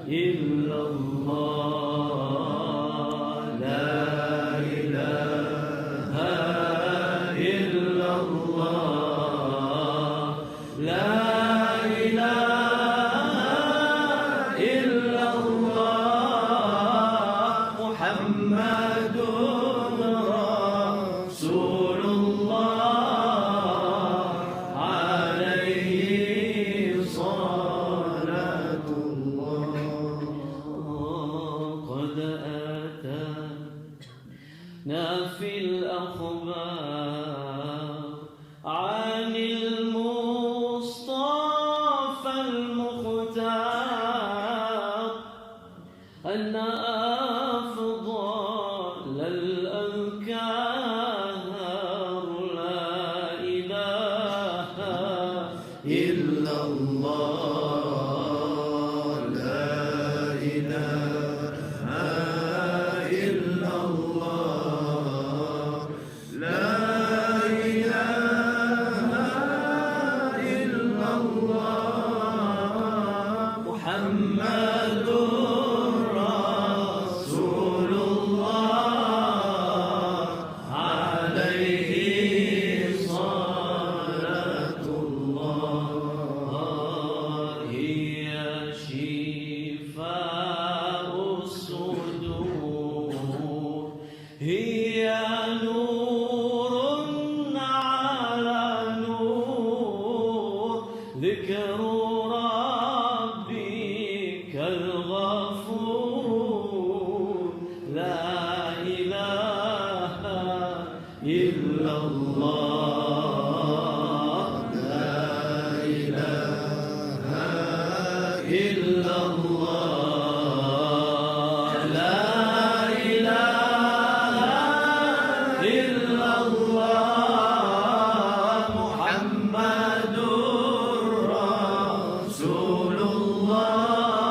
إلا الله لا إله إلا الله لا إله إلا الله محمد رسول الله عليه صلاة الله قد أتانا في الأخبار عن المصطفى المختار أن أفضل الأذكار لا إله إلا الله لا إله إلا الله لا إله إلا الله محمد رسول الله عليه صلاة الله هي شفاء الصدور هي نور على نور ذكر ربك الغفور لا إله إلا الله لا إله إلا الله لا إله إلا الله محمد رسول الله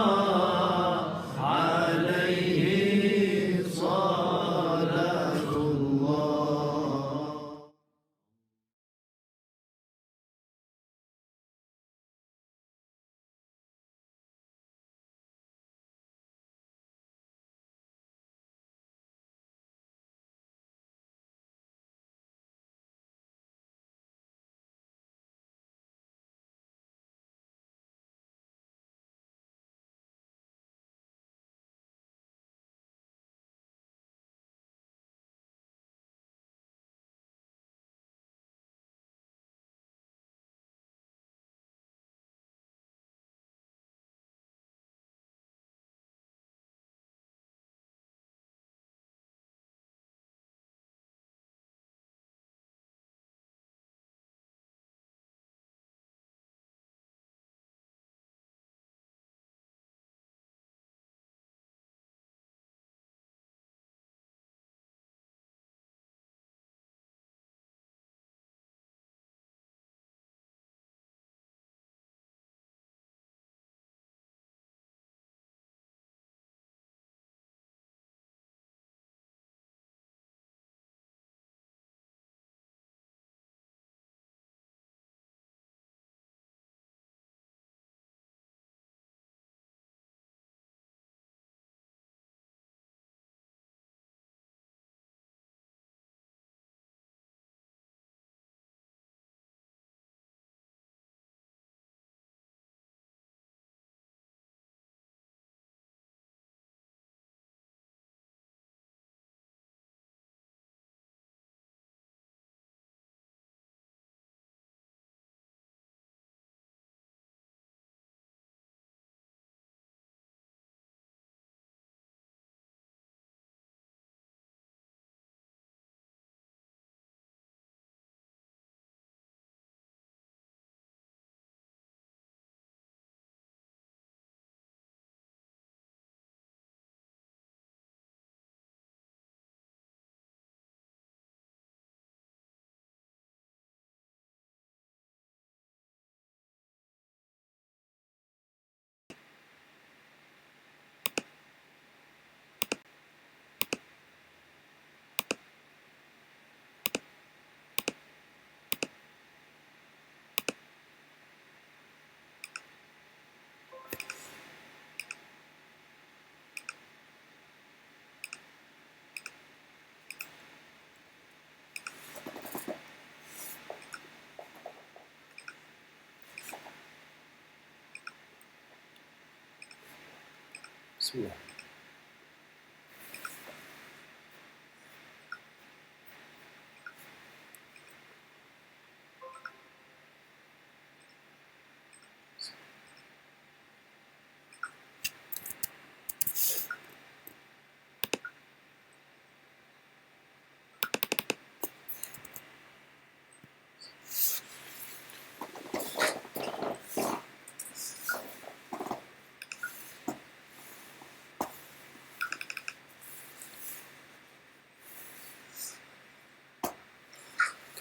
Bismillah.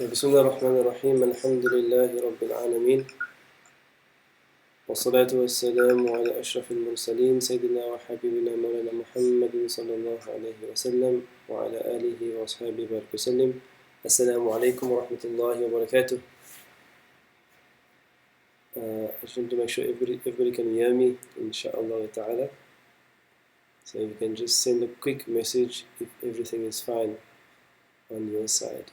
بسم الله الرحمن الرحيم الحمد لله رب العالمين والصلاة والسلام على أشرف المرسلين سيدنا وحبيبنا مولانا محمد صلى الله عليه وسلم وعلى آله وأصحابه وسلم. السلام عليكم ورحمة الله وبركاته. I just want to make sure everybody can hear me, inshallah ta'ala. So you can just send a quick message if everything is fine on your side.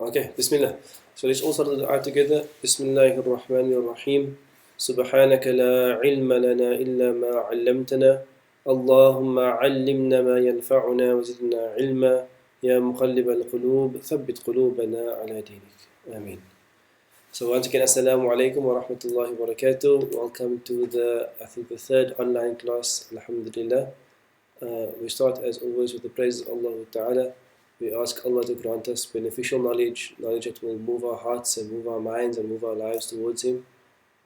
Okay, Bismillah. So let's all start the dua together. Bismillahir Rahmanir Rahim. سبحانك لا علم لنا إلا ما علمتنا اللهم علمنا ما ينفعنا وزدنا علما يا مقلب القلوب ثبت قلوبنا على دينك آمين. So once again, Assalamu alaikum wa rahmatullahi wa barakatuh. Welcome to the third online class, Alhamdulillah. We start as always with the praises of Allah Ta'ala. We ask Allah to grant us beneficial knowledge that will move our hearts and move our minds and move our lives towards Him.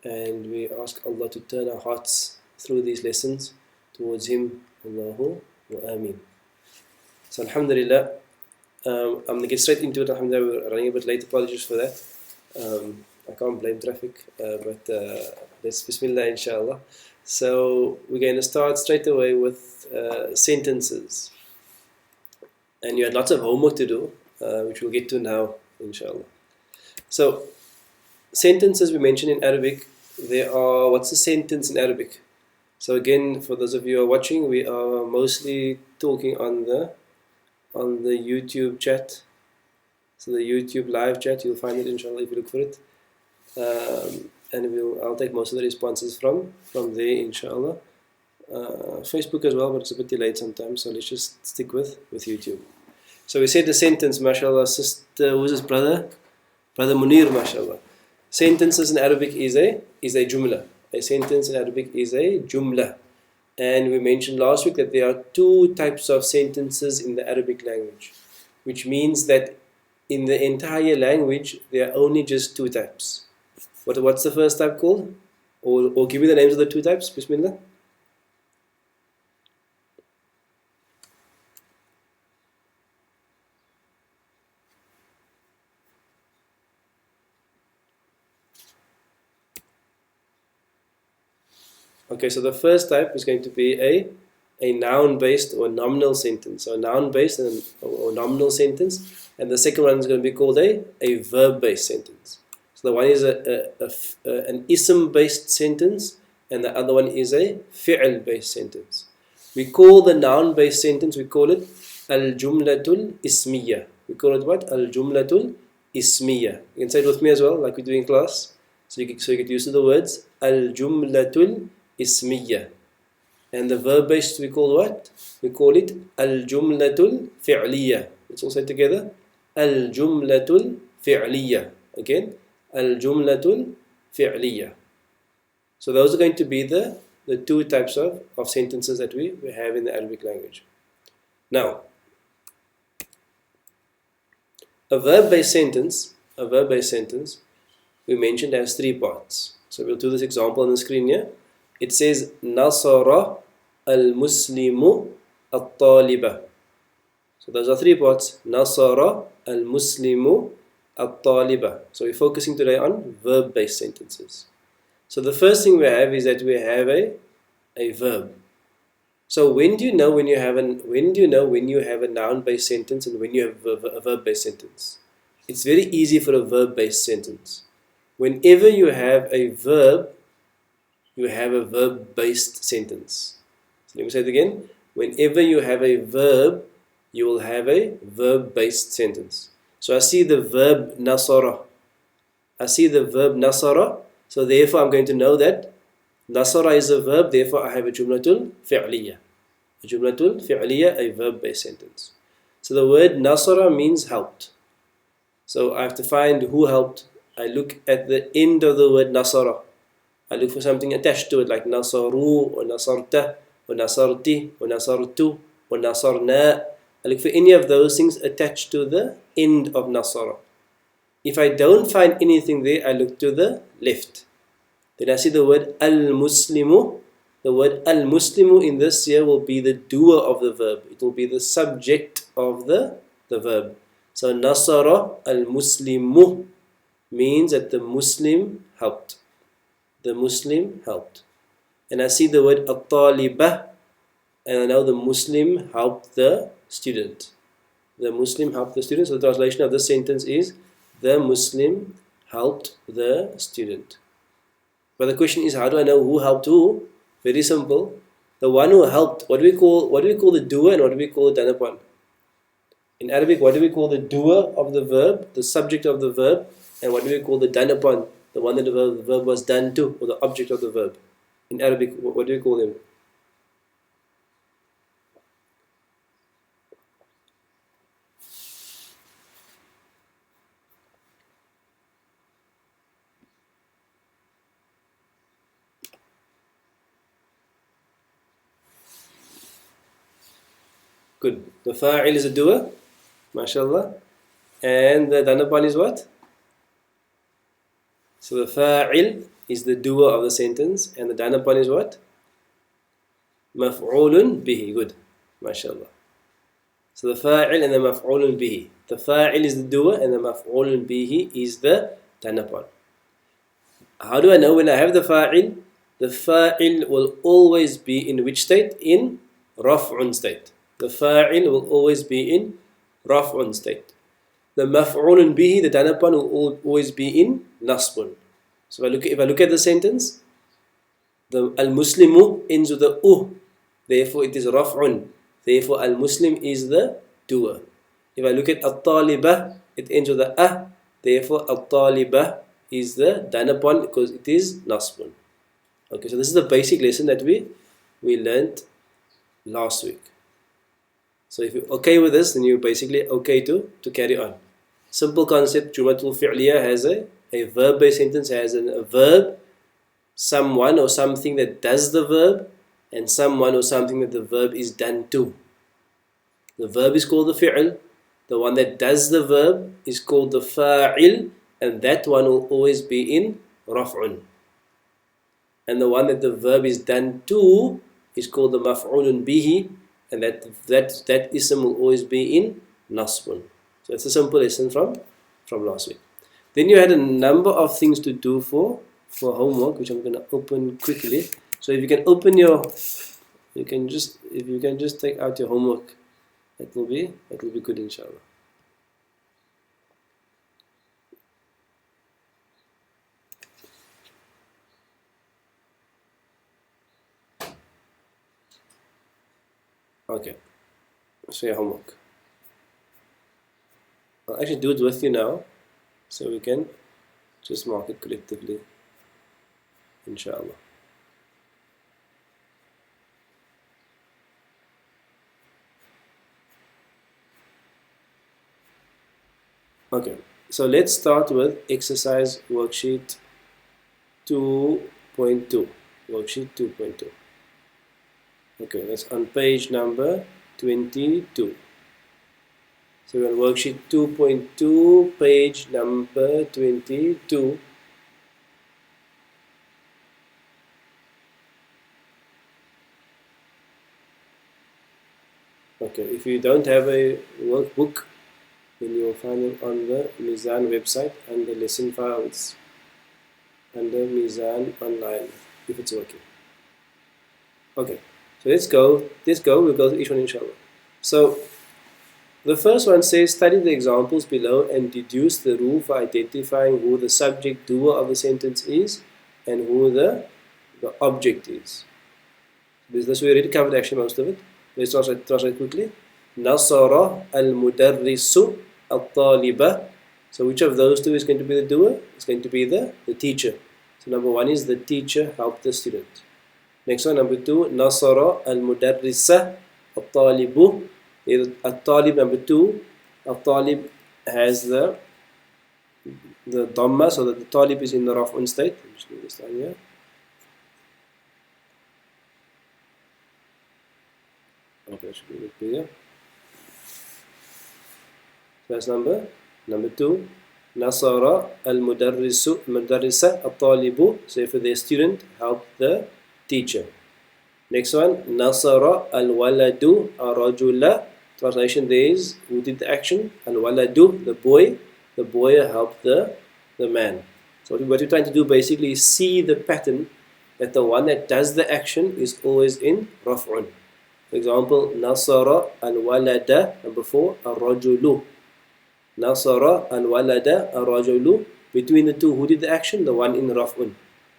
And we ask Allah to turn our hearts through these lessons towards Him. Allahu wa Ameen. So Alhamdulillah, I'm going to get straight into it. Alhamdulillah, we're running a bit late. Apologies for that. I can't blame traffic, but let's Bismillah inshallah. So we're going to start straight away with sentences. And you had lots of homework to do, which we'll get to now, inshallah. So, sentences we mentioned in Arabic, there are, what's a sentence in Arabic? So again, for those of you who are watching, we are mostly talking on the YouTube chat. So the YouTube live chat, you'll find it inshallah if you look for it. And I'll take most of the responses from there, inshallah. Facebook as well, but it's a bit delayed sometimes, so let's just stick with YouTube. So we said the sentence, mashallah, sister, who's his brother? Brother Munir, mashallah. Sentences in Arabic is a jumla. A sentence in Arabic is a jumla. And we mentioned last week that there are two types of sentences in the Arabic language, which means that in the entire language, there are only just two types. What's the first type called? Or give me the names of the two types, Bismillah. Okay, so the first type is going to be a noun-based or nominal sentence. So a noun-based or nominal sentence. And the second one is going to be called a verb-based sentence. So the one is an ism-based sentence, and the other one is a fi'l-based sentence. We call the noun-based sentence, we call it al-jumlatul ismiyya. We call it what? Al-jumlatul ismiyya. You can say it with me as well, like we do in class. So you get used to the words al-jumlatul ismiyya. And the verb-based we call what? We call it al-jumlatul fi'liyya. Let's all say it together. Al-jumlatul fi'liyya. Again, al-jumlatul fi'liyya. So those are going to be the two types of sentences that we have in the Arabic language. Now, a verb-based sentence, we mentioned has three parts. So we'll do this example on the screen here. It says, Nasara al-Muslimu al-Taliba. So those are three parts. Nasara al-Muslimu al-Taliba. So we're focusing today on verb-based sentences. So the first thing we have is that we have a verb. So when do you know when you have a noun-based sentence and when you have a verb-based sentence? It's very easy for a verb-based sentence. Whenever you have a verb, you have a verb-based sentence. So let me say it again. Whenever you have a verb, you will have a verb-based sentence. So I see the verb nasara. I see the verb nasara. So therefore I'm going to know that nasara is a verb. Therefore I have a jumlatul fi'liya. A jumlatul fi'liya, a verb-based sentence. So the word nasara means helped. So I have to find who helped. I look at the end of the word nasara. I look for something attached to it like nasaru or nasarta or nasarti or nasartu or nasarna. I look for any of those things attached to the end of nasara. If I don't find anything there, I look to the left. Then I see the word al-muslimu. The word al-muslimu in this here will be the doer of the verb. It will be the subject of the verb. So nasara al-muslimu means that the Muslim helped. The Muslim helped. And I see the word at-talibah, and I know the Muslim helped the student. The Muslim helped the student. So the translation of this sentence is the Muslim helped the student. But the question is, how do I know who helped who? Very simple. The one who helped, what do we call the doer and what do we call the done upon? In Arabic, what do we call the doer of the verb, the subject of the verb, and what do we call the done upon, the one that the verb was done to, or the object of the verb? In Arabic, what do we call them? Good. The fa'il is a doer, mashallah. And the done upon is what? So the fa'il is the doer of the sentence, and the done upon is what? Maf'ulun bihi. Good, mashallah. So the fa'il and the maf'ulun bihi. The fa'il is the doer, and the maf'ulun bihi is the done upon. How do I know when I have the fa'il? The fa'il will always be in which state? In raf'un state. The fa'il will always be in raf'un state. The maf'ulun bihi, the done upon, will always be in nasbun. So if I look at the sentence, the al-muslimu ends with the therefore it is raf'un. Therefore al-muslim is the doer. If I look at at-talibah, it ends with the therefore at-talibah is the done upon because it is nasbun. Okay, so this is the basic lesson that we learned last week. So if you're okay with this, then you're basically okay to carry on. Simple concept, Jumatul Fi'liya has a verb-based sentence, has a verb, someone or something that does the verb, and someone or something that the verb is done to. The verb is called the fi'l, the one that does the verb is called the fa'il, and that one will always be in raf'un. And the one that the verb is done to is called the maf'ulun bihi, and that ism will always be in nasbun. So that's a simple lesson from last week. Then you had a number of things to do for homework, which I'm going to open quickly. So if you can open if you can just take out your homework, that will be good, inshallah. Okay, so your homework. I'll actually do it with you now, so we can just mark it collectively, inshallah. Okay, so let's start with exercise worksheet 2.2. Worksheet 2.2. Okay, that's on page number 22. So we're on worksheet 2.2, page number 22. Okay, if you don't have a workbook, then you will find it on the Mizan website under lesson files, under Mizan online, if it's working. Okay, so let's go. We'll go to each one, inshallah. So the first one says, study the examples below and deduce the rule for identifying who the subject doer of the sentence is and who the the object is. This we already covered actually most of it. Let's translate quickly. Nasara al-mudarrisu al-taliba. So which of those two is going to be the doer? It's going to be the teacher. So number one is the teacher helped the student. Next one, number two, Nasara al-mudarrisa al-talibu. Al-talib, number two, al-talib has the dhamma, so that the talib is in the raf'un state. I'm just move this down here. Okay, that should be a bit bigger. So that's number two. Nasara al-mudarrisa al-talibu. So for the student, help the teacher. Next one, Nasara al-waladu ar-rajula. Translation there is, who did the action? Al-waladu, the boy. The boy helped the man. So what we're trying to do basically is see the pattern that the one that does the action is always in raf'un. For example, Nasara al-walada, number 4, ar-rajulu. Nasara al-walada ar-rajulu. Between the two, who did the action? The one in raf'un.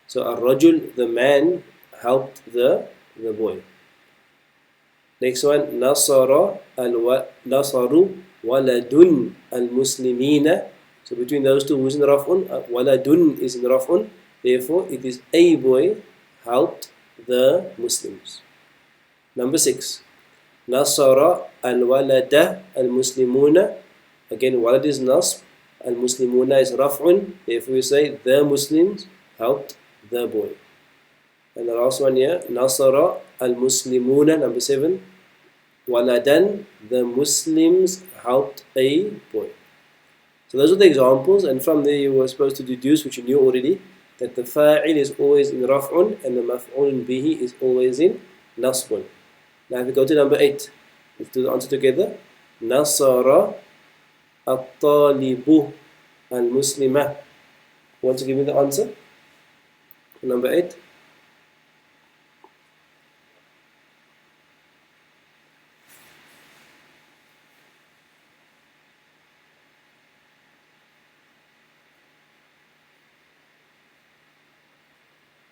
So ar-rajul, the man, helped the boy. Next one, Nasaru waladun al-muslimina. So between those two, who's in raf'un? Waladun is in raf'un. Therefore, it is a boy helped the Muslims. Number 6, Nasara al-walada al-muslimuna. Again, walad is nasb, al-muslimuna is raf'un. Therefore, we say the Muslims helped the boy. And the last one here, Nasara al-muslimuna, number 7, waladan, the Muslims helped a boy. So those are the examples, and from there you were supposed to deduce, which you knew already, that the fa'il is always in raf'un and the maf'ul bihi is always in nasbun. Now if we go to number 8, let's do the answer together. Nasara at-talibu al-muslimah. Who wants to give me the answer? Number 8.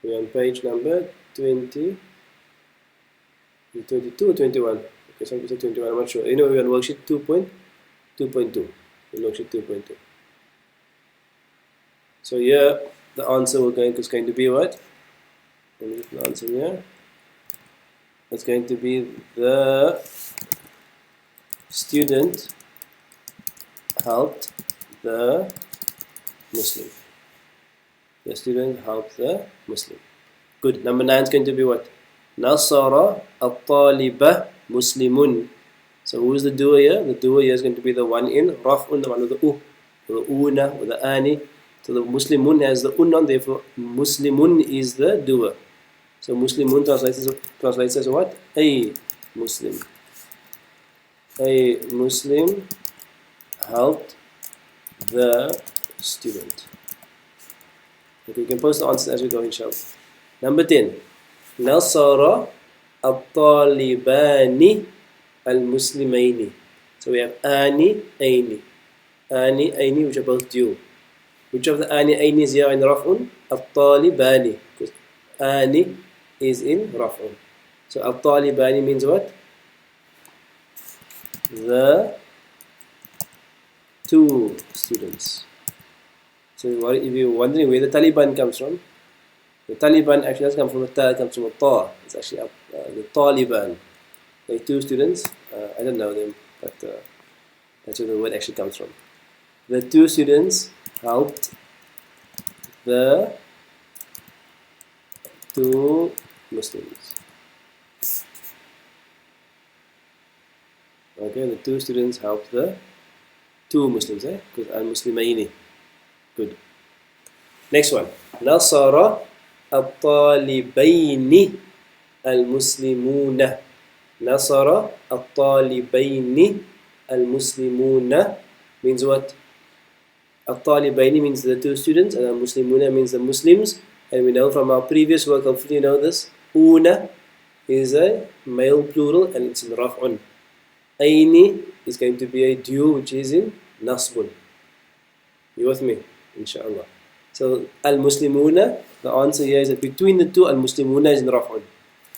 We're on page number 22 or 21. Okay, some people say 21, I'm not sure. Anyway, we're on worksheet 2.2. Worksheet 2.2. So here, the answer is going to be what? Let me get the answer here. It's going to be the student helped the Muslim. The student helped the Muslim. Good. Number 9 is going to be what? Nasara al-taliba muslimun. So who is the doer here? The doer here is going to be the one in raf'un, the one with the u, or the una, or the ani. So the muslimun has the un on, therefore muslimun is the doer. So muslimun translates as what? A Muslim. A Muslim helped the student. Okay, you can post the answers as we go, inshallah. Number 10. Nasara al-talibani al-muslimaini. So we have ani, aini. Ani, aini, which are both due. Which of the ani, aini is here in raf'un? Al-talibani. Because ani is in raf'un. So al-talibani means what? The two students. So if you're wondering where the Taliban comes from, the Taliban actually doesn't come from a ta, it comes from a ta. It's actually the Taliban. There are two students, I don't know them, but that's where the word actually comes from. The two students helped the two Muslims. Okay, the two students helped the two Muslims, because al-muslimaini. Good. Next one. Nasara al-talibaini al-muslimuna. Nasara al-talibaini al-muslimuna means what? Al-talibaini means the two students, and al-muslimuna means the Muslims. And we know from our previous work, hopefully you know this, una is a male plural and it's in raf'un. Aini is going to be a due which is in nasbun. You with me? Inshallah. So al-muslimuna, the answer here is that between the two, al-muslimuna is in raf'un.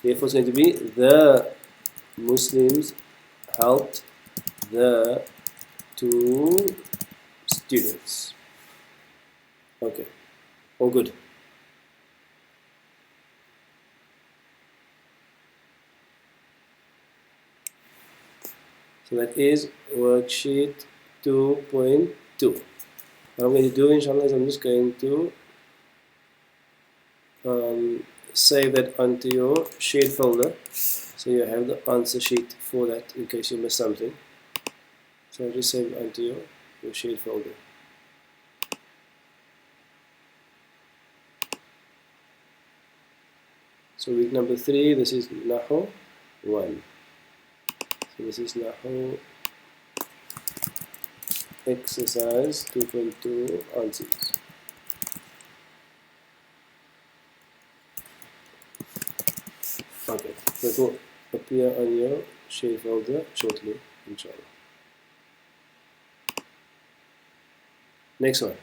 Therefore it's going to be the Muslims helped the two students. Okay, all good. So that is worksheet 2.2. What I'm going to do, inshallah, is I'm just going to save that onto your shared folder. So you have the answer sheet for that in case you miss something. So I'll just save it onto your shared folder. So week number 3, this is Nahu 1. So this is Nahu exercise 2.2 answers. Okay, that will appear on your shared folder shortly, inshallah. Next one.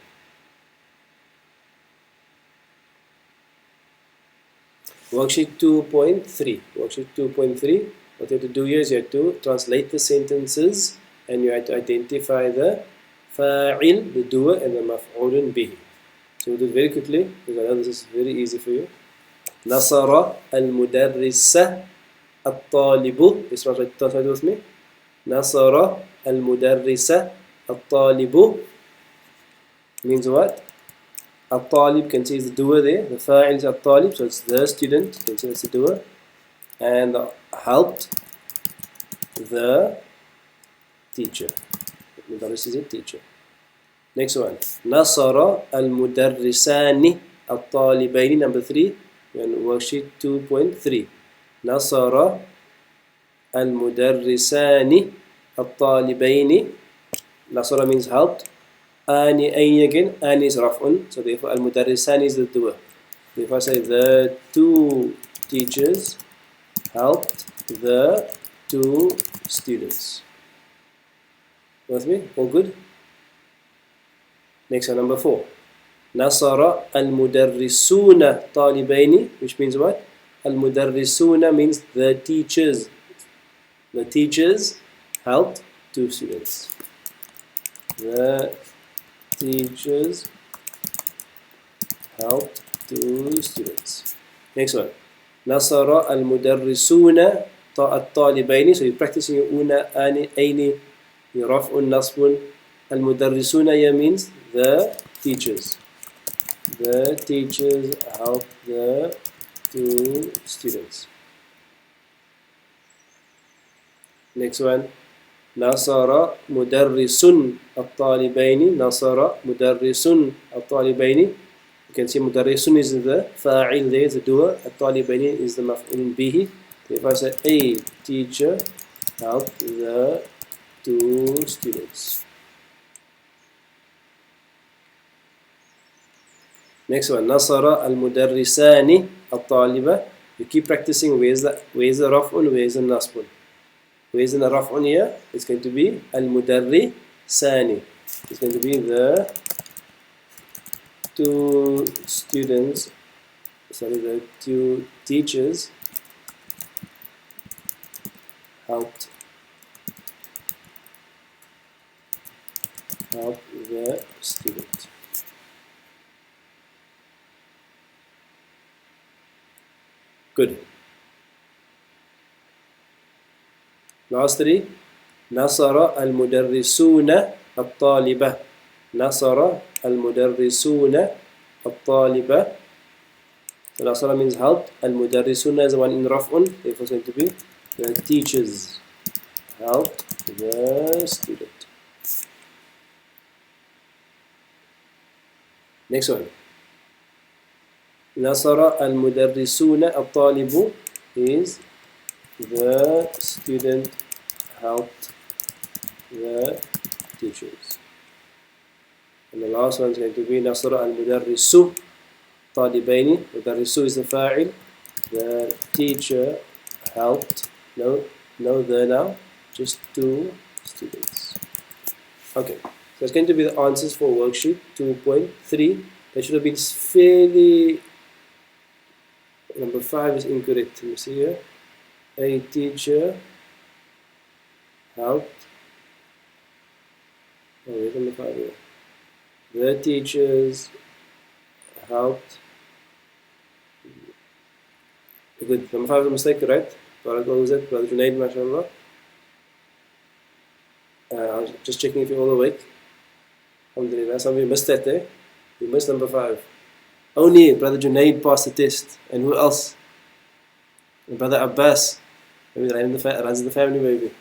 Worksheet 2.3. Worksheet 2.3. What you have to do here is you have to translate the sentences and you have to identify the fa'il, the doer, and the maf'ulun bihi. So we'll do it very quickly because I know this is very easy for you. Nasara al-mudarrisa al-talibu. This one, translate with me. Nasara al-mudarrisa al-talibu means what? Al-talib can see is the doer there. The fa'il is al-talib, so it's the student. You can see it's the doer. And helped the teacher. Mudarris is a teacher. Next one. Nasara al-mudarrisani al-talibaini. Number 3. In worksheet 2.3. Nasara al-mudarrisani al-talibaini. Nasara means helped. Ani aini again. Ani is raf'un. So therefore al-mudarrisani is the doer. Therefore I say the two teachers helped the two students. With me? All good? Next one, number 4. Nasara al-mudarrisuna talibaini, which means what? Al-mudarrisuna means the teachers. The teachers helped two students. The teachers helped two students. Next one. Nasara al-mudarrisuna at-talibaini. So you're practicing your una, ani, aini, your raf'un, nasbun. Al-mudarrisuna here means the teachers. The teachers helped the two students. Next one. Nasara mudarrisun at-talibaini. Nasara mudarrisun at-talibaini. You can see mudarrisun is the fa'il there, the doer. At-talibaini is the maf'ul bihi. If I say a teacher helped the two students. Next one. Nasara al-mudarrisani at-taliba. You keep practicing where's the raf'un, where's the nasbun. Where's the raf'un here? It's going to be al-mudarrisani. It's going to be the two students, the two teachers helped the student. Good. Last 3. Nasara al-mudarrisuna at-talibah. Nasara al-mudarrisuna at-talibah. So Nasara means helped. Al-mudarrisuna is the one in raf'un. Therefore it's going to be the teachers helped the student. Next one. Nasara al-mudarrisuna at-talibu is the student helped the teachers. And the last one is going to be Nasara al-mudarrisu talibaini. Mudarrisu is the fa'il. The teacher helped. No, the now. Just two students. Okay. So it's going to be the answers for worksheet 2.3. That should have been fairly. Number 5 is incorrect. Let me see here. A teacher helped. Oh, where's number 5 here? The teachers helped. Good. Number 5 is a mistake, right? What was it? Brother Junaid, mashallah. I was just checking if you're all awake. Alhamdulillah. Some of you missed that there. You missed number 5. Only Brother Junaid passed the test. And who else? And Brother Abbas. Maybe runs the family, maybe.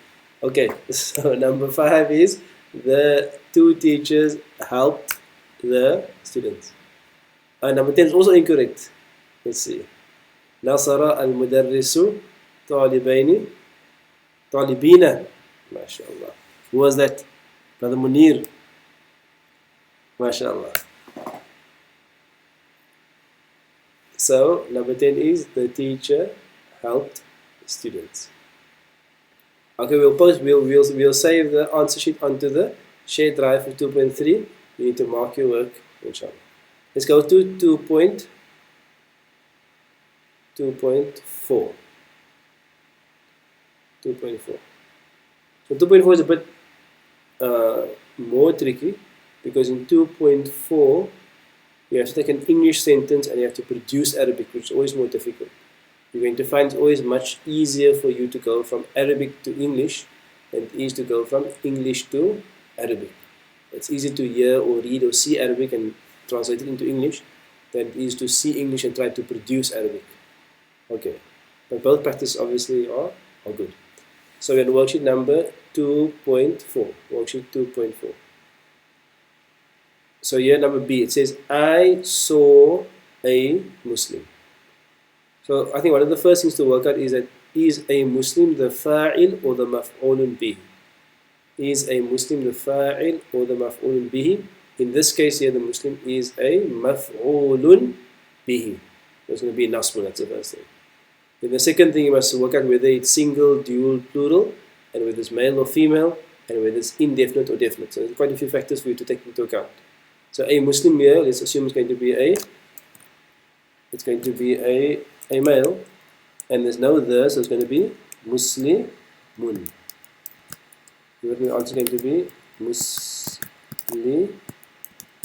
Okay, so number 5 is the 2 teachers helped the students. Number 10 is also incorrect. Let's see. نصر المدرس طالبين طالبين. MashaAllah. Who was that? Brother Munir. MashaAllah. So number 10 is the teacher helped students. Okay, we'll save the answer sheet onto the shared drive for 2.3. You need to mark your work, inshallah. Let's go to 2.4. So 2.4 is a bit more tricky, because in 2.4 you have to take an English sentence and you have to produce Arabic, which is always more difficult. You're going to find it's always much easier for you to go from Arabic to English than it is to go from English to Arabic. It's easy to hear or read or see Arabic and translate it into English than it is to see English and try to produce Arabic. Okay, but both practices obviously are good. So we're at worksheet number 2.4. Worksheet 2.4. So here number B, it says, I saw a Muslim. So I think one of the first things to work out is that, is a Muslim the fa'il or the maf'ulun bihi? Is a Muslim the fa'il or the maf'ulun bihi? In this case here, the Muslim is a maf'ulun bihi. There's going to be nasbun, that's the first thing. Then the second thing, you must work out whether it's single, dual, plural, and whether it's male or female, and whether it's indefinite or definite. So there's quite a few factors for you to take into account. So a Muslim here, let's assume it's going to be a male, and there's no the, so it's going to be Muslimun. The answer is going to be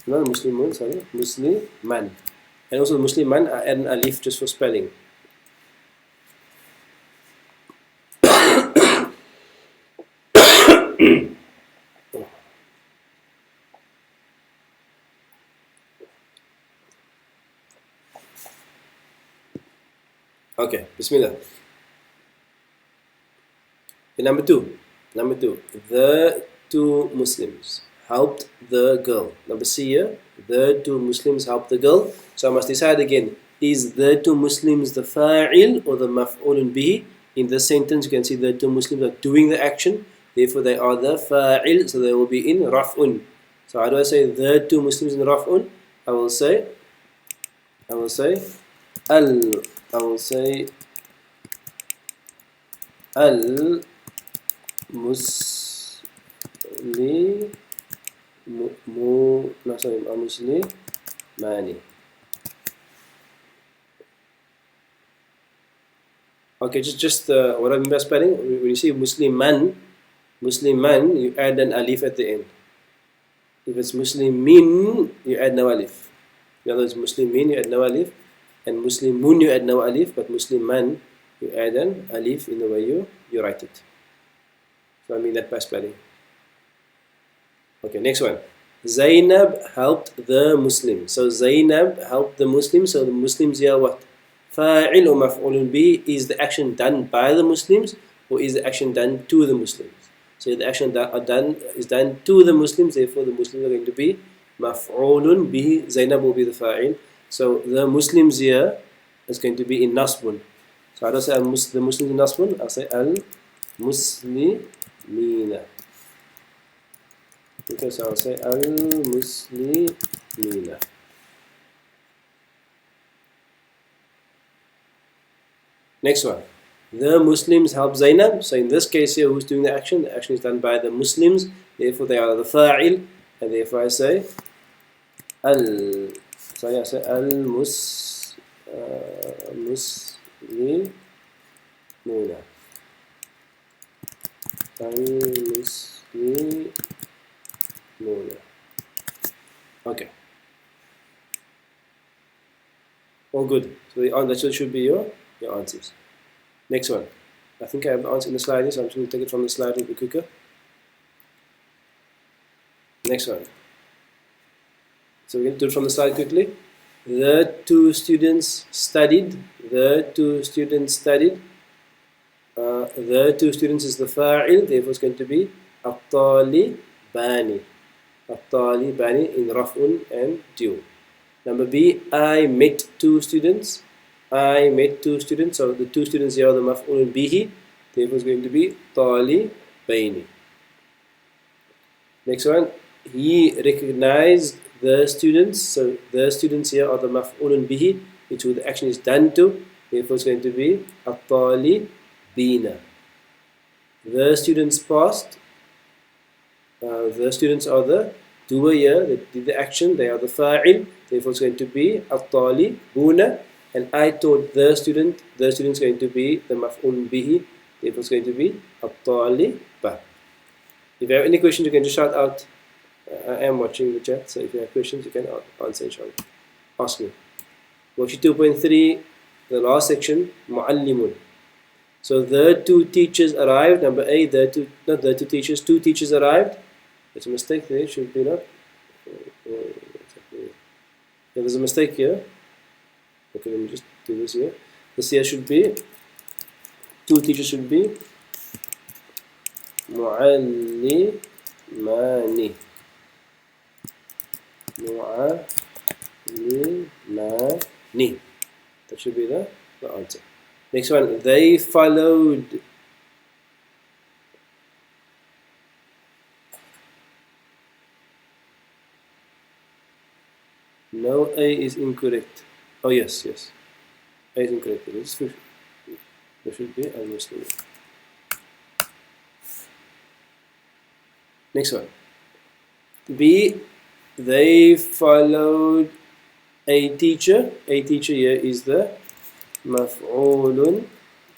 Muslimun, sorry, Musliman. And also Musliman, I add an alif just for spelling. Okay, Bismillah. And number two, the 2 Muslims helped the girl. Number C here, the 2 Muslims helped the girl. So I must decide again, is the 2 Muslims the fa'il or the maf'ulun bihi? In this sentence you can see the 2 Muslims are doing the action, therefore they are the fa'il, so they will be in raf'un. So how do I say the 2 Muslims in raf'un? I will say al-muslimani. Okay, just what I mean by spelling, when you say Musliman, you add an alif at the end. If it's Muslimin, you add no alif. In other words, Muslimin, you add no alif, and Muslimun, you add no alif, but Musliman, you add an alif in the way you write it. So I mean that by spelling. Okay, next one. Zainab helped the Muslims. So Zainab helped the Muslims. So the Muslims here what? Fa'il or maf'ulun bi, is the action done by the Muslims or is the action done to the Muslims? So the action is done to the Muslims, therefore the Muslims are going to be maf'ulun bihi. Zainab will be the fa'il. So the Muslims here is going to be in nasbun. So how do I say the Muslims in nasbun? I'll say al-muslimina. Okay, so I'll say al-muslimina. Next one. The Muslims help Zainab. So in this case here, who's doing the action? The action is done by the Muslims. Therefore they are the fa'il. And therefore I say sorry, I said muslimuna. Al-muslimuna. Okay. All good. So that should be your answers. Next one. I think I have the answer in the slide, so I'm just going to take it from the slide a little bit quicker. Next one. So we're going to do it from the slide quickly. The two students studied. The two students studied. The two students is the fa'il, therefore it's going to be at-talibani. At-talibani in raf'un and dual. Number B, I met two students. I met two students. So the two students here are the maf'ulun bihi. Therefore it's going to be talibaini. Next one, he recognized the students. So the students here are the maf'ulun bihi, which the action is done to. Therefore it's going to be at-talibina. The students passed. The students are the doer here that did the action. They are the fa'il. Therefore it's going to be at-talibuna. And I taught the student. The student is going to be the maf'ul bihi. Therefore it's going to be at-taliba. If you have any questions, you can just shout out. I am watching the chat, so if you have questions, you can answer inshallah. Ask me. Worksheet 2.3, the last section, mu'allimun. So the two teachers arrived. Number A, not the two teachers, two teachers arrived. There's a mistake there, it should be not. There's a mistake here. Okay, let me just do this here. This here should be, two teachers should be mu'allimani. Mu'allimani. That should be the answer. Next one, they followed. No, A is incorrect. Oh yes. A is incorrect. There should be al-muslim. Next one. B, they followed a teacher. A teacher here is the maf'ulun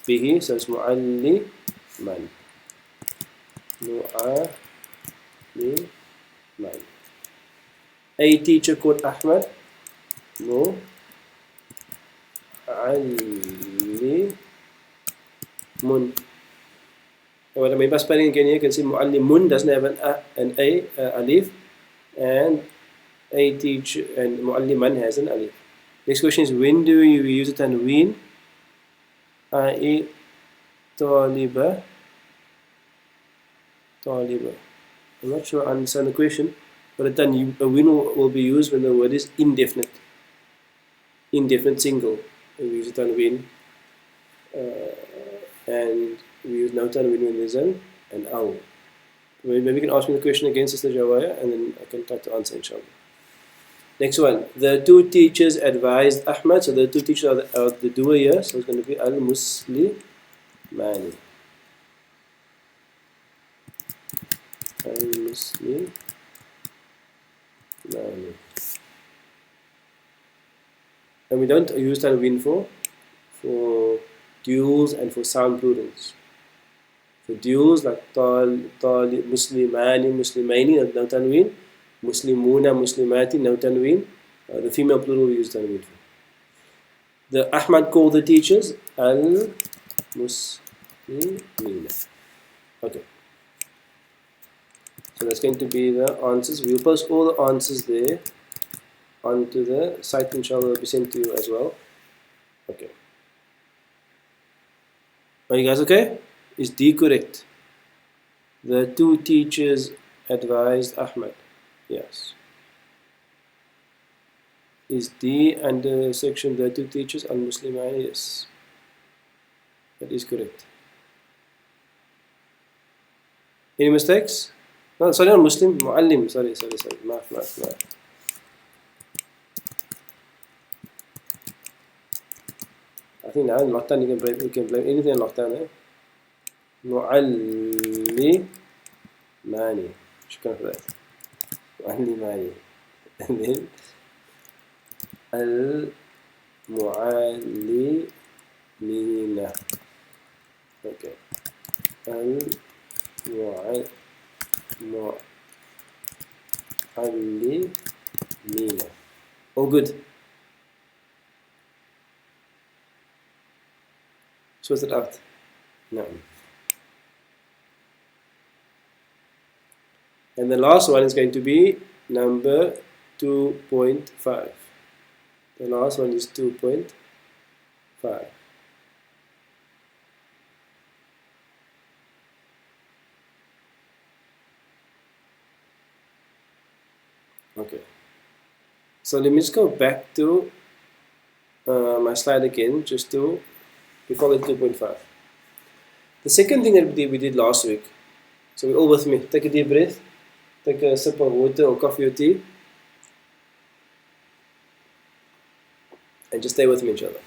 bihi, so it's mu'alliman. Mu'alliman. A teacher called Ahmad. Mu'allimun. What I mean by spelling again here, you can see mu'allimun doesn't have an A, alif, and a teacher, and mu'alliman has an alif. Next question is, when do you use the tanween? I.e. taliba. I'm not sure I understand the question, but a tanween will be used when the word is indefinite. Indefinite single. We use the tanween. And we use no tanween when there's an aw. Maybe you can ask me the question again, Sister Jawaya, and then I can try to answer inshallah. Next one, the two teachers advised Ahmad. So the two teachers are the doer here, so it's going to be al-muslimani. Al-muslimani. And we don't use tanween for duals and for sound plurals. For duals like muslimani, muslimaini, no tanween. Muslimuna, muslimati, no tanween. The female plural we use tanween for. The Ahmad called the teachers al-muslimina. Okay. So that's going to be the answers. We'll post all the answers there onto the site, inshallah, will be sent to you as well. Okay. Are you guys okay? Is D correct? The two teachers advised Ahmad. Yes. Is D under section the two teachers al-muslimani? Yes. That is correct. Any mistakes? No, sorry, not Muslim, mu'allim. Sorry. Maaf. I think now in lockdown you can blame anything in lockdown. Mu'allimani. Shukran for that. Mu'allimani. And then المعلمين. Okay. المعلمين. All good. Sort it out. No. And the last one is going to be number 2.5. The last one is 2.5. Okay. So let me just go back to my slide again, just to before the 2.5. The second thing that we did last week. So we're all with me. Take a deep breath. Take a sip of water or coffee or tea. And just stay with me, inshallah.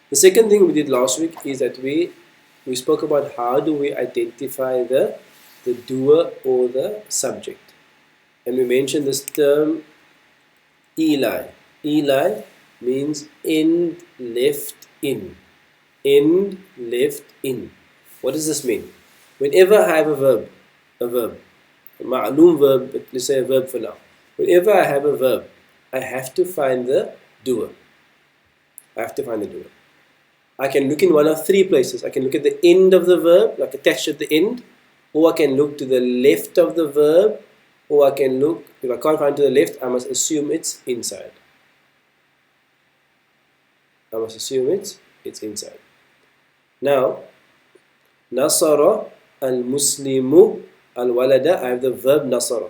The second thing we did last week is that we spoke about how do we identify the doer or the subject. And we mentioned this term Eli. Eli means end left in. End left in. What does this mean? Whenever I have a verb, a ma'loom verb, but let's say a verb for now. Whenever I have a verb, I have to find the doer. I have to find the doer. I can look in one of three places. I can look at the end of the verb, like attached at the end, or I can look to the left of the verb, or I can look, if I can't find to the left, I must assume it's inside. I must assume it's inside. Now, Nasara al-Muslimu al-Walada, I have the verb Nasara.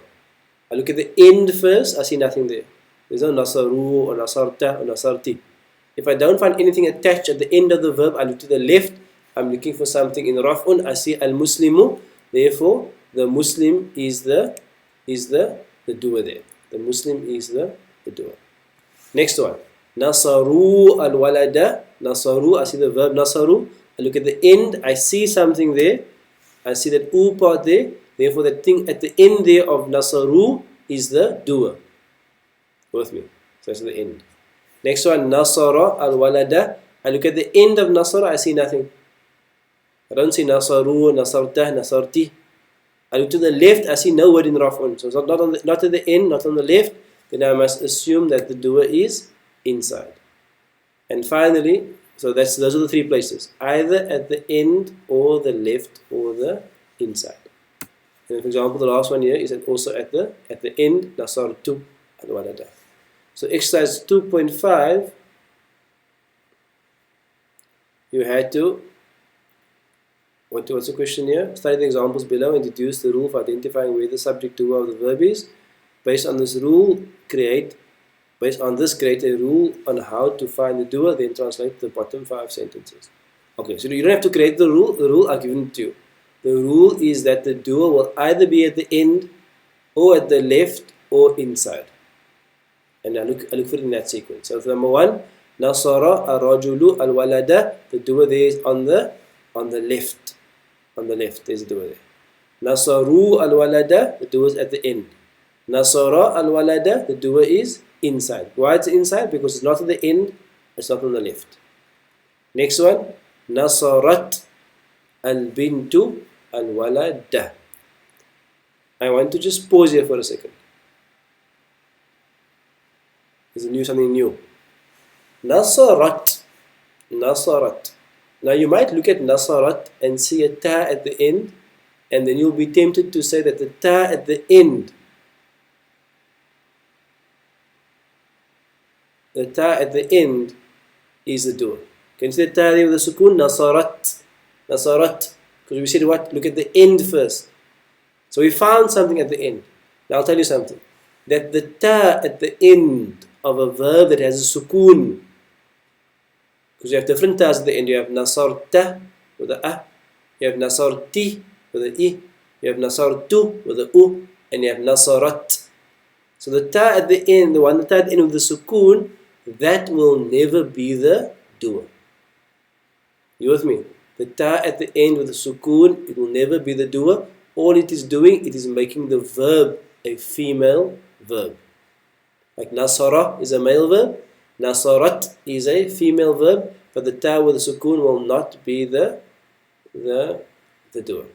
I look at the end first, I see nothing there. There's no Nasaru or Nasarta or Nasarti. If I don't find anything attached at the end of the verb, I look to the left, I'm looking for something in Raf'un, I see al-Muslimu, therefore the Muslim is the doer there. The Muslim is the doer. Next one. Nasaru al-walada. Nasaru, I see the verb Nasaru. I look at the end, I see something there. I see that U part there. Therefore, the thing at the end there of Nasaru is the doer. With me. So that's the end. Next one. Nasara al-walada. I look at the end of Nasara, I see nothing. I don't see Nasaru, Nasartah, Nasarti. I look to the left, I see no word in Raf'un. So it's not at the end, not on the left. Then I must assume that the doer is inside. And finally, so those are the three places. Either at the end, or the left, or the inside. And for example, the last one here is also at the end, Nasartu al-walada. So exercise 2.5, you had to, what's the question here? Study the examples below and deduce the rule for identifying where the subject doer of the verb is. Based on this, create a rule on how to find the doer, then translate the bottom 5 sentences. Okay, so you don't have to create the rule I've given it to you. The rule is that the doer will either be at the end, or at the left, or inside. And I look for it in that sequence. So number 1, Nasara ar-rajulu al-walada, the doer there is on the left. On the left, there's a doer there. Nasaru al-walada, the doer is at the end. Nasara al-walada, the doer is inside. Why it's inside? Because it's not at the end, it's not on the left. Next one, Nasarat al-bintu al-walada. I want to just pause here for a second. There's something new. Nasarat. Nasarat. Now you might look at Nasarat and see a ta at the end, and then you'll be tempted to say that the ta at the end, is the doer. Can you see the ta there with the sukoon? Nasarat. Nasarat. Because we said what? Look at the end first. So we found something at the end. Now I'll tell you something. That the ta at the end of a verb that has a sukoon, because you have different tas at the end. You have nasarta with a a, you have nasarti with a I, you have nasartu with a u, and you have nasarat. So the ta at the end, the one that at the end with the sukoon, that will never be the doer. You with me? The ta at the end with the sukoon, it will never be the doer. All it is doing, it is making the verb a female verb. Like nasara is a male verb, Nasarat is a female verb, but the ta with the sukoon will not be the doer.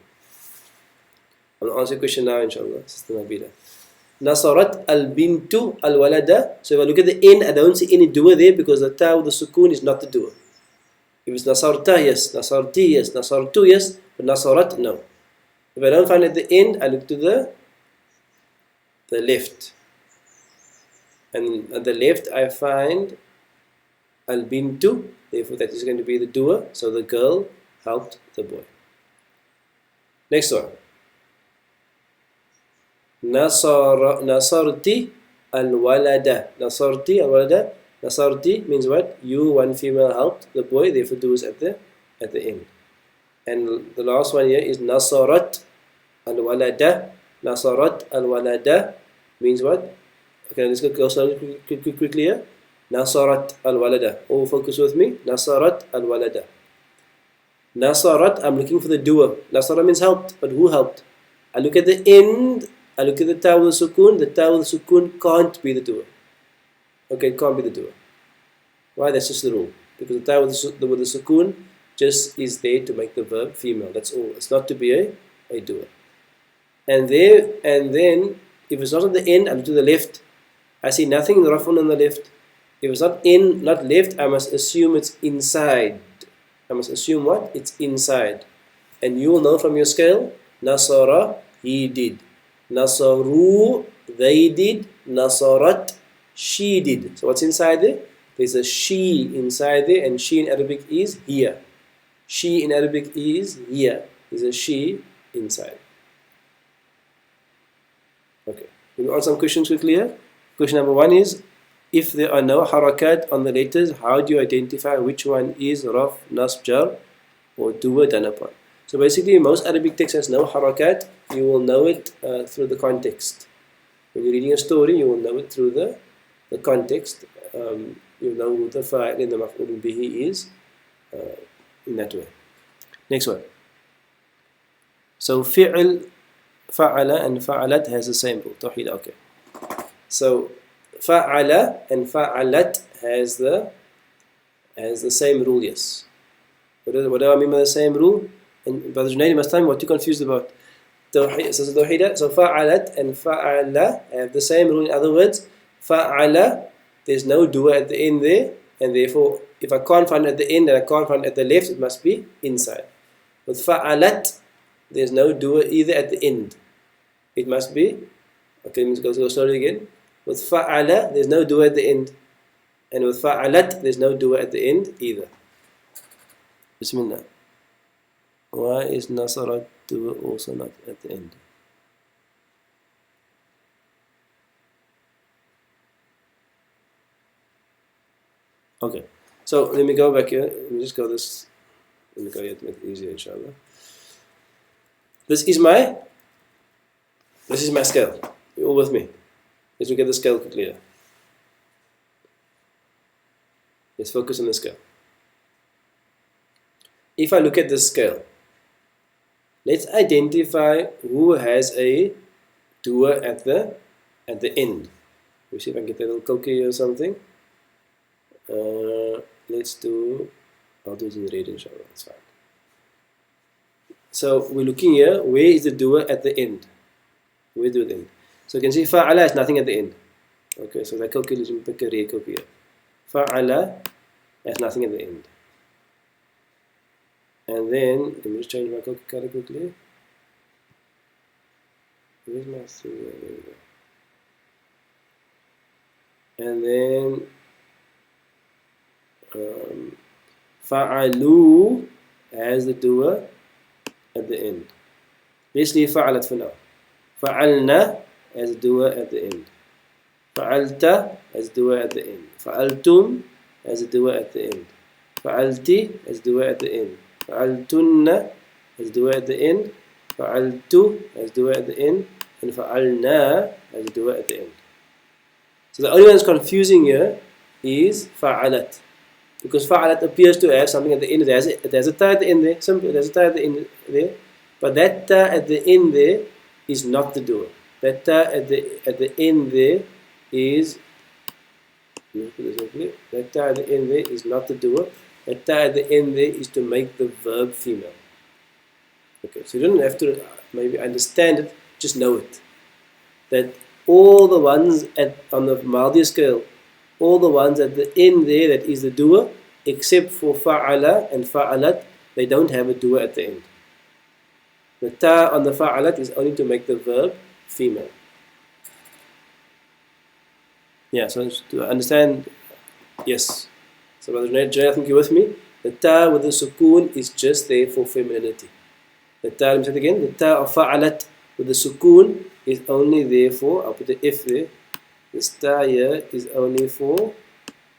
I'll answer your question now, inshallah, Sister Nabila. Nasarat al-bintu al-walada. So if I look at the end, I don't see any doer there because the ta with the sukoon is not the doer. If it's nasarta, yes. Nasarti, yes. Nasartu, yes. But nasarat, no. If I don't find it at the end, I look to the left. And at the left, I find al-bintu. Therefore, that is going to be the doer. So the girl helped the boy. Next one. Nasarti al-walada. Nasarti al-walada. Nasarti means what? You, one female, helped the boy. Therefore, do is at the end. And the last one here is nasarat al-walada. Nasarat al-walada means what? Okay, let's go slowly, quickly here. Nasarat al-walada. All focus with me. Nasarat al-walada. Nasarat, I'm looking for the doer. Nasara means helped, but who helped? I look at the end. I look at the ta with the sukoon. The ta with the sukoon can't be the doer. Okay, it can't be the doer. Why? That's just the rule. Because the ta with the sukoon just is there to make the verb female. That's all. It's not to be a doer. And then, if it's not at the end, I look to the left. I see nothing rafun on the left. If it's not left, I must assume it's inside. I must assume what? It's inside. And you will know from your scale, Nasara, he did. Nasaru, they did. Nasarat, she did. So what's inside there? There's a she inside there, and she in Arabic is here. She in Arabic is here. There's a she inside. Okay. We'll answer some questions quickly here. Question number 1 is, if there are no harakat on the letters, how do you identify which one is raf, nasb, jar, or doer done upon? So basically, most Arabic text has no harakat. You will know it through the context. When you're reading a story, you will know it through the context. You know who the fa'il and the maf'ul bihi is in that way. Next one. So fi'l, fa'ala and fa'alat has the same rule. Tawheed, okay. So fa'ala and fa'alat has the same rule, yes. What do I mean by the same rule? And Brother Junaid, must tell me what you're confused about. So fa'alat and fa'ala have the same rule. In other words, fa'ala, there's no doer at the end there, and therefore, if I can't find it at the end and I can't find it at the left, it must be inside. With fa'alat, there's no doer either at the end. It must be, okay, let's go slowly again. With fa'ala, there's no doer at the end. And with fa'alat, there's no doer at the end either. Bismillah. Why is nasarat doer also not at the end? Okay, so let me go back here. Let me just go this. Let me go here to make it easier, inshallah. This is my scale. You're all with me? Let's look at the scale quickly here. Let's focus on the scale. If I look at the scale, let's identify who has a doer at the end. Let me see if I can get a little cookie or something. I'll do it in red, inshallah. That's fine. So we're looking here. Where is the doer at the end? Where do the end? So you can see fa'ala has nothing at the end. Okay, so that calculation pick a red copy here. Fa'ala has nothing at the end. And then let me just change my color quickly. Where's my thing? There we go. And then fa'alu has the doer at the end. Let's leave fa'alat for now. Fa'alna has the doer at the end. Fa'alta has the doer at the end. Fa'altum has the doer at the end. Fa'alti has the doer at the end. Fa'altunna has the doer at the end. Fa'altu has the doer at the end. And fa'alna has the doer at the end. So the only one that's confusing here is fa'alat. Because fa'alat appears to have something at the end. It has a ta at the end there. Simple. It has a ta at the end there. But that ta at the end there is not the doer. That ta at the end there is That ta at the end there is not the doer. That ta at the end there is to make the verb female. Okay, so you don't have to maybe understand it, just know it. That all the ones on the Maldi scale, all the ones at the end there that is the doer, except for fa'ala and fa'alat, they don't have a doer at the end. The ta on the fa'alat is only to make the verb female. Yeah, so to understand, yes. So Brother Junaid, I think you're with me. The ta with the sukoon is just there for femininity. The ta, let me say it again, the ta of fa'alat with the sukoon is only there for, I'll put the if there, this ta here is only for,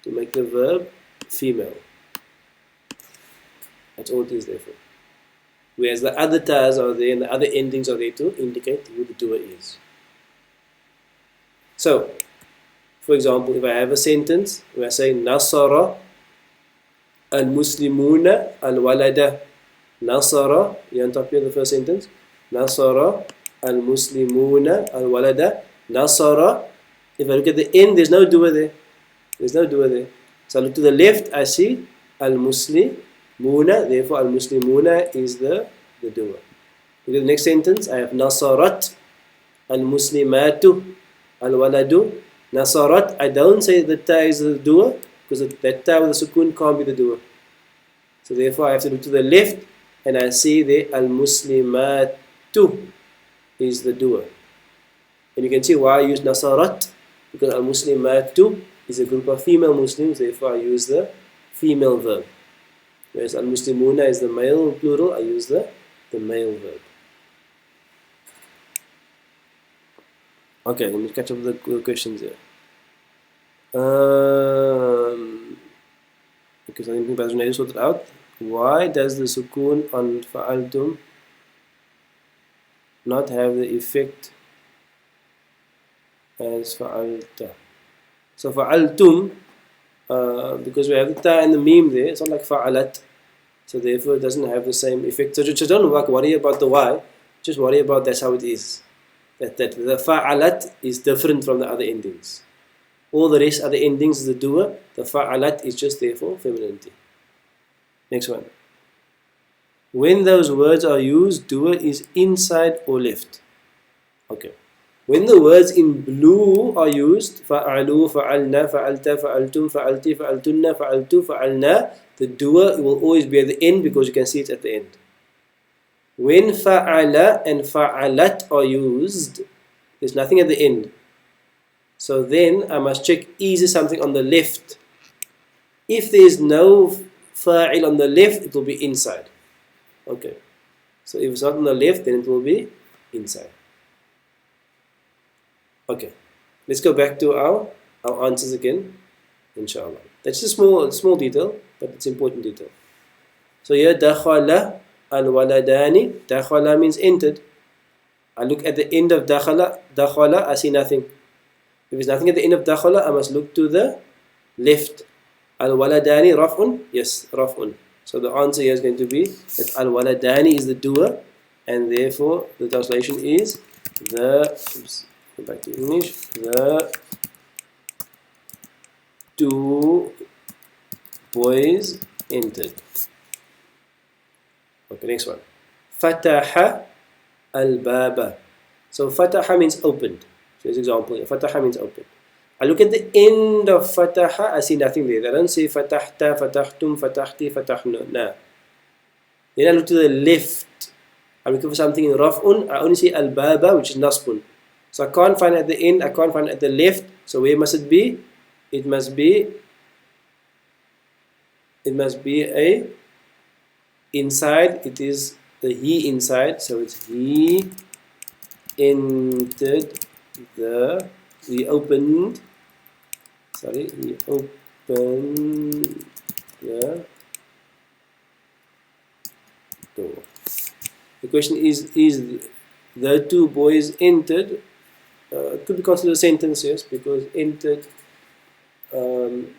to make the verb female. That's all it is there for. Whereas the other tas are there and the other endings are there to indicate who the doer is. So, for example, if I have a sentence where I say Nasara al-Muslimuna al-Walada. Nasara, you on top here the first sentence. Nasara al-Muslimuna al-Walada. Nasara. If I look at the end, there's no doer there. There's no doer there. So I look to the left, I see al-Muslimuna. Therefore, al-Muslimuna is the doer. Look at the next sentence. I have Nasarat al-Muslimatu al-Waladu. Nasarat, I don't say that ta is the doer because that ta with the sukoon can't be the doer. So therefore I have to look to the left and I see the al-Muslimatu is the doer. And you can see why I use Nasarat, because al-Muslimatu is a group of female Muslims, therefore I use the female verb. Whereas al-Muslimuna is the male plural, I use the male verb. Okay, let me catch up with the questions here. Okay, so I think Brother Junaid sorted out. Why does the sukoon on fa'altum not have the effect as fa'alta? So fa'altum, because we have the ta and the meme there, it's not like fa'alat. So therefore it doesn't have the same effect. So just don't worry about the why, just worry about that's how it is. That the fa'alat is different from the other endings. All the rest other endings is the doer. The fa'alat is just there for femininity. Next one. When those words are used, doer is inside or left. Okay. When the words in blue are used, fa'alu, fa'alna, fa'alta, fa'altum, fa'alti, fa'altunna, fa'altu, fa'alna, the doer will always be at the end because you can see it at the end. When fa'ala and fa'alat are used, there's nothing at the end. So then I must check, is there something on the left? If there is no fa'il on the left, it will be inside. Okay. So if it's not on the left, then it will be inside. Okay. Let's go back to our answers again, inshallah. That's a small detail, but it's important detail. So here, dakhala al-waladani. Dakhala means entered. I look at the end of dakhala, I see nothing. If there's nothing at the end of dakhala, I must look to the left. Al-waladani raf'un? Yes, raf'un. So the answer here is going to be that al-waladani is the doer, and therefore the translation is go back to English, the two boys entered. Okay, next one. Fataha al-baba. So fataha means opened. So here's an example here. Fataha means opened. I look at the end of fataha, I see nothing there. I don't say fatahta, fatahtum, fatahti, fatahna. Nah. Then I look to the left. I'm looking for something in raf'un. I only see al-baba, which is nasbun. So I can't find it at the end, I can't find it at the left. So where must it be? It must be a inside. It is the he inside. So it's he entered he opened the door. The question is the two boys entered? It could be considered a sentence, yes, because entered could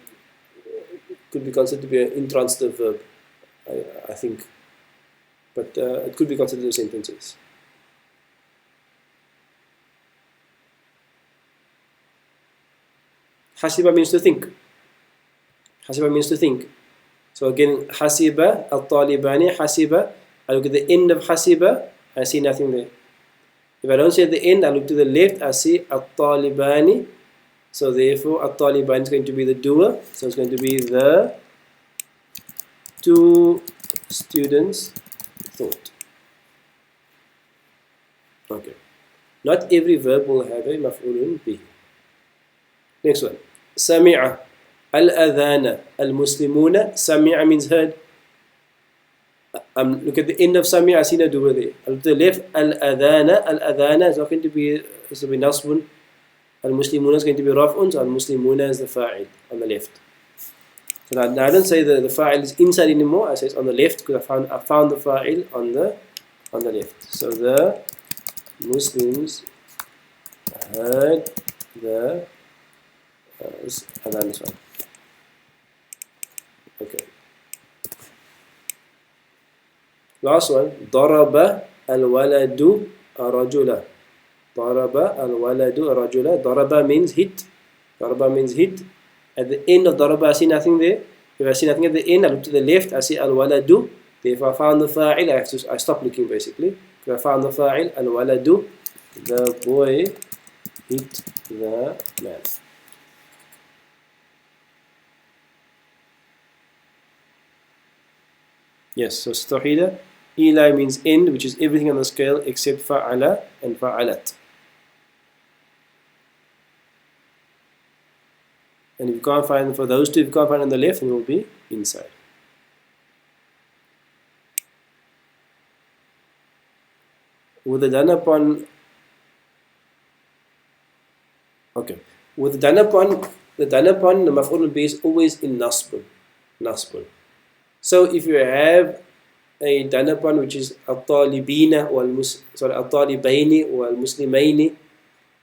be considered to be an intransitive verb, I think. But it could be considered a sentence, yes. Hasiba means to think. Hasiba means to think. So again, hasiba, al-talibani, hasiba. I look at the end of hasiba, I see nothing there. If I don't see at the end, I look to the left, I see al-talibani. So therefore, al-talibani is going to be the doer. So it's going to be the two students thought. Okay. Not every verb will have a maf'ulun bihi. Next one. Sami'a. Al-adhana. Al-muslimuna. Sami'a means heard. Look at the end of Sami'a, I see no doer there. Look to the left. Al-adhana. Al-adhana is not going to be nasbun. Al-muslimuna is going to be raf'un. So al-muslimuna is the fa'il on the left. So now I don't say the fa'il is inside anymore. I say it's on the left because I found the fa'il on the left. So the Muslims heard the adhan is fine. Okay. Last one. Daraba al-waladu ar-rajula. Daraba al-waladu ar-rajula. Daraba means hit. Daraba means hit. At the end of daraba, I see nothing there. If I see nothing at the end, I look to the left, I see al-waladu. If I found the fa'il, I stop looking basically. If I found the fa'il, al-waladu, the boy hit the man. Yes, so stahila, ila means end, which is everything on the scale except fa'ala and fa'alat. And if you can't find, for those two, if you can't find on the left, then it will be inside. With the done upon, okay, with the done upon, the maf'ul bihi is always in nasbun. So if you have a done upon which is al-talibina al-talibaini or al-muslimaini,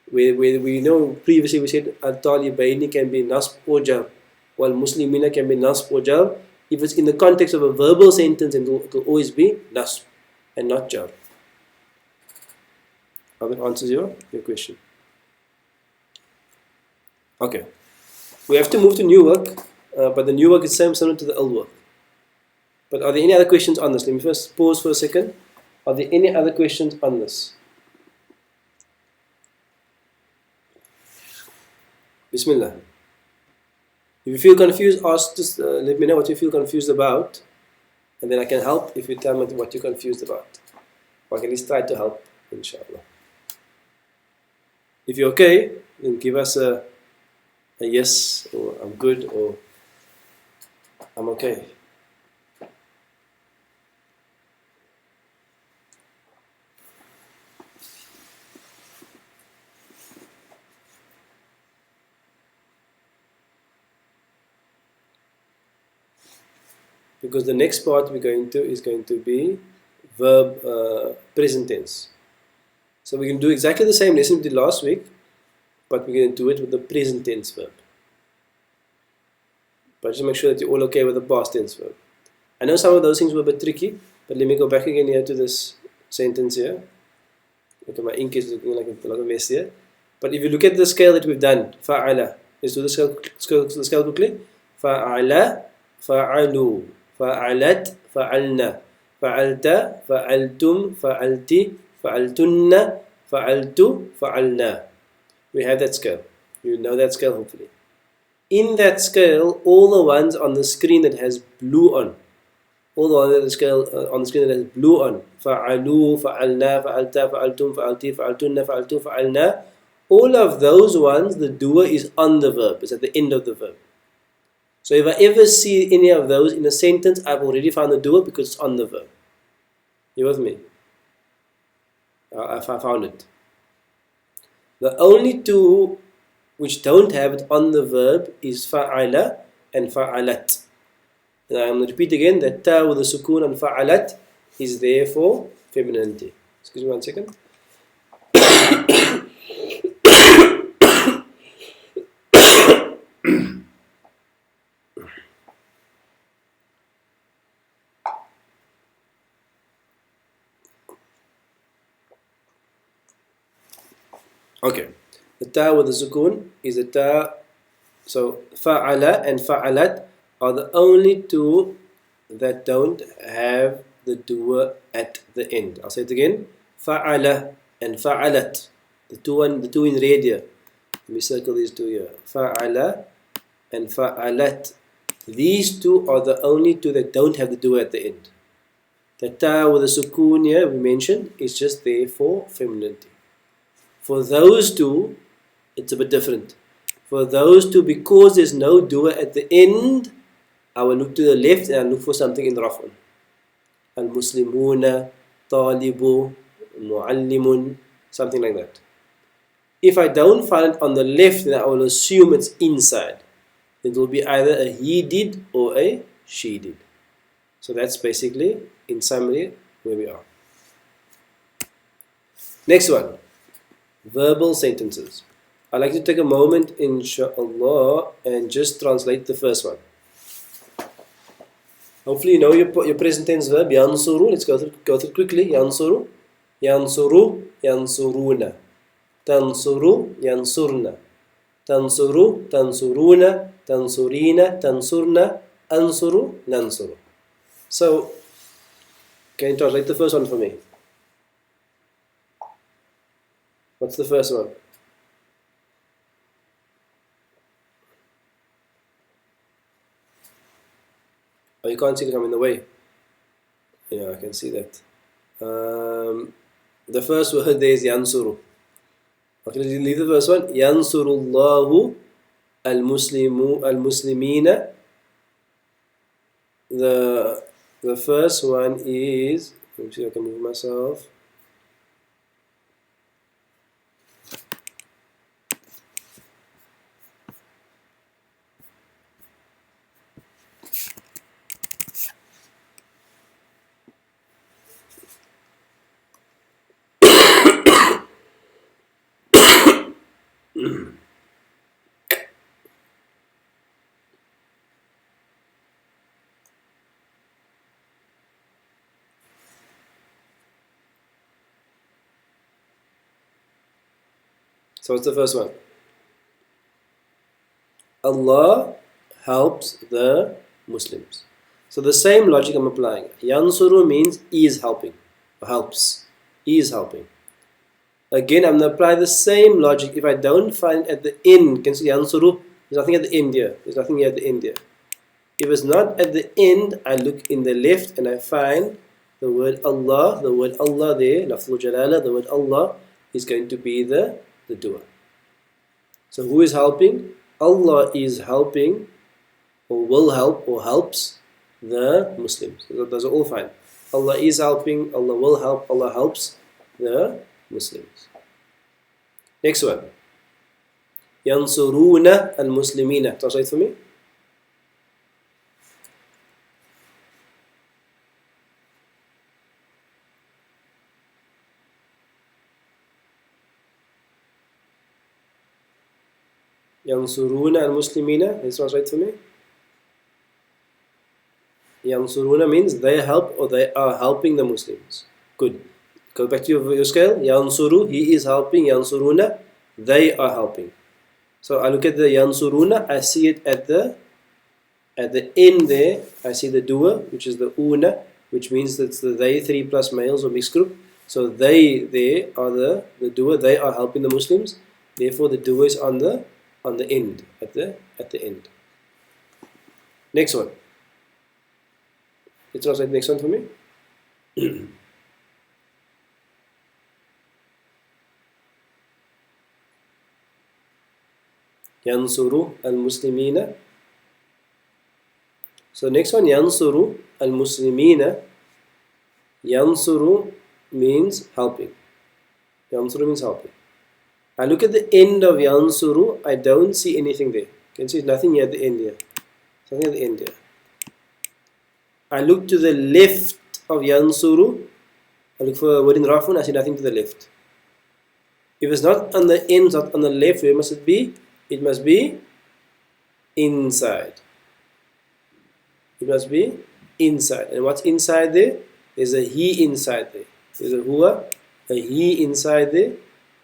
where we know previously we said al-talibaini can be nasb or jar, while muslimina can be nasb or jar. If it's in the context of a verbal sentence, it will always be nasb and not jar. How that answers your question. Okay. We have to move to new work, but the new work is similar to the old work. But are there any other questions on this? Let me first pause for a second. Are there any other questions on this? Bismillah. If you feel confused, ask, just let me know what you feel confused about, and then I can help if you tell me what you're confused about. Or I can at least try to help, inshallah. If you're okay, then give us a yes, or I'm good, or I'm okay. Because the next part we're going to is going to be verb present tense. So we can do exactly the same lesson we did last week, but we're going to do it with the present tense verb. But just make sure that you're all okay with the past tense verb. I know some of those things were a bit tricky, but let me go back again here to this sentence here. Okay, my ink is looking like a lot of mess here. But if you look at the scale that we've done, fa'ala. Let's do the scale quickly. Fa'ala, fa'alu. فعلت فعلنا فعلت فعلتم فعلتِ فعلتن فعلت فعلنا. We have that scale. You know that scale hopefully. In that scale, all the ones on the screen that has blue on, all the ones on the scale on the screen that has blue on, فعلوا فعلنا فعلت فعلتم فعلتِ فعلتن فعلتُ فعلنا, all of those ones, the doer is on the verb. It's at the end of the verb. So if I ever see any of those in a sentence, I've already found the doer because it's on the verb. You with me? I found it. The only two which don't have it on the verb is fa'ala and fa'alat. And I'm going to repeat again that ta with the sukoon and fa'alat is there for femininity. Excuse me 1 second. Okay, the ta with the sukoon is the ta, so fa'ala and fa'alat are the only two that don't have the doer at the end. I'll say it again. Fa'ala and fa'alat. The two in red here. Let me circle these two here. Fa'ala and fa'alat. These two are the only two that don't have the doer at the end. The ta with the sukoon here we mentioned is just there for femininity. For those two, it's a bit different. For those two, because there's no doer at the end, I will look to the left and I'll look for something in Raf'un. Al-Muslimuna, Talibu, Muallimun, something like that. If I don't find it on the left, then I will assume it's inside. It will be either a he did or a she did. So that's basically, in summary, where we are. Next one, verbal sentences. I'd like to take a moment, inshallah, and just translate the first one. Hopefully you know your present tense verb, yansuru. Let's go through quickly. Yansuru, yansuru, yansuruna. Tansuru, yansurna. Tansuru, tansuruna, tansurina, tansurna, ansuru, nansuru. So, can you translate the first one for me? What's the first one? Oh, you can't see it, I'm in the way. Yeah, I can see that. The first word there is yansuru. Okay, leave the first one. Yansurullahu al-muslimina. The first one is, let me see if I can move myself. So what's the first one? Allah helps the Muslims. So the same logic I'm applying. Yansuru means is helping, helps, is helping. Again, I'm going to apply the same logic. If I don't find at the end, can you see yansuru? There's nothing at the end here. There's nothing here at the end here. If it's not at the end, I look in the left and I find the word Allah. The word Allah there, lafzul jalala, the word Allah is going to be the doer. So who is helping? Allah is helping, or will help, or helps the Muslims. So those are all fine. Allah is helping, Allah will help, Allah helps the Muslims. Next one. Yansuruna al-muslimina. Translate for me. Yansuruna al-muslimina. Let's translate for me. Yansuruna means they help or they are helping the Muslims. Good. Go back to your scale. Yansuru, he is helping. Yansuruna, they are helping. So I look at the yansuruna, I see it at the end there. I see the doer, which is the una, which means that's the they, 3 plus males or mixed group. So they there are the doer, they are helping the Muslims. Therefore the doer is on the end, at the end. Next one. Let's translate the next one for me. Yansuru al-muslimina. So next one, yansuru al-muslimina. Yansuru means helping. Yansuru means helping. I look at the end of yansuru, I don't see anything there. You can see nothing here at the end here. Something at the end here. I look to the left of yansuru, I look for a word in rafun, I see nothing to the left. If it's not on the end, not on the left, where must it be? It must be inside. It must be inside. And what's inside there? There's a he inside there. There's a huwa, a he inside there.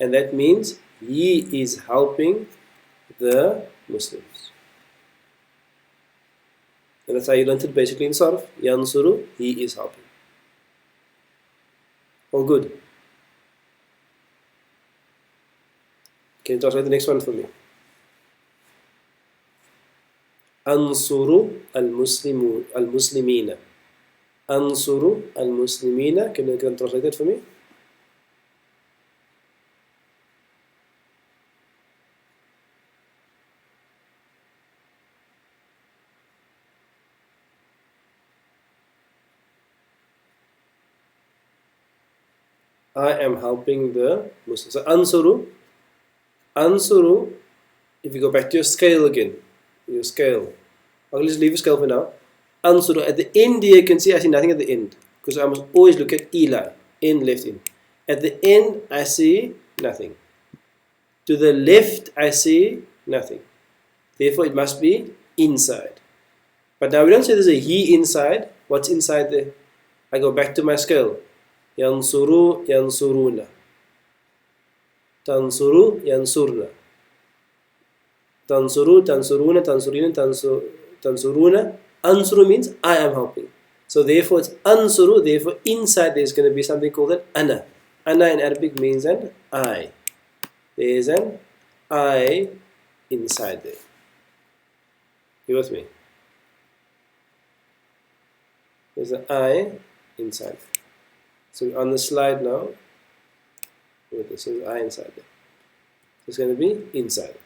And that means he is helping the Muslims. And that's how you learned it basically in Sarf. Yansuru, he is helping. All good. Can you translate the next one for me? Ansuru al-Muslimina. Ansuru al-Muslimina. Can you translate it for me? I am helping the Muslims. So Ansuru, if you go back to your scale again, your scale. I'll just leave your scale for now. Ansuru, at the end here, you can see I see nothing at the end. Because I must always look at Ila, in, left, in. At the end, I see nothing. To the left, I see nothing. Therefore, it must be inside. But now we don't say there's a he inside. What's inside there? I go back to my scale. Yansuru, yansuruna. Tansuru, yansurna. Tansuru, tansuruna, tansurina, tansuruna. Ansuru means I am helping. So therefore it's ansuru, therefore inside there's going to be something called an ana. Ana in Arabic means an I. There's an I inside there. You with me? There's an I inside. So on the slide now, with this, there's an I inside there. So it's going to be inside.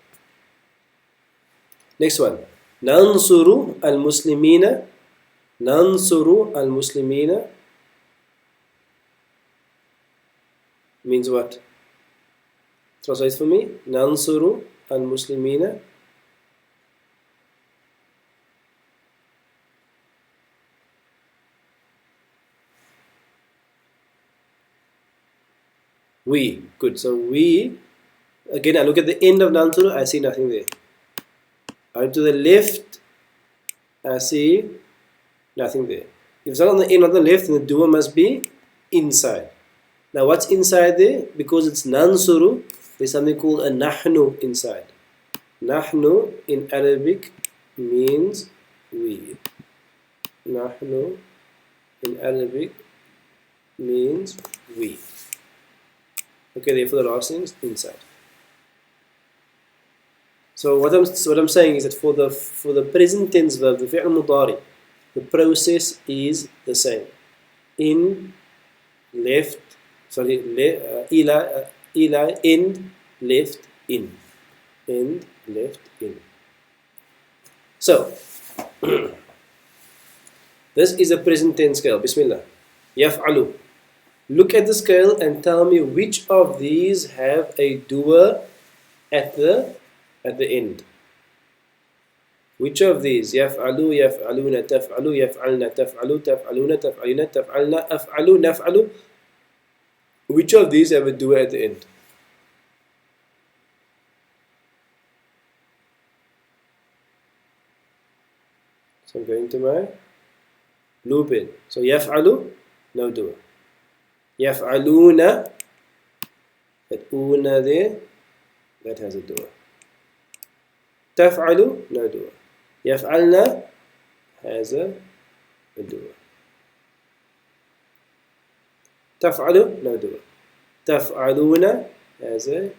Next one. Nansuru al-Muslimina. Nansuru al-Muslimina means what? Translate for me. Nansuru al-Muslimina. We. Good. So we, again I look at the end of Nansuru, I see nothing there. Out to the left, I see nothing there. If it's not on the end of the left, then the doer must be inside. Now what's inside there? Because it's nansuru, there's something called a nahnu inside. Nahnu in Arabic means we. Nahnu in Arabic means we. Okay, therefore the last thing is inside. So what I'm saying is that for the present tense verb, the fi'l mudari, the process is the same. In, left, sorry, ila, end, left, in. End, left, in. So, this is a present tense scale. Bismillah. Yaf'alu. Look at the scale and tell me which of these have a doer at the end. Which of these? Yaf'alu, yaf'aluna, taf'alu, yaf'alna, taf'alu, taf'aluna, taf'alina, taf'alna, af'alu, naf'alu. Which of these have a doer at the end? So I'm going to my blue pen. So yaf'alu, no doer. Yaf'aluna, that una there, that has a doer. Taf'alu, no doer. Yaf'alna has a doer. Taf'alu, no doer. Taf'aluna has a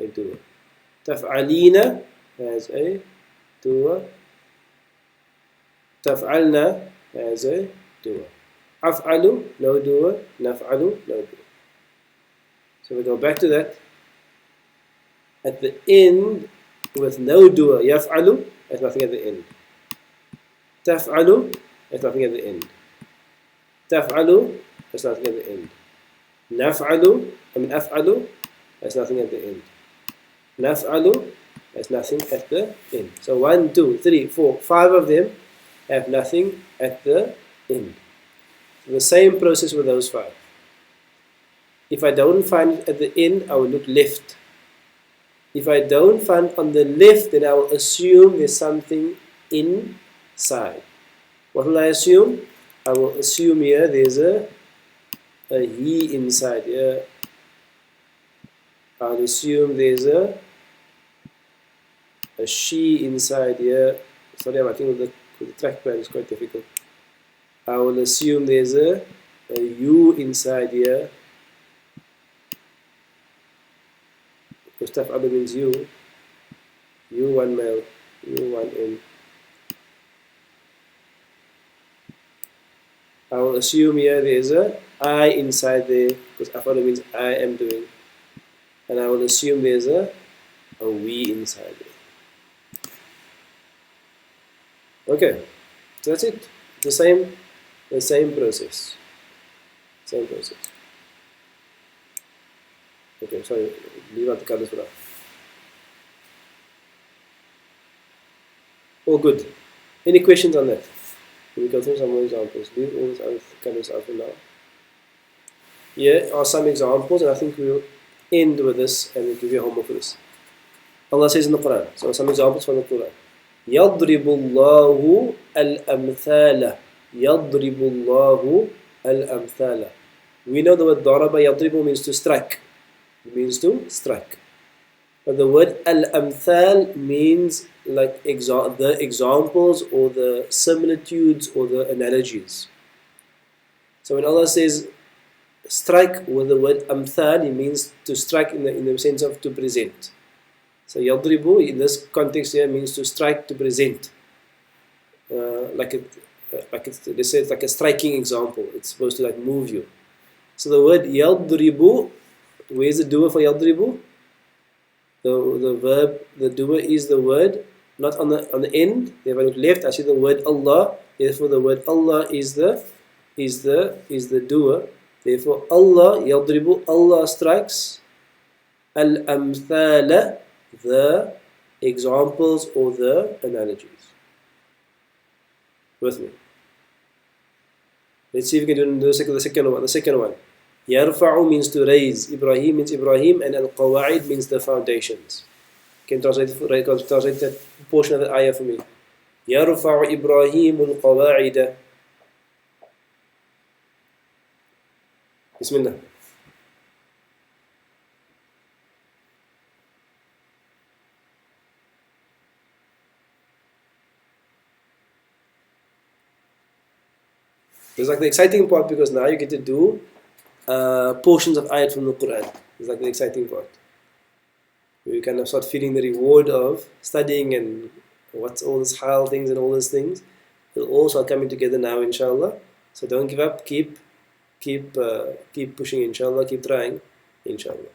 doer. Taf'alina has a doer. Taf'alna has a doer. Af'alu, no doer. Naf'alu, no doer. So we go back to that. At the end, with no doer, yaf'alu, there's nothing at the end. Taf'alu, there's nothing at the end. Taf'alu, there's nothing at the end. Naf'alu, af'alu, there's nothing at the end. Naf'alu, there's nothing at the end. So 1, 2, 3, 4, 5 of them have nothing at the end. So the same process with those 5. If I don't find it at the end, I will look left. If I don't find on the left, then I will assume there's something inside. What will I assume? I will assume here there's a he inside here. I'll assume there's a she inside here. Sorry, I'm working with the The trackpad is quite difficult. I will assume there's a U inside here. Because stuff other means U. U1 male, U1 M. I will assume here there's a I inside there because after means I am doing. And I will assume there's a we inside there. Okay, so that's it. The same process. Same process. Okay, sorry, leave out the colors for now. All good. Any questions on that? We go through some more examples. Leave all these other colors out for now. Here are some examples, and I think we'll end with this and we'll give you homework for this. Allah says in the Quran, so some examples from the Quran. يَضْرِبُ اللَّهُ الْأَمْثَالَ يَضْرِبُ اللَّهُ الْأَمْثَالَ. We know the word daraba yadribu means to strike. It means to strike. But the word al-amthal means like the examples or the similitudes or the analogies. So when Allah says strike with the word amthal, it means to strike in the sense of to present. So yadribu in this context here means to strike, to present. They say it's like a striking example. It's supposed to like move you. So the word yadribu, where's the doer for yadribu? The verb, the doer is the word, not on the end. If I look left, I see the word Allah. Therefore, the word Allah is the doer. Therefore, Allah yadribu, Allah strikes al-amthala, the examples or the analogies. With me. Let's see if we can do the second one. Yarfa'u means to raise. Ibrahim means Ibrahim, and al-qawa'id means the foundations. Can translate that portion of the ayah for me. Yarfa'u Ibrahim al-qawa'ida. Bismillah. It's like the exciting part because now you get to do portions of ayat from the Quran. It's like the exciting part. You kind of start feeling the reward of studying and what's all these hal things and all these things. It'll all start coming together now, inshallah. So don't give up. Keep pushing, inshallah. Keep trying, inshallah.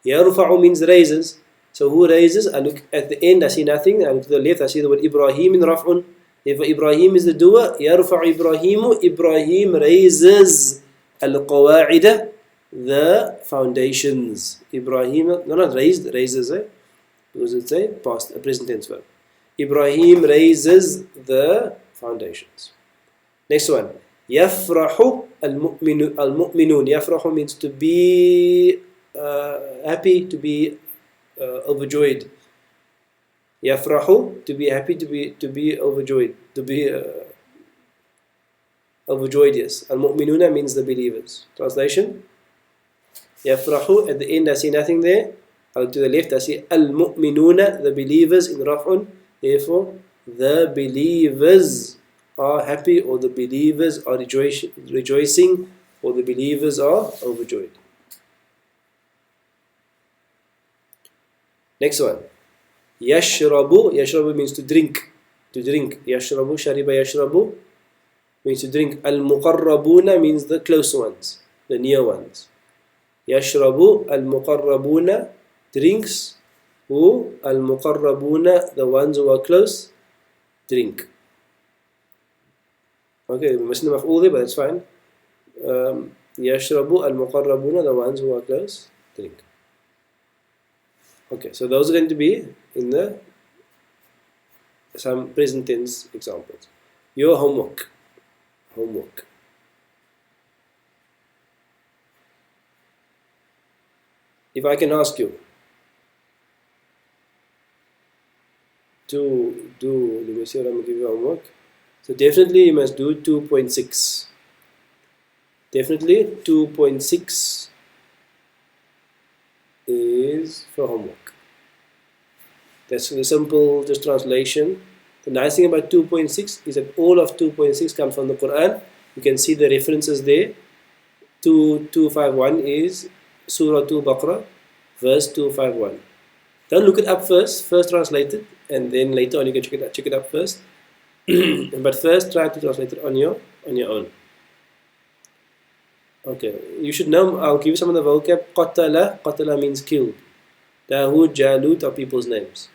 Yarfa'u means raises. So who raises? I look at the end, I see nothing. I look to the left, I see the word Ibrahim in raf'un. If Ibrahim is the doer, yarfa'u Ibrahimu, Ibrahim raises al-qawa'ida, the foundations. Ibrahim, no, not raised, raises, because it's a present tense verb. Ibrahim raises the foundations. Next one. Yafrahu al-mu'minun. Yafrahu means to be happy, to be overjoyed. Yafrahu, to be happy, to be overjoyed, to be overjoyed, yes. Al-mu'minuna means the believers. Translation. Yafrahu, at the end I see nothing there. To the left I see al-mu'minuna, the believers in raf'un. Therefore, the believers are happy, or the believers are rejoicing, or the believers are overjoyed. Next one. Yashrabu. Yashrabu means to drink. To drink. Yashrabu, shariba yashrabu means to drink. Al-muqarrabuna means the close ones, the near ones. Yashrabu al-muqarrabuna, drinks. Who? Al-muqarrabuna, the ones who are close, drink. Okay, we're missing the maf'ul there, but that's fine. Yashrabu al-muqarrabuna, the ones who are close, drink. Okay, so those are going to be in some present tense examples. Your homework. If I can ask you to do, let me see what I'm going to give you homework. So definitely you must do 2.6. Definitely 2.6 is for homework. That's a simple just translation The nice thing about 2.6 is that all of 2.6 comes from the Quran. You can see the references there. 251 is Surah 2 Baqarah, verse 251. Don't look it up first translate it, and then later on you can check it up first. But first try to translate it on your own. Okay, you should know, I'll give you some of the vocab. Qatala means killed. Dawud, Jalut are people's names.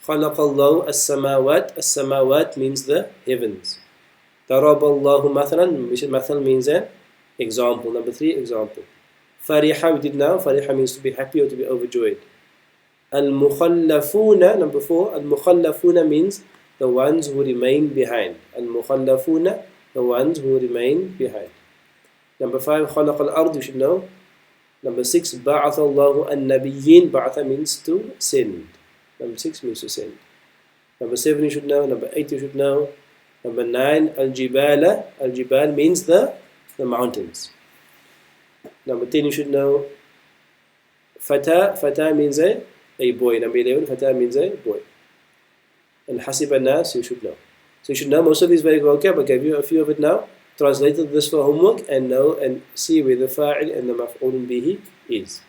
Khalaqallahu as-samawat means the heavens. Daraballahu mathalan, mathal means an example. Number 3, example. Fariha, we did now. Fariha means to be happy or to be overjoyed. Al-mukhallafuna, number 4, al-mukhallafuna means the ones who remain behind. Al-mukhallafuna, the ones who remain behind. Number 5, khalaq al-ard, you should know. Number 6, ba'athallahu an-nabiyyin. Ba'atha means to send. Number 6 means to send. Number 7 you should know. Number 8 you should know. Number 9, al-jibala. Al-jibal means the mountains. Number 10 you should know. Fata means a boy. Number 11, fata means a boy. And hasib an-nas you should know. So you should know most of these very vocab. I'll give you a few of it now. Translated this for homework and know and see where the fa'il and the maf'ulun bihi is.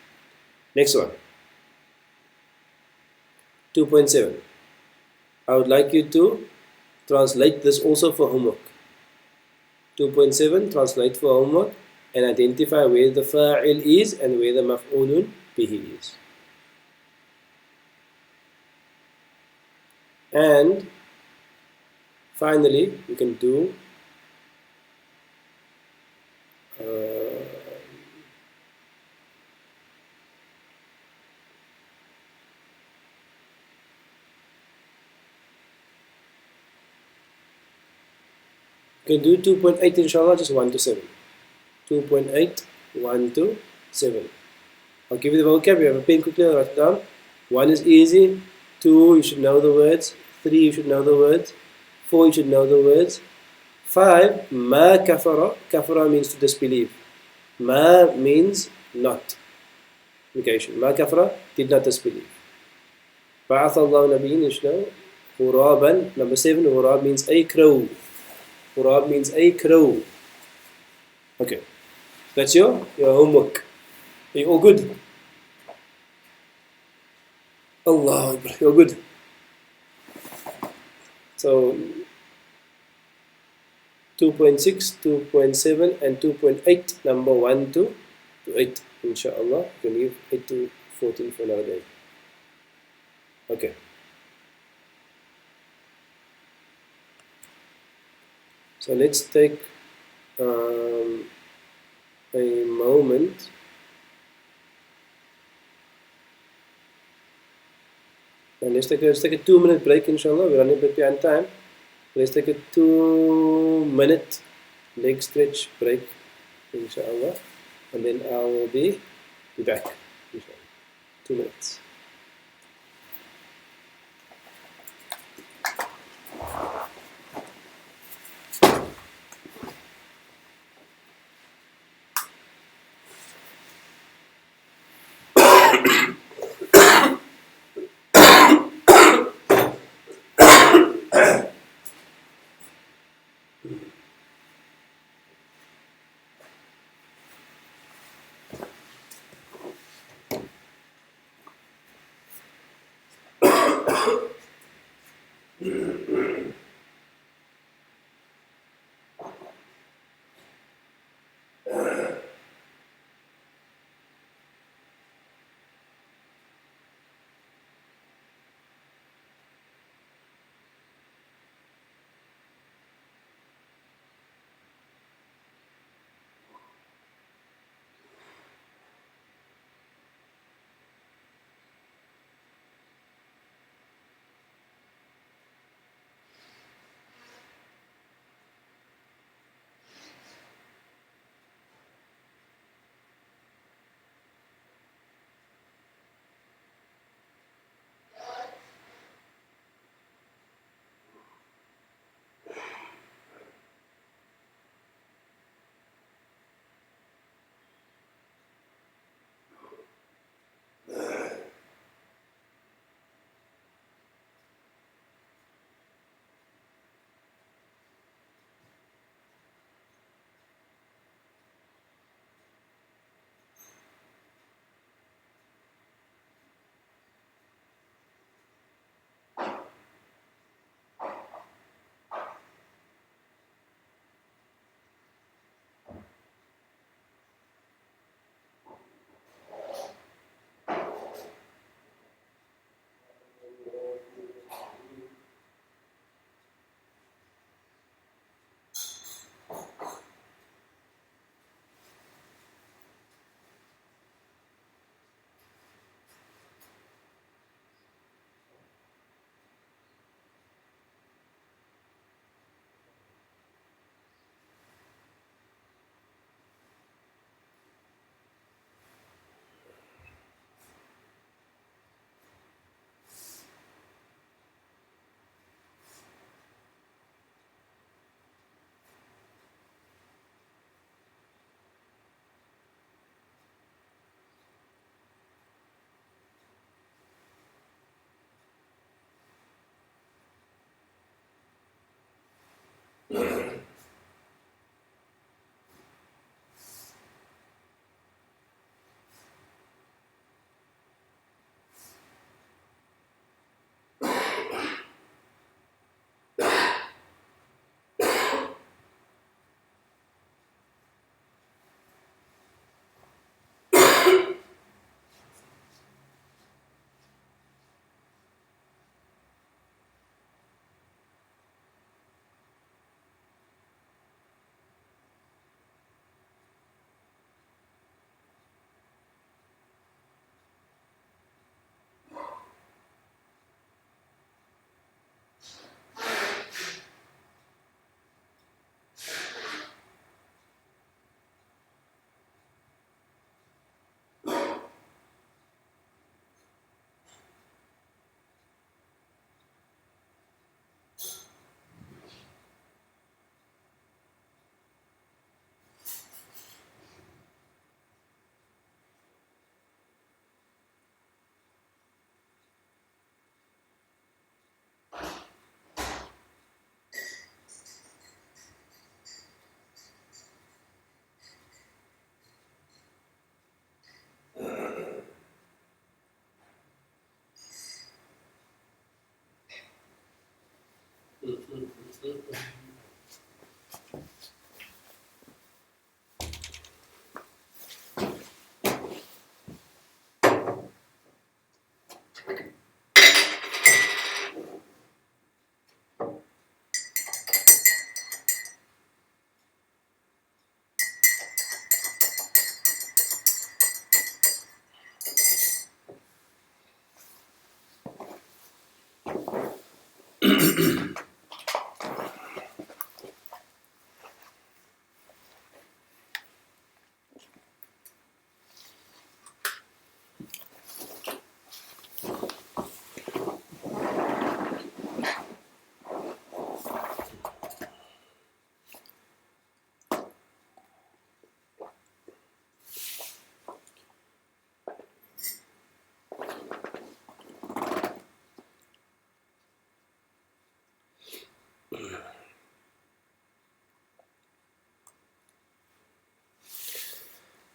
Next one. 2.7. I would like you to translate this also for homework. 2.7, translate for homework and identify where the fa'il is and where the maf'ulun bihi is. And finally, you can do you can do 2.8 inshallah, just 1 to 7. 2.8, 1 to 7. I'll give you the vocab. You have a pen, quickly write it down. 1 is easy. 2, you should know the words. 3, you should know the words. 4, you should know the words. 5, ma kafara. Kafara means to disbelieve. Ma means not. Negation. Ma kafara, did not disbelieve. Ba'athallahu nabiyyin, you should know. Ghuraban. Number 7, ghurab means a crow. Ghurab means a crow. Okay. That's your homework. Are you all good? Allah, you're good. So 2.6, 2.7 and 2.8, number 1 to 8, inshallah. You can leave 8 to 14 for another day. Okay. So let's take a moment. And let's take a 2-minute break, inshallah. We're running a bit behind time. Let's take a 2-minute leg stretch break, inshallah. And then I will be back, inshallah. 2 minutes.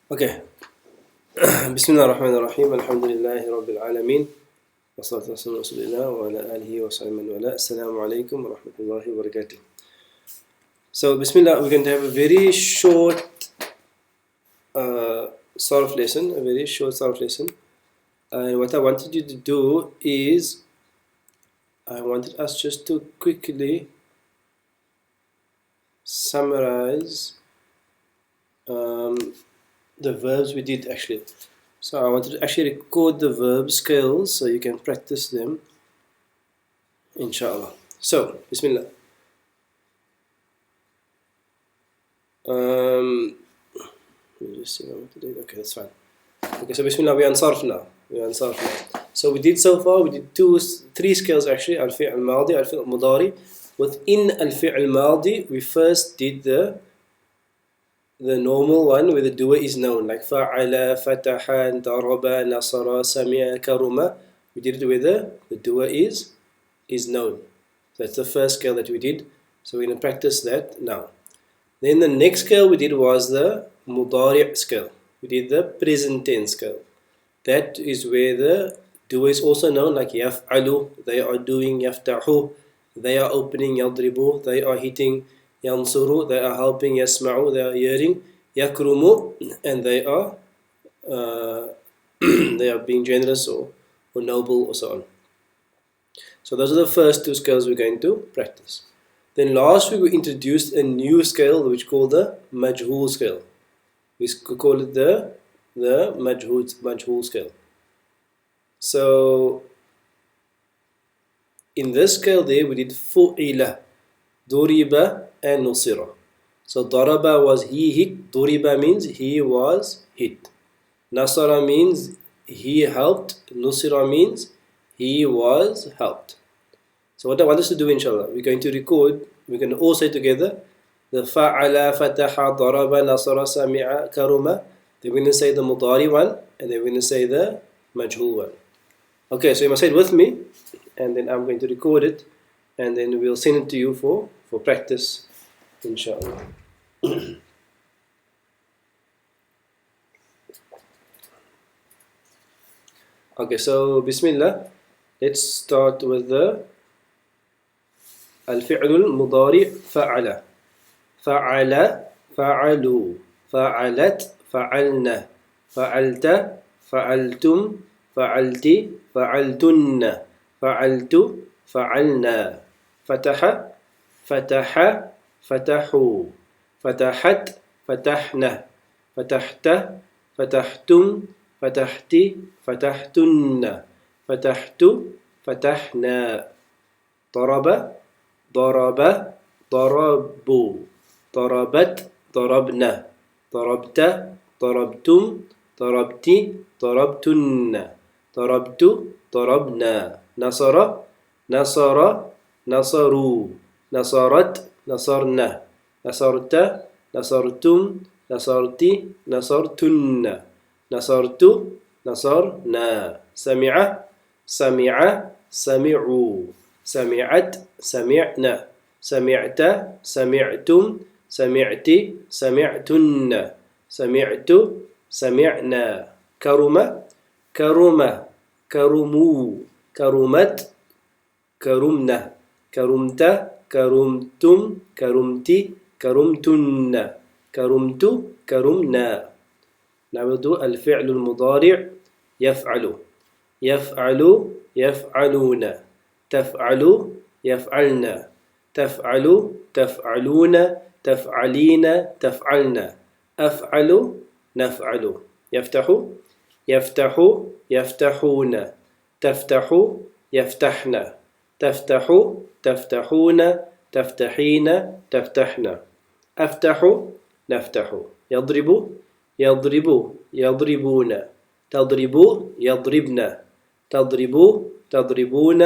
Okay. Bismillahirrahmanirrahim. Alhamdulillahi Rabbil Alameen. Wassalatu wassalamu ala Rasulillah wa ala alihi wa sahbihi man wala. Assalamu alaikum wa rahmatullahi wa barakatuh. So, Bismillah, we're going to have a very short sort of lesson, And what I wanted you to do is, I wanted us just to quickly summarize the verbs we did actually. So I wanted to actually record the verb scales so you can practice them, inshallah. So, Bismillah. Let me just see what to do. Okay, that's fine. Okay, so Bismillah, we're on Sarf now. So we did so far, we did three scales actually, Al-Fi'l Al-Madi, Al-Fi'l Al-Mudari. Within Al-Fi'l Al-Madi, we first did the normal one where the doer is known, like fa'ala, fataha, daraba, nasara, sami'a, karuma. We did it where the doer is known. So that's the first scale that we did. So we're going to practice that now. Then the next scale we did was the mudari' scale. We did the present tense scale. That is where the doer is also known, like yaf'alu, they are doing, yaftahu, they are opening, yadribu, they are hitting, yansuru, they are helping, yasma'u, they are hearing, yakrumu, and they are they are being generous or noble or so on. So those are the first two scales we're going to practice. Then last week we introduced a new scale which we call the majhul scale. We call it the majhul scale. So in this scale there we did fu'ila, duriba and nusira. So daraba was he hit, duriba means he was hit. Nasara means he helped, nusira means he was helped. So what I want us to do, inshallah, we're going to record, we're going to all say together the fa'ala, fataha, daraba, nasara, sami'a, karuma. Then we're going to say the mudari one, and then we're going to say the majhul one. Okay, so you must say it with me, and then I'm going to record it, and then we'll send it to you for practice inshallah. Okay, so Bismillah. Let's start with the الفعل المضارع فعل فعل فعلوا فعلت فعلنا فعلت فعلتم فعلت فعلتن فعلت فعلنا فتح فتح فتحوا فتحت فتحنا فتحت فتحتم فتحت فتحتن فتحت فتحنا ضرب ضرب ضربوا ضربت ضربنا ضربت ضربتم ضربت ضربتن ضربت ضربنا نصر نصر نصروا نصرت نصرنا نصرت نصرتم نصرت نصرتن نصرت نصرنا سمع سمع سمعوا سمعت سمعنا سمعت سمعتم سمعت سمعتن سمعت سمعنا كرم كرم كرموا كرمت كرمنا كرمت كرمتم كرمت كرمتن كرمت كرمنا نعود الفعل المضارع يفعل يفعل يفعلون تفعل يفعلن تفعل تفعلون تفعلين تفعلن أفعل نفعل يفتح يفتح يفتحون تفتح يفتحن تفتح تفتحون تفتحين تفتحن أفتح نفتح يضرب يضرب يضربون تضرب يضربن تضرب تضربون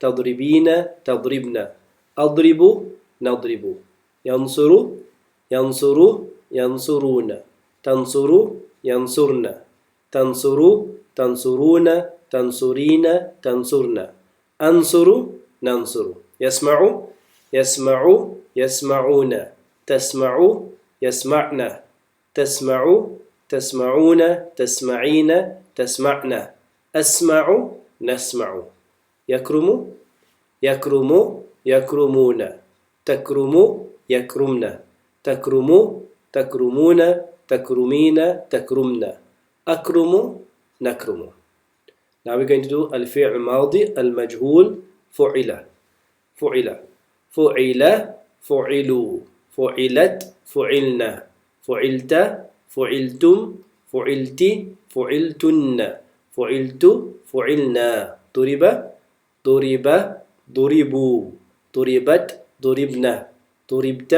تضربين تضربن أضرب نضرب ينصر ينصر ينصرون تنصر ينصرن تنصر تنصرون تنصرين تنصرن أنصر ننصر يسمع يسمع يسمعون تسمع يسمعن تسمع تسمعون تسمعين تسمعن أسمع نسمع يكرم يكرم يكرمون تكرم يكرمن تكرم تكرمون تكرمين تكرمن أكرم نكرم. Now we're going to do الفعل الماضي المجهول فعل فعل فعل فعلوا فعلت فعلنا فعلت فعلتم فعلت فعلتن فعلت فعلنا ضرب ضرب ضربوا ضربت ضربنا ضربت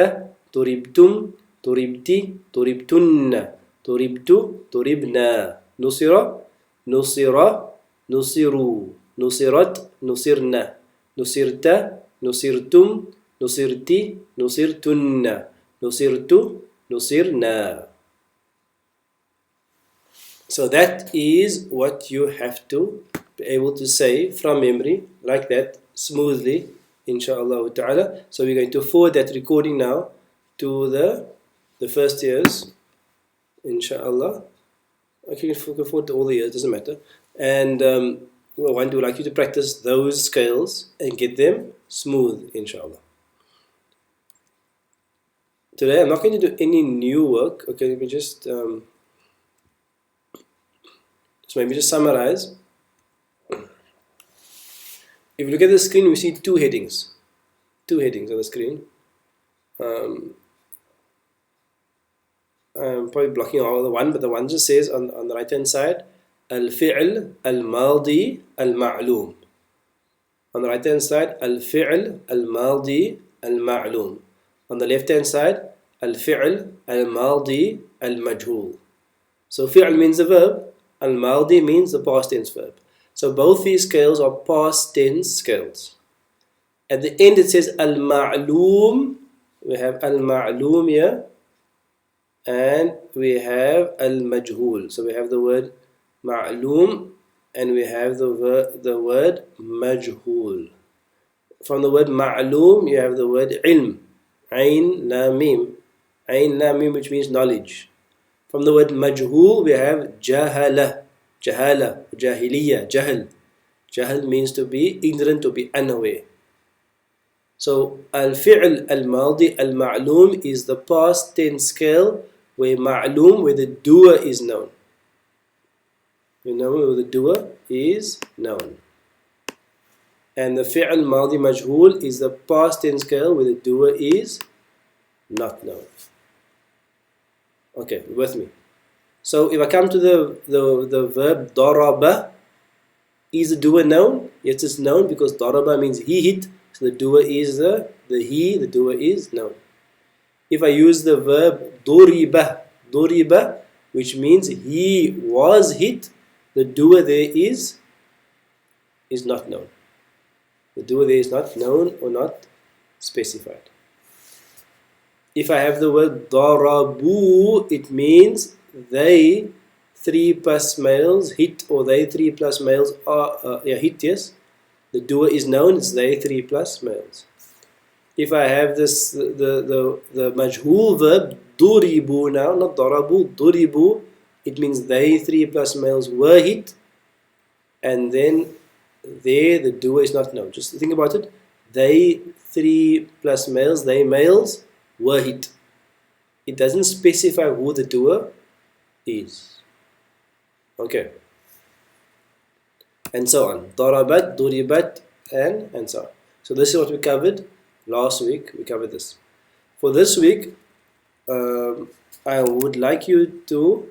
ضربتم ضربت ضربتن ضربت ضربنا نصر نصر نصروا نصرت نصرنا نصرت نصرتم نصرت نصرتن نصرت نصرنا. So that is what you have to be able to say from memory like that smoothly, inshallah ta'ala. So we're going to forward that recording now to the first years, inshallah. Okay, you can forward to all the years, doesn't matter. And one would like you to practice those scales and get them smooth, inshallah. Today I'm not going to do any new work. Okay, let me just maybe just summarize. If you look at the screen, we see two headings on the screen. I'm probably blocking all the one, but the one just says on the right hand side الفعل الماضي المعلوم. On the right hand side الفعل الماضي المعلوم. On the left hand side الفعل الماضي المجهول. So فعل means the verb, al-madi means the past tense verb. So both these scales are past tense scales. At the end it says al-ma'loom. We have al-ma'loom here, and we have al-majhul. So we have the word ma'loom and we have the word majhul. From the word ma'loom you have the word ilm, Ain la mim. Ain la mim, which means knowledge. From the word majhul, we have jahala. Jahala, jahiliya, jahl. Jahl means to be ignorant, to be unaware. So al-fi'l al-madi al-ma'loom is the past tense scale where ma'loom, where the doer is known. You know where the doer is known. And the fi'l madi majhul is the past tense scale where the doer is not known. Okay, with me. So if I come to the verb daraba, is the doer known? Yes, it's known because daraba means he hit. So the doer is the doer is known. If I use the verb duriba, which means he was hit, the doer there is not known. The doer there is not known or not specified. If I have the word darabu, it means they 3 plus males hit, or they 3 plus males are hit. Yes, the doer is known. It's they 3 plus males. If I have this the majhul verb duribu now, not darabu, duribu, it means they 3 plus males were hit, and then there the doer is not known. Just think about it. They 3 plus males, they males were hit. It doesn't specify who the doer is. Okay. And so on. Darabat, duribat, and so on. So this is what we covered last week. We covered this. For this week, I would like you to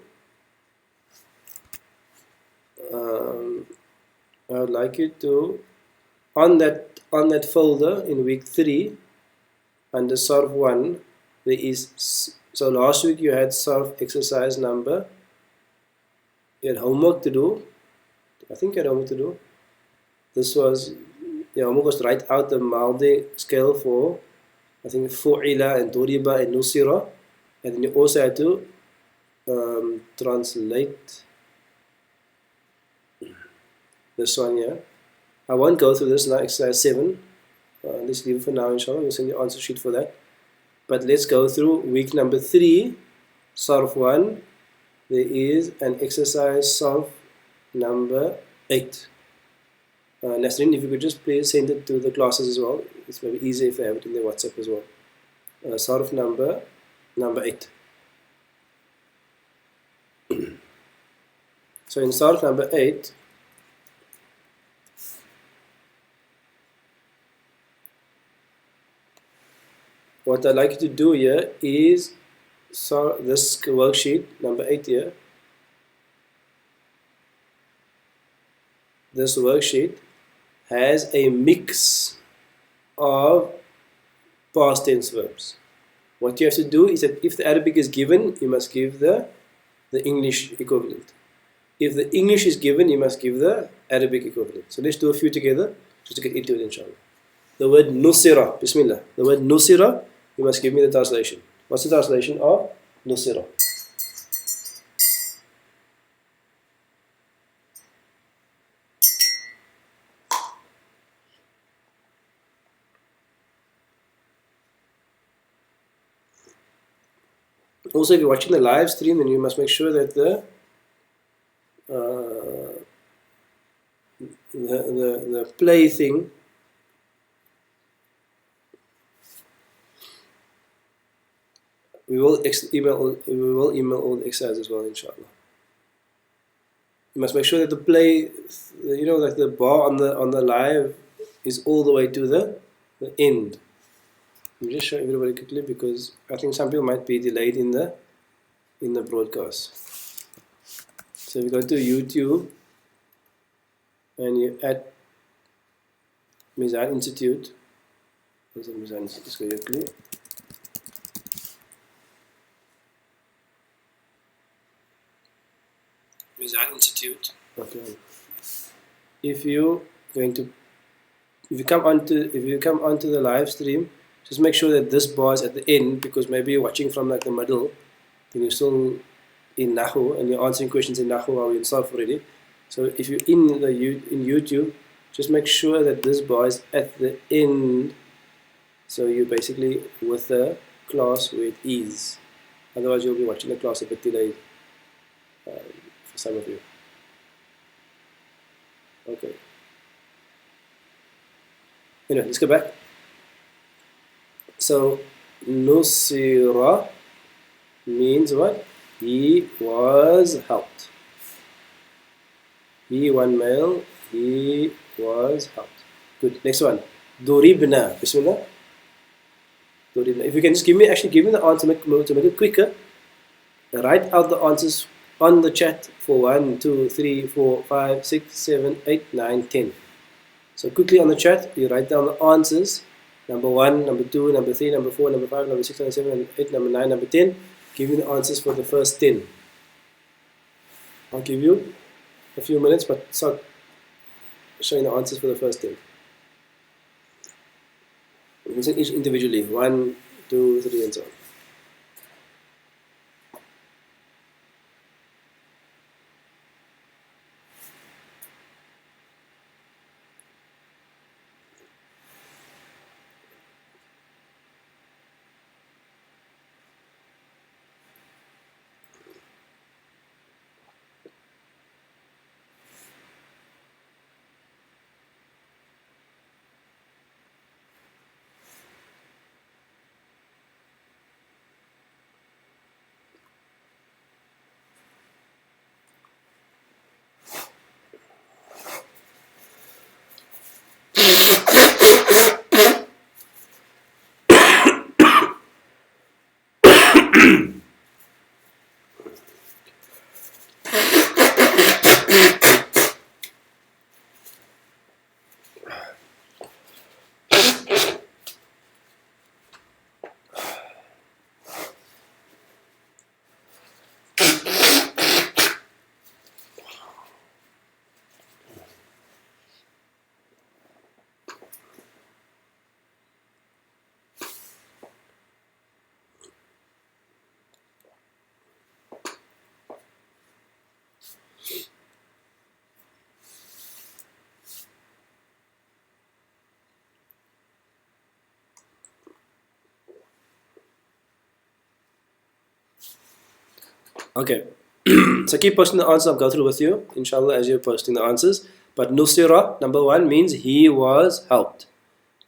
on that folder in week 3 under Sarf 1 there is, so last week you had Sarf exercise number, you had homework to do. I think you had homework to do. This was, homework was to write out the Maldi scale for, I think, Fu'ila and Duriba and Nusira, and then you also had to translate this one here. I won't go through this now, exercise 7. Let's leave it for now, inshallah. We'll send the answer sheet for that. But let's go through week number 3, Sarf 1. There is an exercise Sarf number 8. Nasrin, if you could just please send it to the classes as well. It's maybe easier if they have it in their WhatsApp as well. Sarf number 8. So in Sarf number 8, what I'd like you to do here is this worksheet number 8 here. This worksheet has a mix of past tense verbs. What you have to do is that if the Arabic is given, you must give the English equivalent. If the English is given, you must give the Arabic equivalent. So let's do a few together just to get into it, inshallah. The word nusira, bismillah. The word nusira, you must give me the translation. What's the translation of nusira? Also, if you're watching the live stream, then you must make sure that the play thing we will email all the exercises as well, inshallah. You must make sure that the play, like the bar on the live is all the way to the end. Let me just show everybody quickly because I think some people might be delayed in the broadcast. So if you go to YouTube and you add Mizan Institute, let's go here quickly. Mizan Institute. Okay. If you come onto the live stream, just make sure that this bar is at the end, because maybe you're watching from like the middle, then you're still in Nahu and you're answering questions in Nahu while you're in Sarf already. So if you're in YouTube, just make sure that this bar is at the end So you're basically with the class where it is. Otherwise you'll be watching the class a bit delayed for some of you. Okay. Anyway, let's go back. So nusira means what? He was helped. He, one male, he was helped. Good. Next one. Duribna. Bismillah. Duribna. If you can just give me the answer to make it quicker. Write out the answers on the chat for 1, 2, 3, 4, 5, 6, 7, 8, 9, 10. So quickly on the chat, you write down the answers. Number 1, number 2, number 3, number 4, number 5, number 6, number 7, number 8, number 9, number 10. Give me the answers for the first 10. I'll give you a few minutes, but start showing the answers for the first 10. We're using each individually. 1, 2, 3, and so on. Okay, so keep posting the answers. I'll go through with you, inshallah, as you're posting the answers. But nusira, number 1, means he was helped.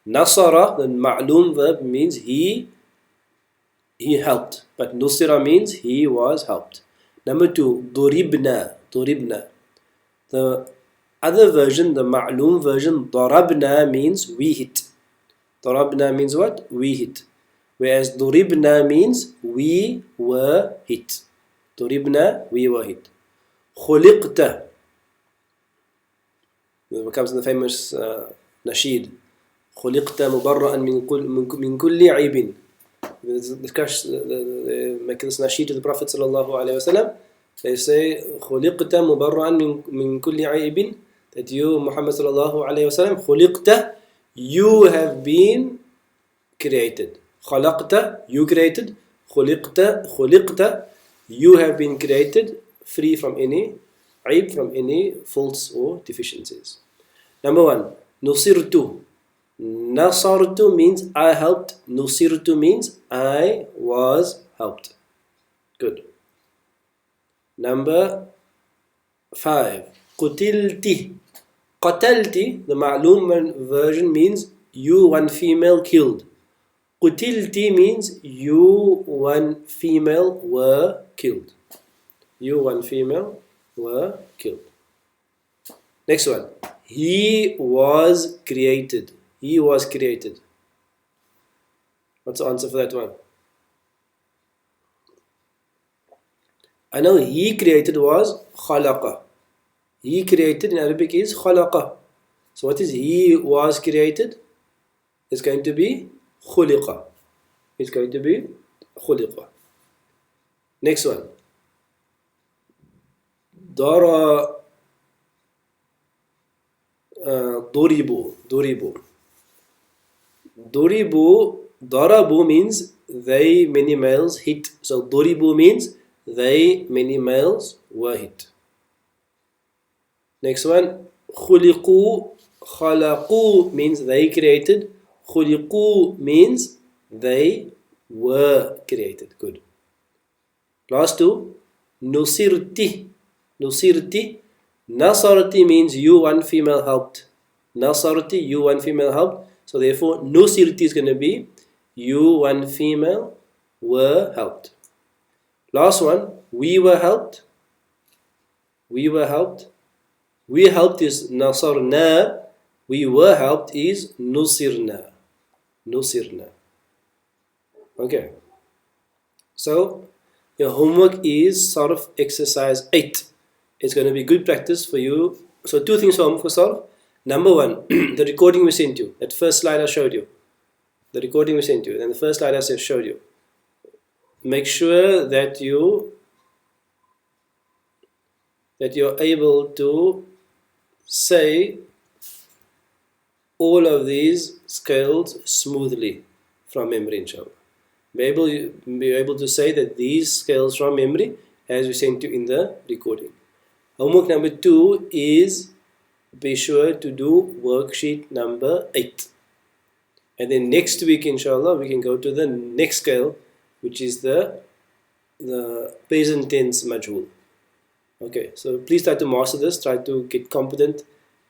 Nasara, the ma'loom verb, means he helped. But nusira means he was helped. Number 2, duribna. The other version, the ma'loom version, darabna, means we hit. Darabna means what? We hit. Whereas duribna means we were hit. Duribna, we were hit. Khuliqta. It comes in the famous nasheed. Khuliqta mubarra'an min kulli aibin. They make this nasheed to the Prophet sallallahu alaihi wasallam. They say, Khuliqta mubarra'an min kulli aibin. That you, Muhammad sallallahu alaihi wasallam, Khuliqta, you have been created. Khalaqta, you created. Khuliqta, you have been created free from any aib, from any faults or deficiencies. Number 1, nusirtu. Nasartu means I helped. Nusirtu means I was helped. Good. Number 5, qutilti. Qatalti, the ma'loom version, means you, one female, killed. Qutilti means you, one female, were killed. You, one female, were killed. Next one. He was created. He was created. What's the answer for that one? I know he created was khalaqa. He created in Arabic is khalaqa. So what is he was created? It's going to be khuliqa. It's going to be khuliqa. Next one. Duribu. Darabu means they, many males, hit. So duribu means they, many males, were hit. Next one. Khuliqu. Khalaqu means they created. خُلِقُوا means they were created. Good. Last two. نُصِرْتِ. نُصِرْتِ. Nasarti means you one female helped. Nasarti, you one female helped. So therefore, Nusirti is going to be you one female were helped. Last one, we were helped. We were helped. We helped is Nasarna. We were helped is Nusirna. Nusirna. Okay. So your homework is sort of exercise 8. It's going to be good practice for you. So two things for homework for solve. Number one, the recording we sent you. That first slide I showed you. The recording we sent you. And the first slide I showed you. Make sure that you're able to say all of these scales smoothly from memory, inshallah. Be able to say that these scales from memory as we sent you in the recording. Homework number 2 is be sure to do worksheet number 8. And then next week, inshallah, we can go to the next scale, which is the present tense majhul. Okay, so please try to master this, try to get competent,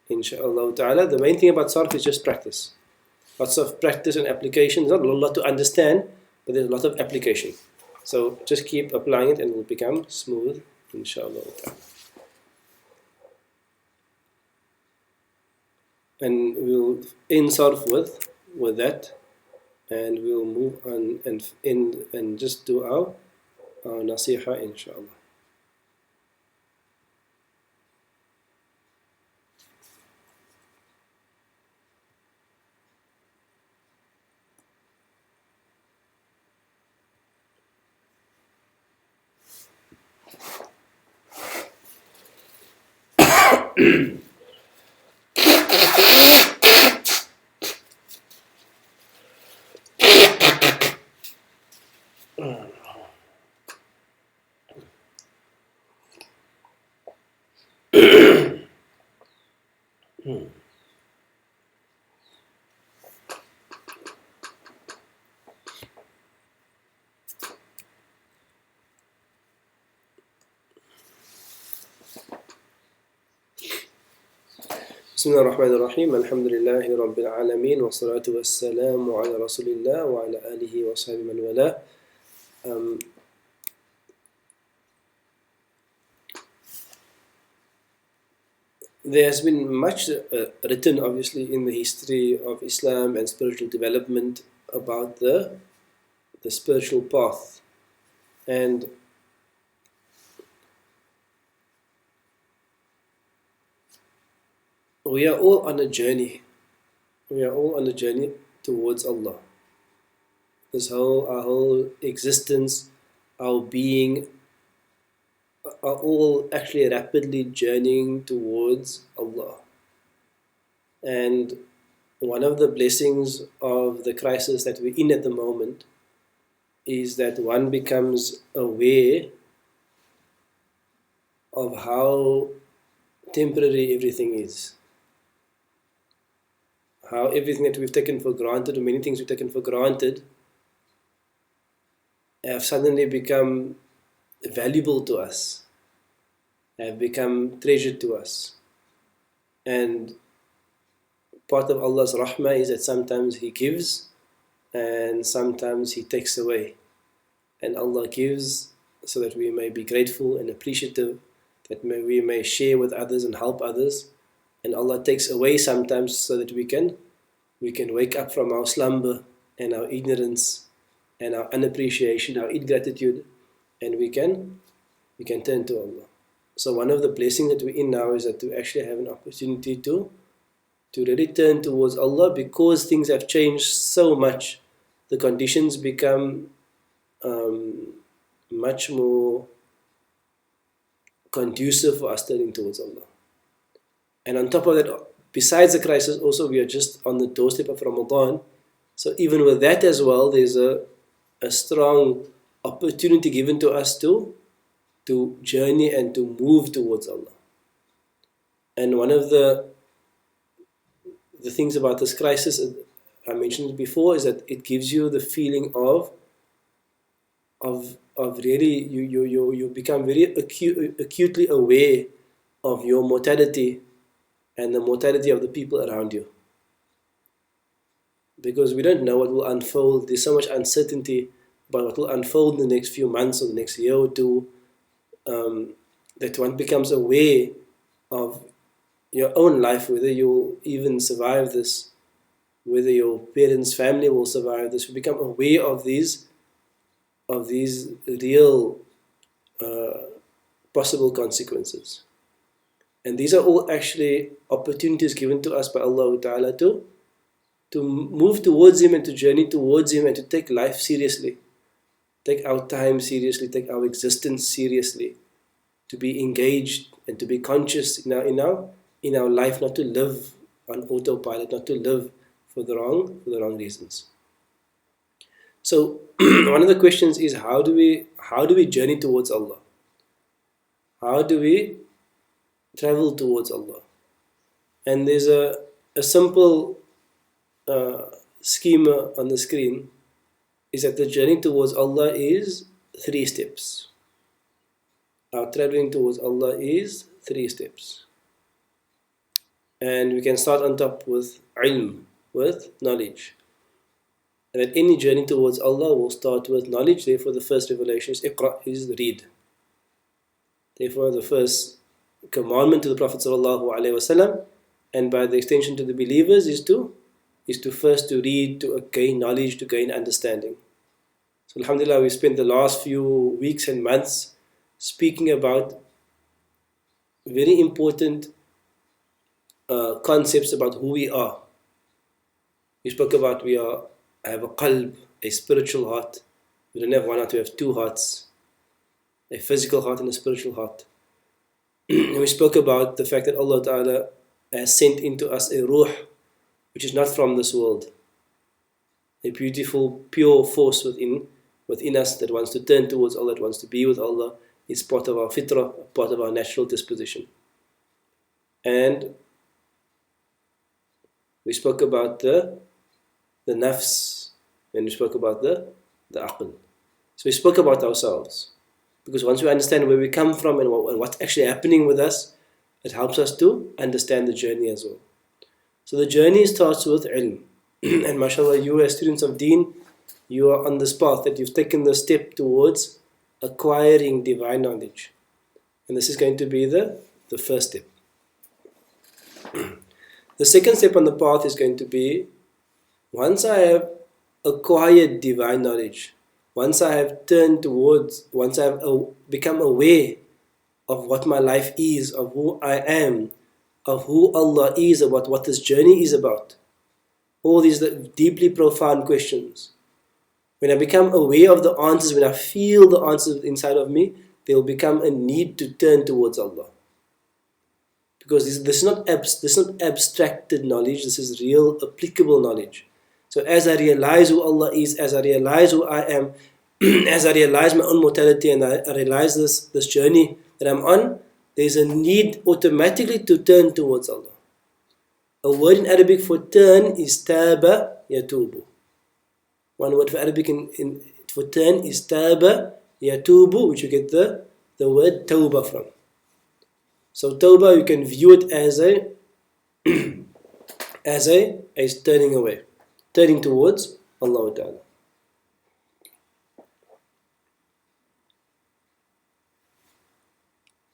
inshallah ta'ala. The main thing about sarf is just practice. Lots of practice and application. There's not a lot to understand, but there's a lot of application. So just keep applying it and it will become smooth, inshallah ta'ala. And we'll end sarf with that, and we'll move on and end and just do our nasiha, inshallah. بسم الله الرحمن الرحيم الحمد لله رب العالمين والصلاة والسلام على رسول الله وعلى آله وصحبه من والاه. There has been much written, obviously, in the history of Islam and spiritual development about the spiritual path, and we are all on a journey. We are all on a journey towards Allah. Our whole existence, our being, are all actually rapidly journeying towards Allah. And one of the blessings of the crisis that we're in at the moment is that one becomes aware of how temporary everything is. How everything that we've taken for granted, or many things we've taken for granted, have suddenly become valuable to us, have become treasured to us. And part of Allah's rahmah is that sometimes He gives and sometimes He takes away. And Allah gives so that we may be grateful and appreciative, that we may share with others and help others. And Allah takes away sometimes so that we can wake up from our slumber and our ignorance and our unappreciation, our ingratitude, and we can turn to Allah. So one of the blessings that we're in now is that we actually have an opportunity to really turn towards Allah, because things have changed so much. The conditions become much more conducive for us turning towards Allah. And on top of that, besides the crisis, also we are just on the doorstep of Ramadan. So even with that as well, there's a strong opportunity given to us to journey and to move towards Allah. And one of the things about this crisis, I mentioned it before, is that it gives you the feeling of really you become very acutely aware of your mortality and the mortality of the people around you. Because we don't know what will unfold. There's so much uncertainty about what will unfold in the next few months or the next year or two, that one becomes aware of your own life, whether you'll even survive this, whether your parents' family will survive this. You become aware of these real possible consequences. And these are all actually opportunities given to us by Allah Ta'ala to move towards Him and to journey towards Him and to take life seriously. Take our time seriously, take our existence seriously, to be engaged and to be conscious in our life, not to live on autopilot, not to live for the wrong reasons. So one of the questions is, how do we journey towards Allah? How do we travel towards Allah? And there's a simple schema on the screen, is that the journey towards Allah is 3 steps. Our traveling towards Allah is 3 steps. And we can start on top with ilm, with knowledge. And that any journey towards Allah will start with knowledge. Therefore, the first revelation is Iqra, is read. Therefore, the first commandment to the Prophet ﷺ, and by the extension to the believers, is to first to read, to gain knowledge, to gain understanding. So alhamdulillah, we spent the last few weeks and months speaking about very important concepts about who we are. We spoke about I have a qalb, a spiritual heart. We don't have one heart, we have 2 hearts, a physical heart and a spiritual heart. And we spoke about the fact that Allah Ta'ala has sent into us a ruh, which is not from this world. A beautiful, pure force within us that wants to turn towards Allah, that wants to be with Allah. It's part of our fitrah, part of our natural disposition. And we spoke about the nafs, and we spoke about the aql. So we spoke about ourselves. Because once we understand where we come from and what's actually happening with us, it helps us to understand the journey as well. So the journey starts with ilm. And mashallah, you as students of deen, you are on this path that you've taken the step towards acquiring divine knowledge. And this is going to be the first step. The second step on the path is going to be, once I have acquired divine knowledge, once I have become aware of what my life is, of who I am, of who Allah is, about what this journey is about, all these deeply profound questions, when I become aware of the answers, when I feel the answers inside of me, there will become a need to turn towards Allah. Because this is not abstracted knowledge, this is real applicable knowledge. So as I realize who Allah is, as I realize who I am, as I realize my own mortality, and I realize this journey that I'm on, there's a need automatically to turn towards Allah. A word in Arabic for turn is taba yatubu. One word for Arabic for turn is taba yatubu, which you get the word tawbah from. So tawbah, you can view it as turning away, turning towards Allah Ta'ala.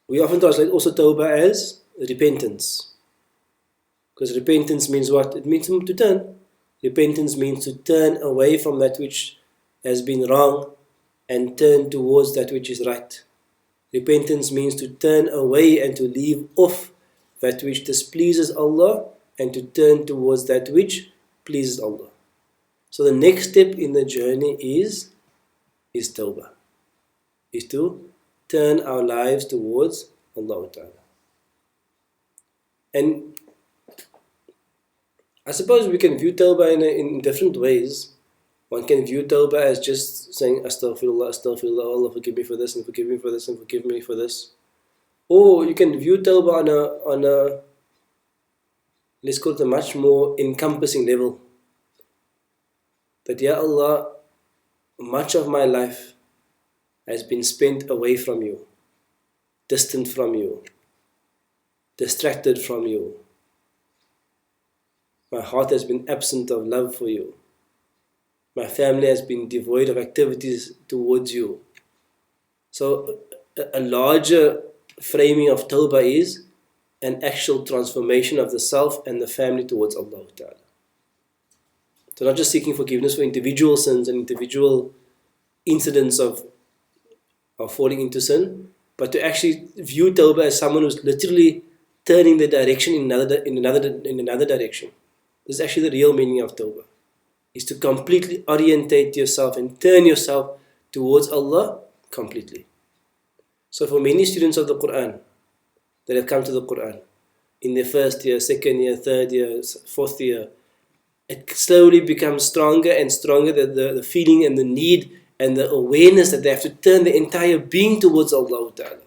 We often translate also tawbah as repentance. Because repentance means what? It means to turn. Repentance means to turn away from that which has been wrong and turn towards that which is right. Repentance means to turn away and to leave off that which displeases Allah and to turn towards that which pleases Allah. So the next step in the journey is tawbah, is to turn our lives towards Allah Ta'ala. And I suppose we can view tawbah in different ways. One can view tawbah as just saying astaghfirullah, astaghfirullah, Allah forgive me for this and forgive me for this and forgive me for this. Or you can view tawbah on a let's call it a much more encompassing level. that, Ya Allah, much of my life has been spent away from you, distant from you, distracted from you. My heart has been absent of love for you. My family has been devoid of activities towards you. So a larger framing of tawbah is an actual transformation of the self and the family towards Allah Ta'ala. So not just seeking forgiveness for individual sins and individual incidents of falling into sin, but to actually view tawbah as someone who's literally turning the direction in another direction. This is actually the real meaning of tawbah, is to completely orientate yourself and turn yourself towards Allah completely. So for many students of the Quran that have come to the Quran in their first year, second year, third year, fourth year, it slowly becomes stronger and stronger, the feeling and the need and the awareness that they have to turn the entire being towards Allah Ta'ala.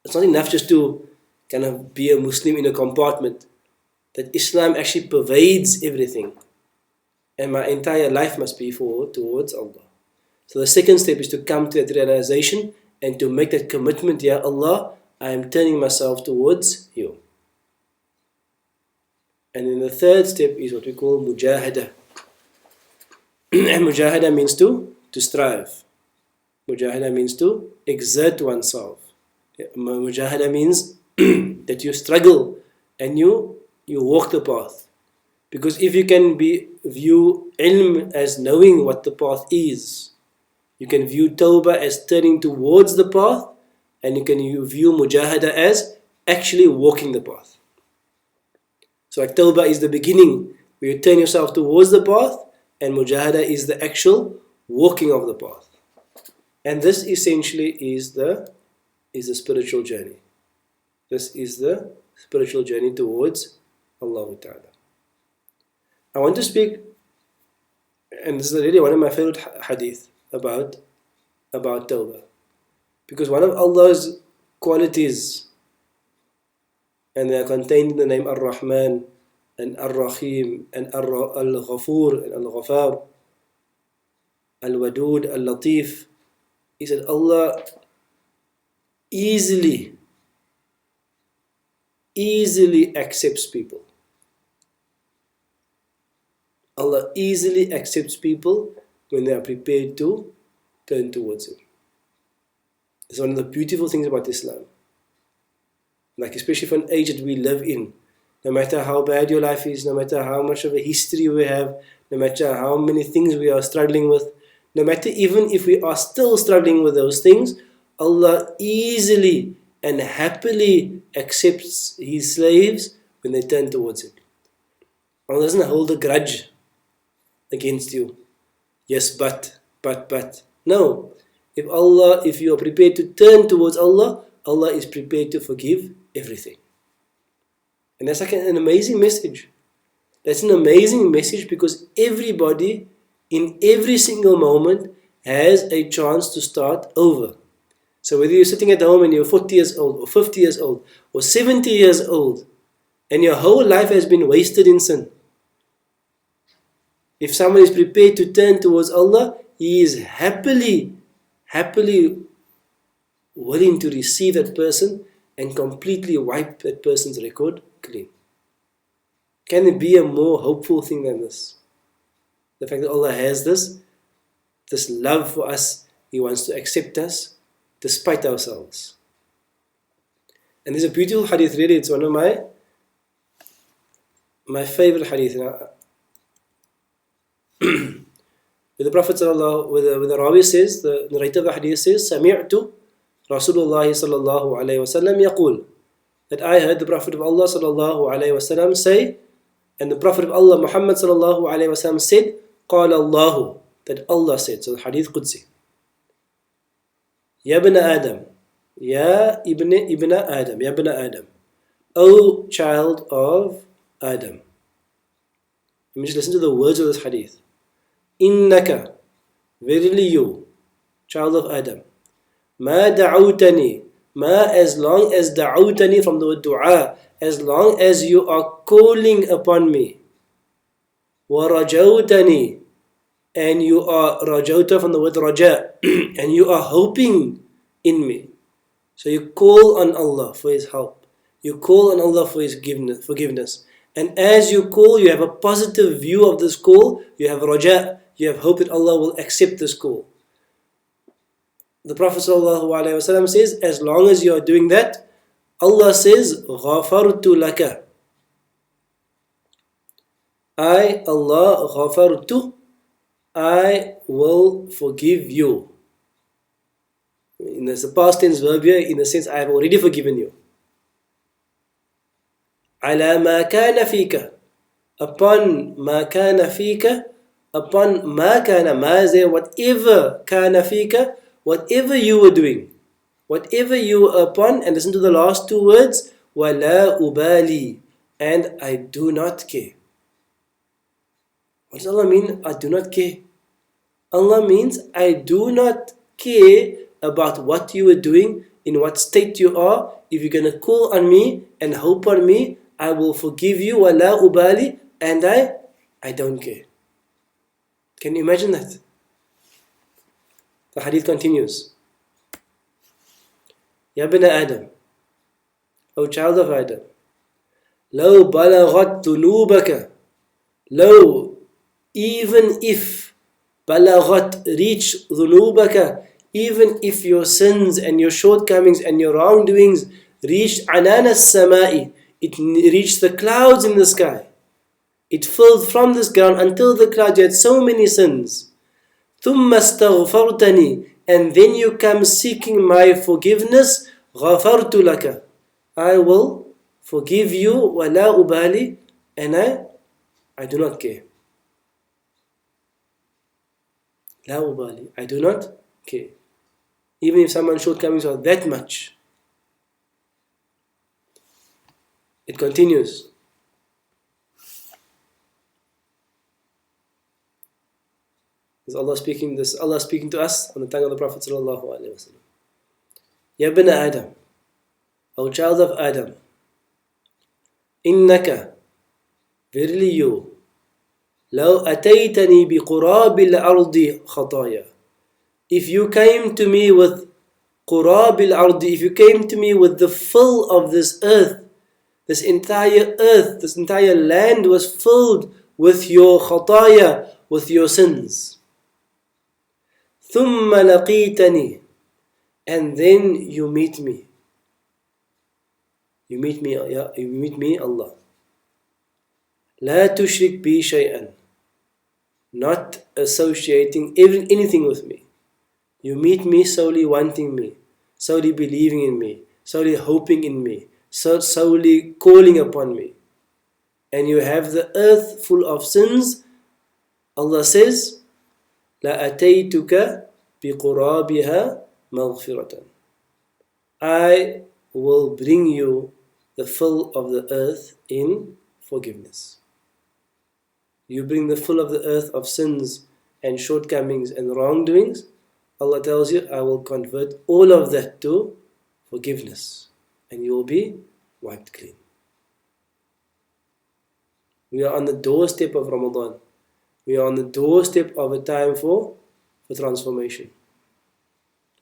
It's not enough just to kind of be a Muslim in a compartment, that Islam actually pervades everything, and my entire life must be towards Allah. So the second step is to come to that realization and to make that commitment, Ya Allah, I am turning myself towards you. And then the third step is what we call mujahada. And mujahada means to strive. Mujahada means to exert oneself. Mujahada means that you struggle and you walk the path. Because if you can view ilm as knowing what the path is, you can view tawbah as turning towards the path, and you can view mujahada as actually walking the path. So like tawbah is the beginning, where you turn yourself towards the path, and mujahada is the actual walking of the path. And this essentially is the spiritual journey. This is the spiritual journey towards Allah Ta'ala. I want to speak, and this is really one of my favorite hadith about tawbah. Because one of Allah's qualities, and they are contained in the name Ar-Rahman and Ar-Rahim and Al-Ghafur and Al-Ghafar, Al-Wadud, Al-Latif, is that Allah easily accepts people. Allah easily accepts people when they are prepared to turn towards Him. It's one of the beautiful things about Islam. Like especially for an age that we live in, no matter how bad your life is, no matter how much of a history we have, no matter how many things we are struggling with, no matter even if we are still struggling with those things, Allah easily and happily accepts His slaves when they turn towards Him. Allah doesn't hold a grudge against you. Yes, but. No. If you are prepared to turn towards Allah, Allah is prepared to forgive everything. And that's like an amazing message. That's an amazing message because everybody in every single moment has a chance to start over. So whether you're sitting at home and you're 40 years old or 50 years old or 70 years old and your whole life has been wasted in sin, if someone is prepared to turn towards Allah, he is happily willing to receive that person and completely wipe that person's record clean. Can there be a more hopeful thing than this? The fact that Allah has this love for us, He wants to accept us despite ourselves. And there's a beautiful hadith, really, it's one of my favorite hadith. With the Prophet with the Rawi says, the narrator of the hadith says, Sami'tu Rasulullah sallallahu alayhi wasallam yaqul, that I heard the Prophet of Allah sallallahu alayhi wasallam say, and the Prophet of Allah Muhammad sallallahu alayhi wasallam said, قال الله, that Allah said. So the hadith Qudsi. Ya ibn Adam, Ya ibn Adam, Ya ibn Adam, O child of Adam. Let me just listen to the words of this hadith. Innaka, verily you, child of Adam, ma da'awtani, ma as long as da'awtani from the word dua, as long as you are calling upon me, wa rajawtani, and you are rajauta from the word raja, and you are hoping in me. So you call on Allah for His help. You call on Allah for His forgiveness. And as you call, you have a positive view of this call. You have raja, you have hope that Allah will accept this call. The Prophet ﷺ says, as long as you are doing that, Allah says, غَفَرْتُ لَكَ. I, Allah, غَفَرْتُ, I will forgive you. In the past tense verb here, in the sense, I have already forgiven you. عَلَى مَا كَانَ فِيكَ, upon مَا كَانَ فِيكَ, upon مَا كَانَ, مَا is there, whatever كَانَ فِيكَ, whatever you were doing, whatever you were upon, and listen to the last two words, وَلَا أُبَالِي, and I do not care. What does Allah mean, I do not care? Allah means, I do not care about what you are doing, in what state you are. If you're going to call on me and hope on me, I will forgive you, وَلَا أُبَالِي, and I don't care. Can you imagine that? The hadith continues. Ya bina Adam, O child of Adam, لو بلغت ذنوبك, لو, even if, بلغت, reach, ذنوبك, even if your sins and your shortcomings and your wrongdoings reached عنان السماء, it reached the clouds in the sky. It filled from this ground until the clouds. You had so many sins. ثم استغفرتني, and then you come seeking my forgiveness. غفرت لك, I will forgive you. ولا أبالي, and I do not care. لا أبالي, I do not care. Even if someone's shortcomings are that much. It continues. Is Allah speaking this? Allah speaking to us on the tongue of the Prophet sallallahu alaihi wasallam. Ya bina Adam, O child of Adam, innaka, verily you, law ataytani bi qurabil ardi khataya. If you came to me with qurabil ardi, if you came to me with the fill of this earth, this entire earth, this entire land was filled with your khataya, with your sins. ثُمَّ لَقِيتَنِي, and then you meet me. You meet me, Allah. لَا تُشْرِكْ بِي شَيْئًا, not associating anything with me. You meet me solely wanting me, solely believing in me, solely hoping in me, solely calling upon me. And you have the earth full of sins. Allah says, لَأَتَيْتُكَ بِقُرَابِهَا مَغْفِرَةً, I will bring you the fill of the earth in forgiveness. You bring the fill of the earth of sins and shortcomings and wrongdoings. Allah tells you, I will convert all of that to forgiveness, and you will be wiped clean. We are on the doorstep of Ramadan. We are on the doorstep of a time for transformation,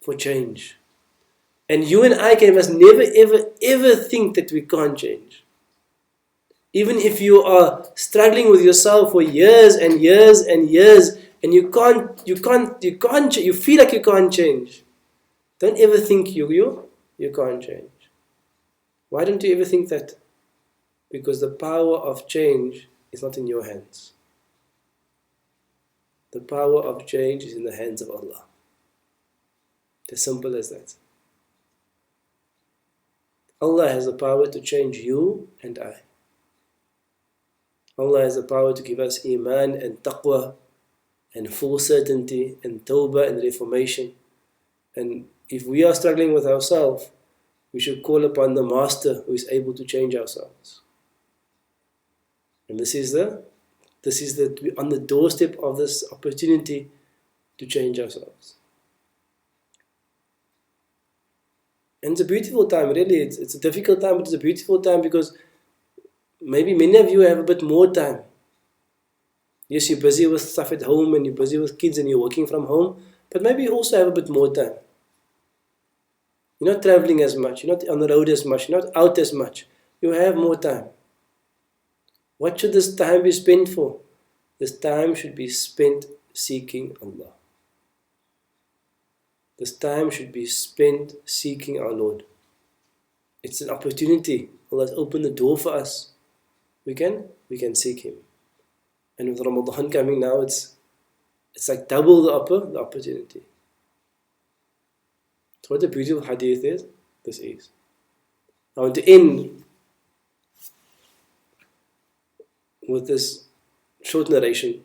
for change. And you and I must never, ever, ever think that we can't change. Even if you are struggling with yourself for years and years and years, and you feel like you can't change, don't ever think you can't change. Why don't you ever think that? Because the power of change is not in your hands. The power of change is in the hands of Allah. It's as simple as that. Allah has the power to change you and I. Allah has the power to give us iman and taqwa and full certainty and tawbah and reformation. And if we are struggling with ourselves, we should call upon the Master who is able to change ourselves. And this is on the doorstep of this opportunity to change ourselves. And it's a beautiful time, really. It's a difficult time, but it's a beautiful time because maybe many of you have a bit more time. Yes, you're busy with stuff at home and you're busy with kids and you're working from home, but maybe you also have a bit more time. You're not traveling as much, you're not on the road as much, you're not out as much. You have more time. What should this time be spent for? This time should be spent seeking Allah. This time should be spent seeking our Lord. It's an opportunity. Allah has opened the door for us. We can seek Him. And with Ramadan coming now, it's like double the opportunity. So what a beautiful hadith is. This is. I want to end with this short narration.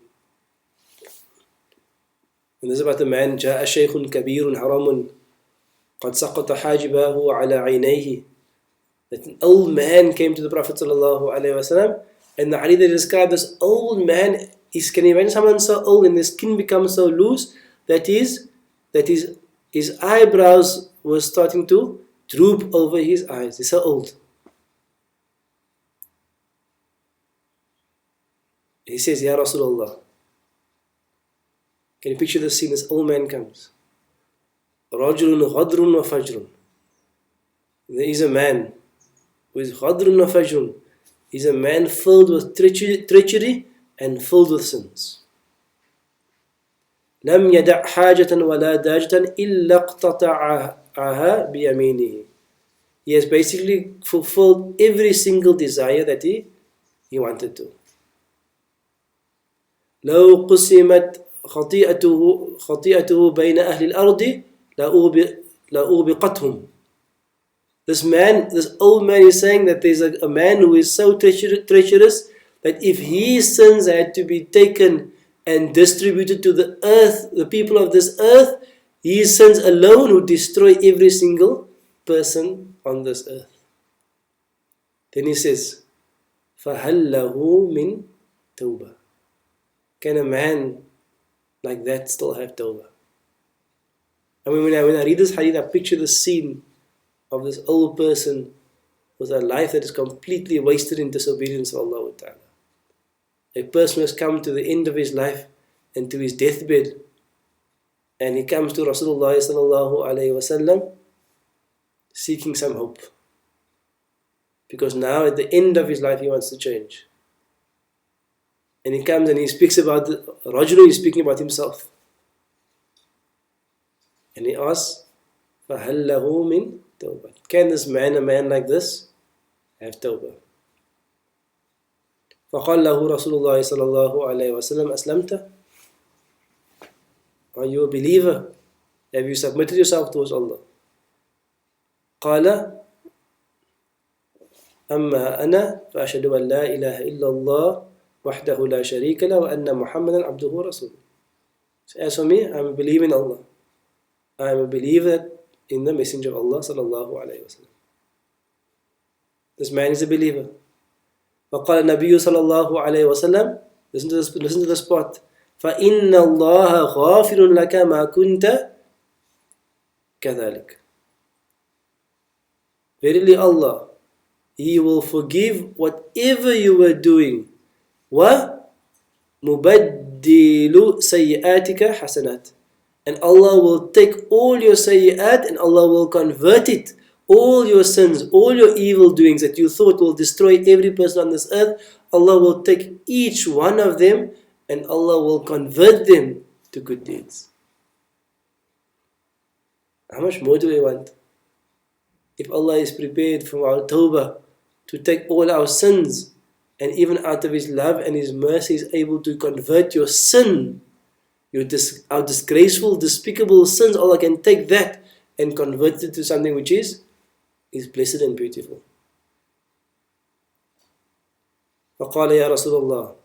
And this is about a man, جاء شيخ كبير حرام قد سقط حاجبه على عينيه. That an old man came to the Prophet ﷺ, and the hadith described this old man. Can you imagine someone so old and his skin becomes so loose that his eyebrows were starting to droop over his eyes. He's so old. He says, Ya Rasulullah. Can you picture the scene? This old man comes. Rajulun ghadrun wa fajrun. There is a man who is ghadrun wa fajrun. He's a man filled with treachery and filled with sins. لم يدع حاجة ولا داجة إلا اقتطعها بيمينه. He has basically fulfilled every single desire that he wanted to. لو قسمت خطيئته بين أهل الأرض لأوبقتهم. This old man is saying that there's a man who is so treacherous that if his sins had to be taken and distributed to the earth, the people of this earth, his sins alone would destroy every single person on this earth. Then he says, فَهَلْ لَهُ مِنْ تَوْبَةٍ. Can a man like that still have tawbah? I mean, when I read this hadith, I picture the scene of this old person with a life that is completely wasted in disobedience of Allah Ta'ala. A person has come to the end of his life and to his deathbed, and he comes to Rasulullah sallallahu alayhi wasallam seeking some hope, because now at the end of his life he wants to change. And he comes and he speaks about Rajulu, he's speaking about himself, and he asks, فَهَلْ لَهُ مِنْ تَوْبَةٍ. Can this man, a man like this, have tawbah? فقال له رسول الله صلى الله عليه وسلم أسلمت. Are you a believer? Have you submitted yourself towards Allah? قال أما أنا فأشهد أن لا إله إلا الله وحده لا شريك له وأن محمدا عبده ورسوله. So as for me, I'm a believer in Allah. I'm a believer in the Messenger of Allah sallallahu alayhi wa sallam. This man is a believer. فقال النبي صلى الله عليه وسلم, listen to this part, فإن الله غافر لك ما كنت كذلك. Verily Allah, He will forgive whatever you were doing. وَمُبَدِّلُ سَيِّئَاتِكَ حَسَنَاتٍ. And Allah will take all your sayyat and Allah will convert it. All your sins, all your evil doings that you thought will destroy every person on this earth, Allah will take each one of them and Allah will convert them to good deeds. How much more do we want? If Allah is prepared from our tawbah to take all our sins, and even out of His love and His mercy is able to convert your sin, our disgraceful, despicable sins, Allah can take that and convert it to something which is blessed and beautiful. فقال يا رسول الله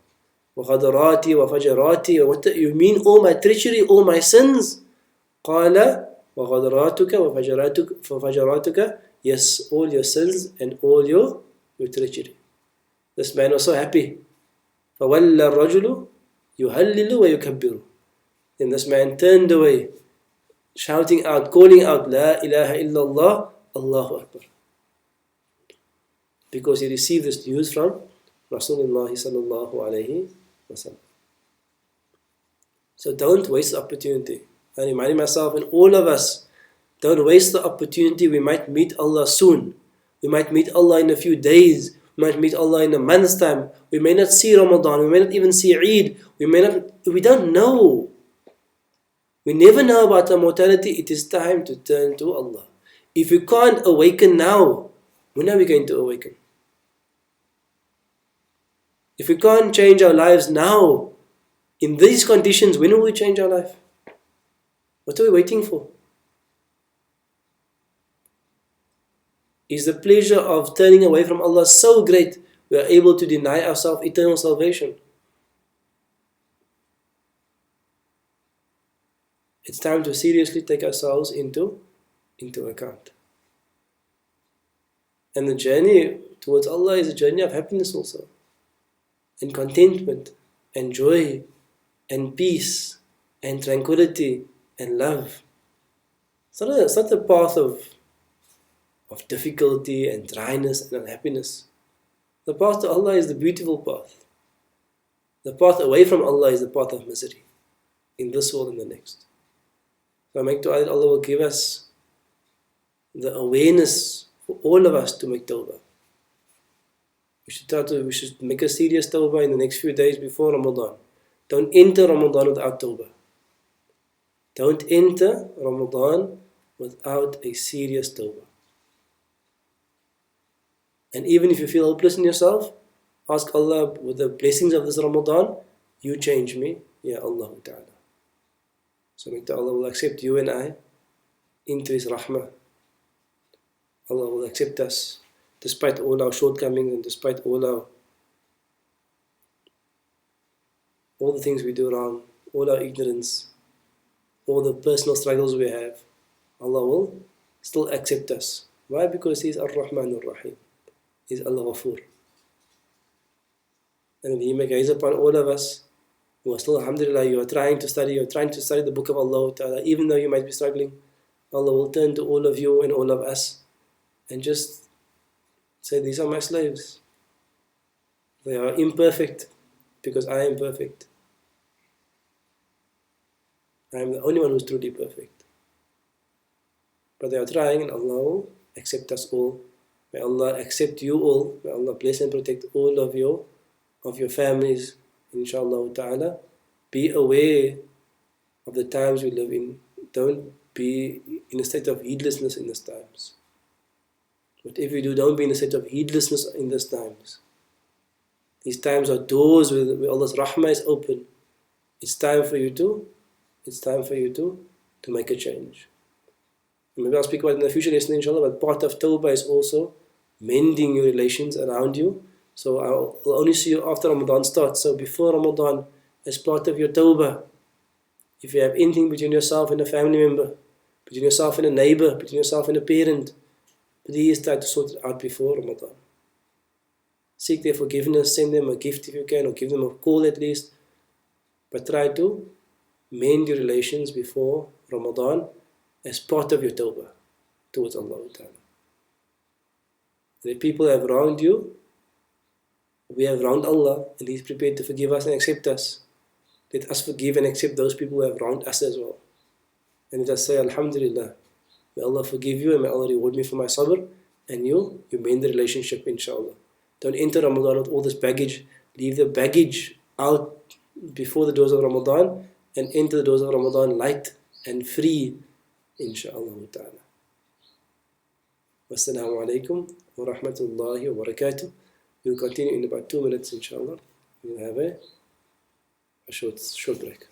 وغدراتي وفجراتي. What you mean all my treachery, all my sins? قال وغدراتك وفجراتك. Yes, all your sins and all your treachery. This man was so happy. فولى الرجل يهلل ويكبر. Then this man turned away, shouting out, calling out, لا إله إلا الله, Allahu Akbar. Because he received this news from Rasulullah sallallahu alayhi wa sallam. So don't waste the opportunity. I'm reminding myself and all of us, don't waste the opportunity. We might meet Allah soon. We might meet Allah in a few days. We might meet Allah in a month's time. We may not see Ramadan. We may not even see Eid. We don't know. We never know about our mortality. It is time to turn to Allah. If we can't awaken now, when are we going to awaken? If we can't change our lives now, in these conditions, when will we change our life? What are we waiting for? Is the pleasure of turning away from Allah so great we are able to deny ourselves eternal salvation? It's time to seriously take ourselves into account. And the journey towards Allah is a journey of happiness also, and contentment, and joy, and peace, and tranquility, and love. It's not a path of difficulty and dryness and unhappiness. The path to Allah is the beautiful path. The path away from Allah is the path of misery, in this world and the next. So I make dua that Allah will give us the awareness for all of us to make tawbah. We should make a serious tawbah in the next few days before Ramadan. Don't enter Ramadan without tawbah. Don't enter Ramadan without a serious tawbah. And even if you feel hopeless in yourself, ask Allah, with the blessings of this Ramadan, you change me, Ya Allah Ta'ala. So may Allah will accept you and I into His rahmah. Allah will accept us despite all our shortcomings and despite all the things we do wrong, all our ignorance, all the personal struggles we have. Allah will still accept us. Why? Because He is Ar-Rahman Ar-Rahim. He is Al-Ghafur. And He may gaze upon all of us who are still, alhamdulillah, you are trying to study the book of Allah Ta'ala, even though you might be struggling. Allah will turn to all of you and all of us and just say, these are my slaves. They are imperfect because I am perfect. I am the only one who is truly perfect. But they are trying, and Allah will accept us all. May Allah accept you all. May Allah bless and protect all of your families, inshallah ta'ala. Be aware of the times we live in. Don't be in a state of heedlessness in these times. Whatever you do, don't be in a state of heedlessness in these times. These times are doors where Allah's rahmah is open. It's time for you to make a change. And maybe I'll speak about it in the future lesson, inshallah, but part of tawbah is also mending your relations around you. So I'll only see you after Ramadan starts. So before Ramadan, as part of your tawbah, if you have anything between yourself and a family member, between yourself and a neighbor, between yourself and a parent, please try to sort it out before Ramadan. Seek their forgiveness, send them a gift if you can, or give them a call at least. But try to mend your relations before Ramadan as part of your tawbah towards Allah Ta'ala. If people have wronged you, we have wronged Allah, and He is prepared to forgive us and accept us. Let us forgive and accept those people who have wronged us as well. And let us say, Alhamdulillah, may Allah forgive you and may Allah reward me for my sabr, and you mend the relationship, inshallah. Don't enter Ramadan with all this baggage. Leave the baggage out before the doors of Ramadan and enter the doors of Ramadan light and free, inshallah ta'ala. Wassalamu alaikum wa rahmatullahi wa barakatuh. We'll continue in about 2 minutes, inshallah. We'll have a short break.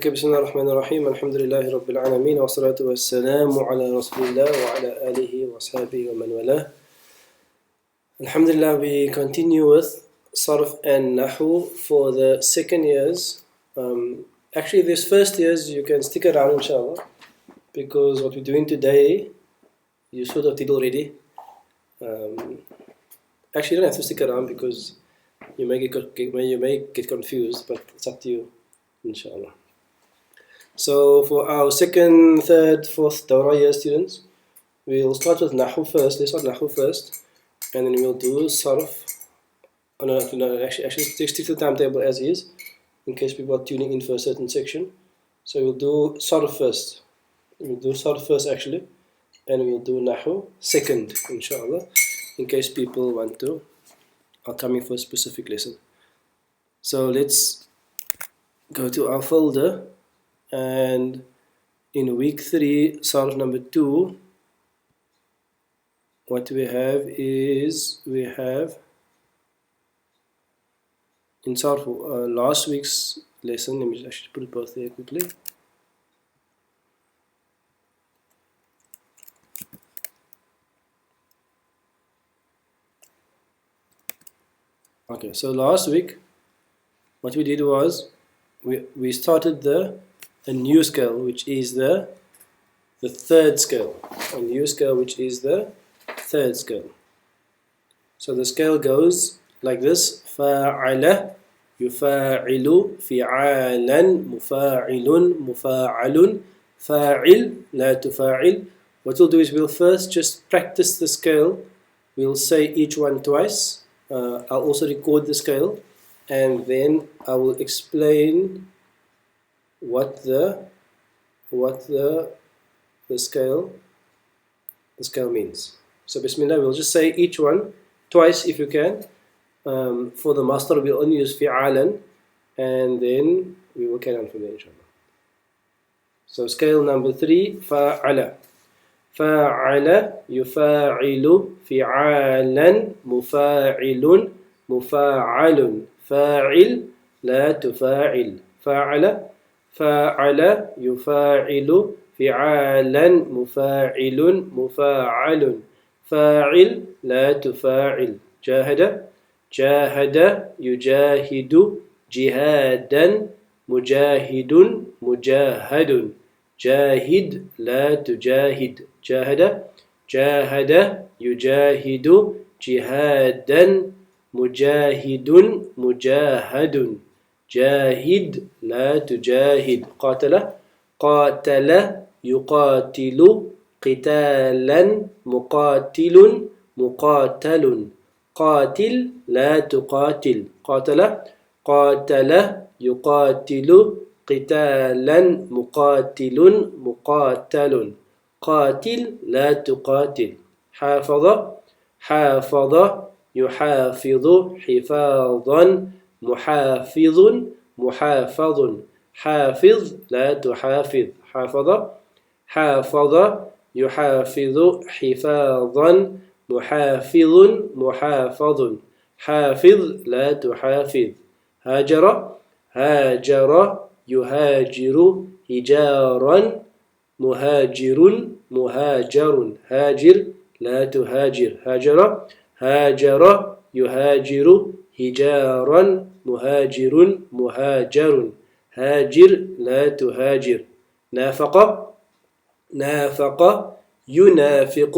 Okay, Bismillah ar-Rahman ar-Rahim, alhamdulillahi rabbil alameen, wa salatu wa salamu ala rasulillah wa ala alihi wa sahbihi wa man wala. Alhamdulillah, we continue with Sarf and Nahu for the second years. Actually, this first years you can stick around inshallah, because what we're doing today, you sort of did already. Actually, you don't have to stick around because you may get confused, but it's up to you, inshallah. So for our second, third, fourth Dawra year students, we'll start with Nahu first. Let's start Nahu first, and then we'll do Sarf. Oh, no, actually stick to the timetable as is, in case people are tuning in for a certain section. So we'll do Sarf first. We'll do Sarf first actually, and we'll do Nahu second, inshallah, in case people are coming for a specific lesson. So let's go to our folder. And in week 3, Sarf number 2, what we have is, in Sarf, last week's lesson, let me actually put it both there quickly. Okay, so last week, what we did was, we started a new scale, which is the third scale. A new scale, which is the third scale. So the scale goes like this: فَعَلَ يُفَاعِلُ فِعَالًا مُفَاعِلٌ مُفَاعَلٌ فَاعِل لا تُفَاعِل. What we'll do is we'll first just practice the scale. We'll say each one twice. I'll also record the scale, and then I will explain what the scale means. So Bismillah, we'll just say each one twice if you can. For the master we'll only use fi'alan, and then we will carry on from there inshallah. So scale number 3, fa'ala. فَعَلَ يُفَاعِلُ فِعَالًا مُفَاعِلٌ مُفَاعَلٌ فَاعِل لَا تُفَاعِل. فَعَلَ يُفَاعِلُ فِعَالًا مُفَاعِلٌ مُفَاعَلٌ فَاعِل لَا تُفَاعِل. جاهد يجاهد جهادا مجاهد مجاهد جاهد لا تجاهد. جاهد يجاهد جهادا مجاهد مجاهد جاهد لا تجاهد. قاتل يقاتل قتالا مقاتل مقاتل قاتل لا تقاتل. قاتل يقاتل قتالا مقاتل مقاتل قاتل لا تقاتل. حافظ يحافظ حفاظا محافظ محافظ حافظ لا تحافظ. حافظ يحافظ حفاظا محافظ محافظ حافظ لا تحافظ. هاجر يهاجر هجارا مهاجر مهاجر هاجر لا تهاجر. هاجر يهاجر هجارا مهاجر مهاجر هاجر لا تهاجر. نافق ينافق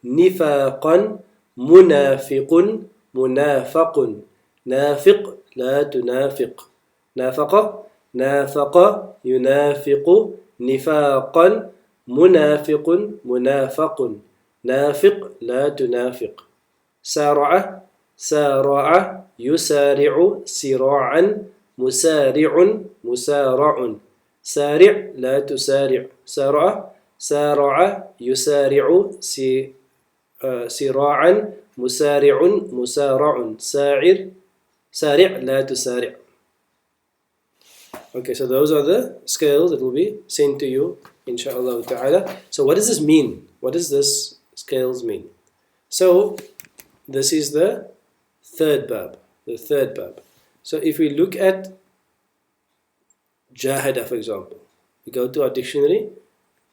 نفاقا منافق منافق نافق لا تنافق. نافق ينافق نفاقا منافق منافق نافق لا تنافق. سارع يسارع سراعا مسارع مسارع سارع لا تسارع. سارع يسارع سراعا مسارع مسارع سارع لا تسارع. Okay, so those are the scales that will be sent to you, inshallah ta'ala. So what does this mean? What does this scales mean? So this is the third bab. So if we look at Jahada, for example. We go to our dictionary.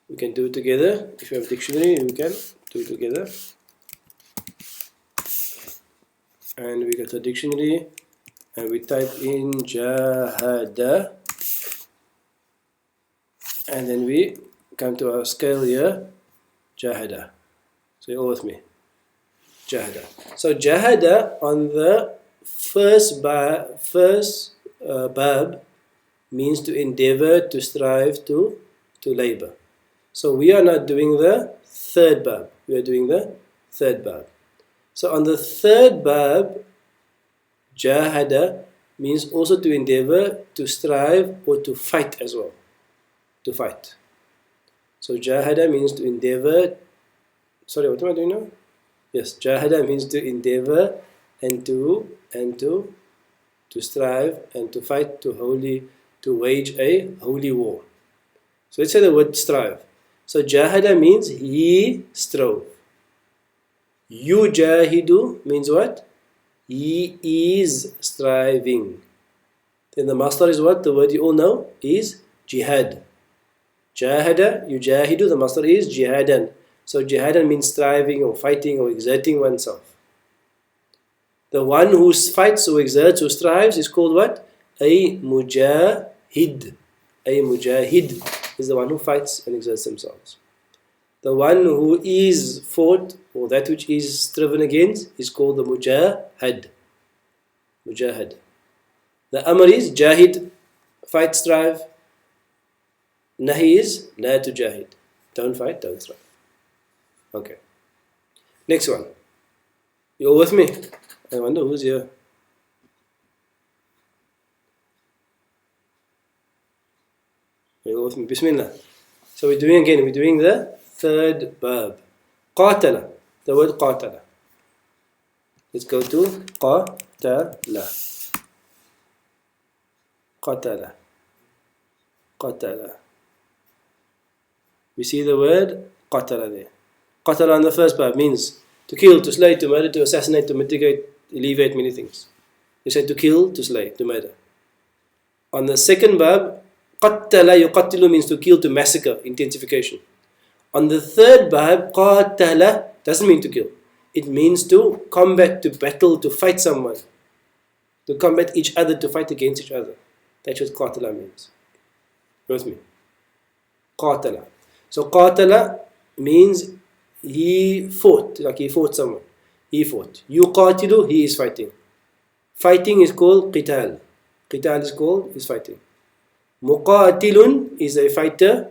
We can do it together. If you have a dictionary, we can do it together. And we go to a dictionary and we type in Jahada. And then we come to our scale here, Jahada. So you're all with me. Jahada. So Jahada on the first bab means to endeavor, to strive, to labor. So we are not doing the third bab. We are doing the third bab. So on the third bab, Jahada means also to endeavor, to strive, or to fight as well. To fight. So Jahada means to endeavor. Sorry, what am I doing now? Yes, Jahada means to endeavor and to strive and to fight, to wage a holy war. So let's say the word strive. So Jahada means he strove. Yujahidu means what? He is striving. Then the masdar is what? The word you all know is jihad. Jahada, yujahidu, the masdar is jihadan. So jihadan means striving or fighting or exerting oneself. The one who fights or exerts or strives is called what? A mujahid. A mujahid is the one who fights and exerts themselves. The one who is fought or that which is striven against is called the mujahid. Mujahid. The amr is jahid, fight, strive. Nahi is la tujahid. Don't fight, don't strive. Okay. Next one. You all with me? I wonder who's here. You all with me? Bismillah. So we're doing the third bab. Qatala. The word qatala. Let's go to qatala. Qatala. Qatala. We see the word qatala there. Qatala on the first bab means to kill, to slay, to murder, to assassinate, to mitigate, alleviate many things. They said to kill, to slay, to murder. On the second bab, qattala yuqattilu means to kill, to massacre, intensification. On the third bab, qatala doesn't mean to kill. It means to combat, to battle, to fight someone. To combat each other, to fight against each other. That's what qatala means. With me? Qatala. So qatala means he fought, like he fought someone. He fought. Yuqatilu, he is fighting. Fighting is called qital. Qital is fighting. Muqatilun is a fighter,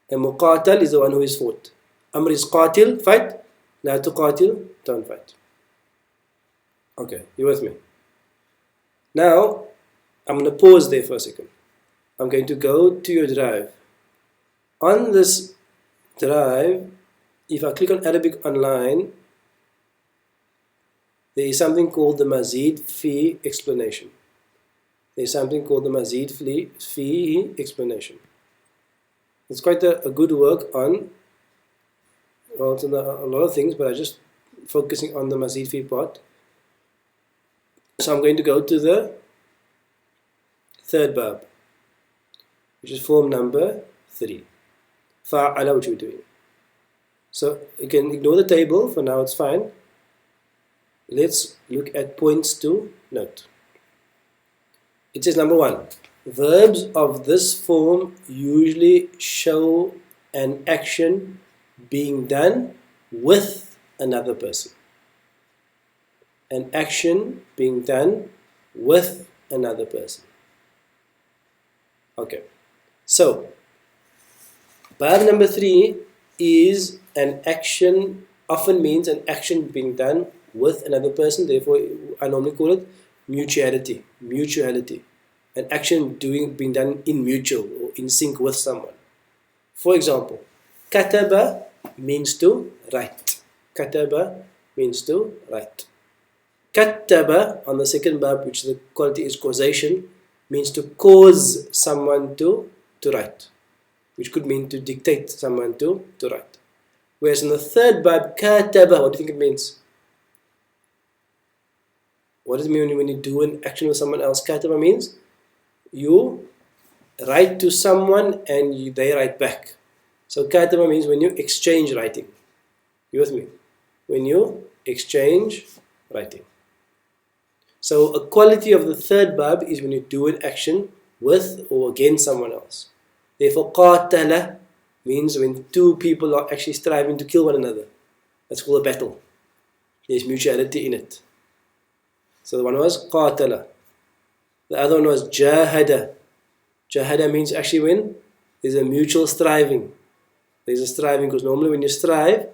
and muqatal is the one who is fought. Amr is qatil, fight. La tuqatil, don't fight. Okay, you with me? Now, I'm going to pause there for a second. I'm going to go to your drive. On this drive, if I click on Arabic online, there is something called the Mazid Fi explanation. There is something called the Mazid Fi explanation. It's quite a good work on a lot of things, but I'm just focusing on the Mazid Fi part. So I'm going to go to the third bab, which is form number 3. Fa'ala, which we're doing. So you can ignore the table for now, it's fine. Let's look at points to note. It says number 1, verbs of this form usually show an action being done with another person. An action being done with another person. Okay, so bab number 3 is an action, often means an action being done with another person. Therefore, I normally call it mutuality. Mutuality. An action being done in mutual or in sync with someone. For example, kataba means to write. Kataba means to write. Kattaba on the second bab, which the quality is causation, means to cause someone to write, which could mean to dictate someone to write. Whereas in the third bab, kataba, what do you think it means? What does it mean when you do an action with someone else? Kataba means you write to someone and they write back. So kataba means when you exchange writing. You with me? When you exchange writing. So a quality of the third verb is when you do an action with or against someone else. Therefore, qatala means when two people are actually striving to kill one another. That's called a battle. There's mutuality in it. So the one was qatala. The other one was jahada. Jahada means actually when there's a mutual striving. There's a striving because normally when you strive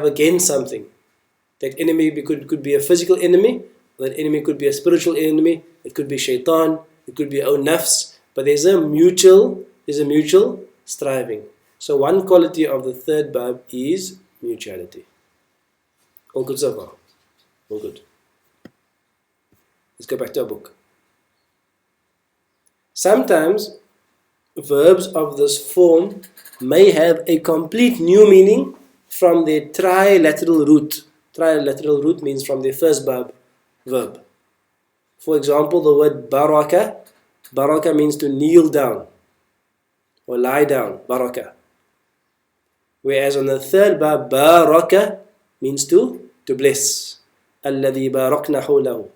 against something. That enemy could be a physical enemy, or that enemy could be a spiritual enemy, it could be shaitan, it could be our own nafs, but there's a mutual striving. So one quality of the third verb is mutuality. All good so far? All good. Let's go back to our book. Sometimes verbs of this form may have a complete new meaning from their trilateral root. Trilateral root means from their first verb. For example, the word baraka. Baraka means to kneel down or lie down. Baraka. Whereas on the third verb, baraka means to bless. Alladhi barakna hawlahu.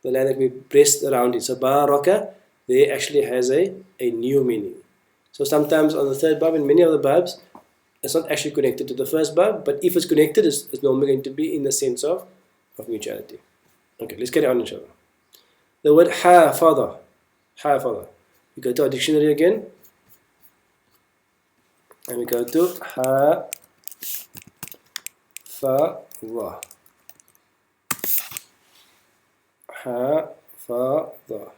The land that we blessed around it. So baraka there actually has a new meaning. So sometimes on the third verb, in many other verbs, it's not actually connected to the first verb, but if it's connected, it's normally going to be in the sense of mutuality. Okay, let's carry on inshallah. The word hafadha. Hafadha. We go to our dictionary again. And we go to hafadha. Hafadha.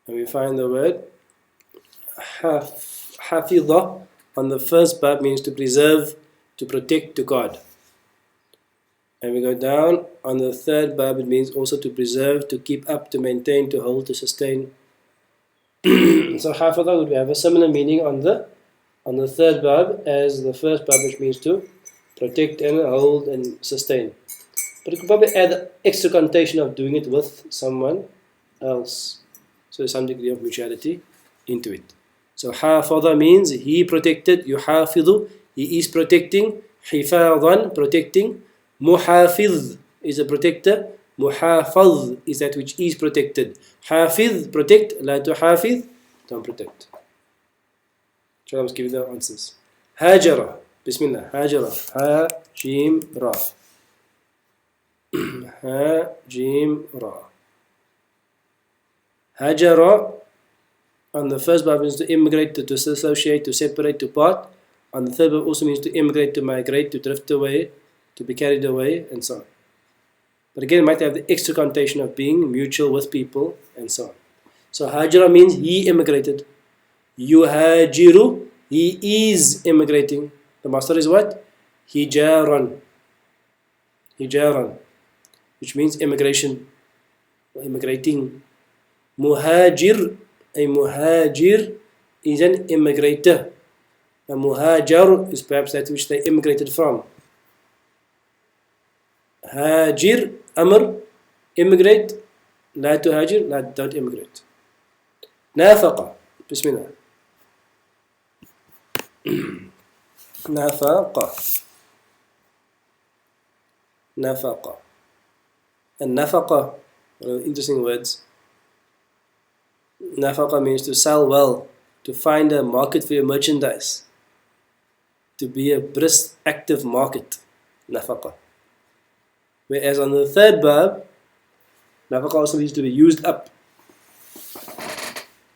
And we find the word hafidha on the first verb means to preserve, to protect, to guard. And we go down on the third verb, it means also to preserve, to keep up, to maintain, to hold, to sustain. So hafidha would have a similar meaning on the third verb as the first verb, which means to protect and hold and sustain. But you could probably add the extra connotation of doing it with someone else. So there's some degree of mutuality into it. So hafadha means he protected, yuhafidhu, he is protecting, hifadhan, protecting, muhafidh is a protector, muhafadh is that which is protected. Hafidh, protect, la tuhafidh, don't protect. So I must give you the answers. Hajara, bismillah, hajara, ha, jim, ra. Ha, jim, ra. Hajara on the first verb means to immigrate, to disassociate, to separate, to part. On the third verb also means to immigrate, to migrate, to drift away, to be carried away, and so on. But again, it might have the extra connotation of being mutual with people, and so on. So hajra means he immigrated. Yuhajiru, he is immigrating. The master is what? Hijaran. Hijaran, which means immigration, or immigrating. Muhajir, a muhajir is an immigrator. A muhajar is perhaps that which they immigrated from. Hajir, amr, immigrate. La tuhajir, la, don't immigrate. Nafaqa, bismillah. Nafaqa. Nafaqa. And nafaqa, interesting words. Nafaqa means to sell well, to find a market for your merchandise, to be a brisk, active market. Nafaqa. Whereas on the third verb, nafaqa also means to be used up.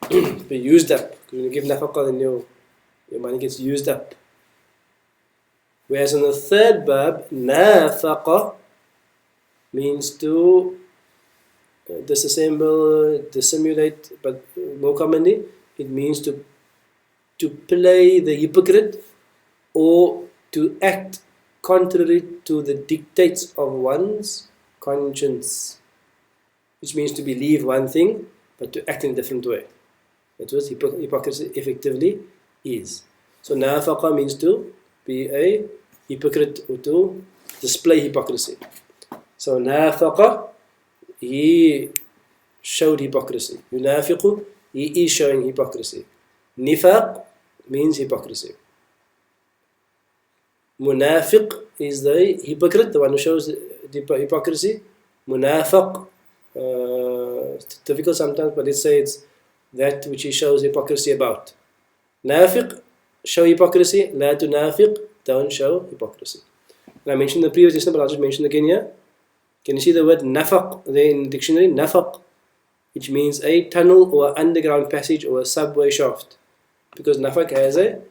Be used up. Because when you give nafaqa, then your money gets used up. Whereas on the third verb, nafaqa means to disassemble, dissimulate, but more commonly, it means to play the hypocrite or to act contrary to the dictates of one's conscience, which means to believe one thing but to act in a different way. That's what hypocrisy effectively is. So nafaqa means to be a hypocrite or to display hypocrisy. So nafaqa, he showed hypocrisy. Yunafiqu, he is showing hypocrisy. Nifaq means hypocrisy. Munafiq is the hypocrite, the one who shows the hypocrisy. Munafiq, it's difficult sometimes, but let's say it's that which he shows hypocrisy about. Nafiq, show hypocrisy. La tunafiq, don't show hypocrisy. And I mentioned the previous lesson, but I'll just mention again here. Can you see the word nafaq there in the dictionary? Nafaq, which means a tunnel or underground passage or a subway shaft. Because nafaq has an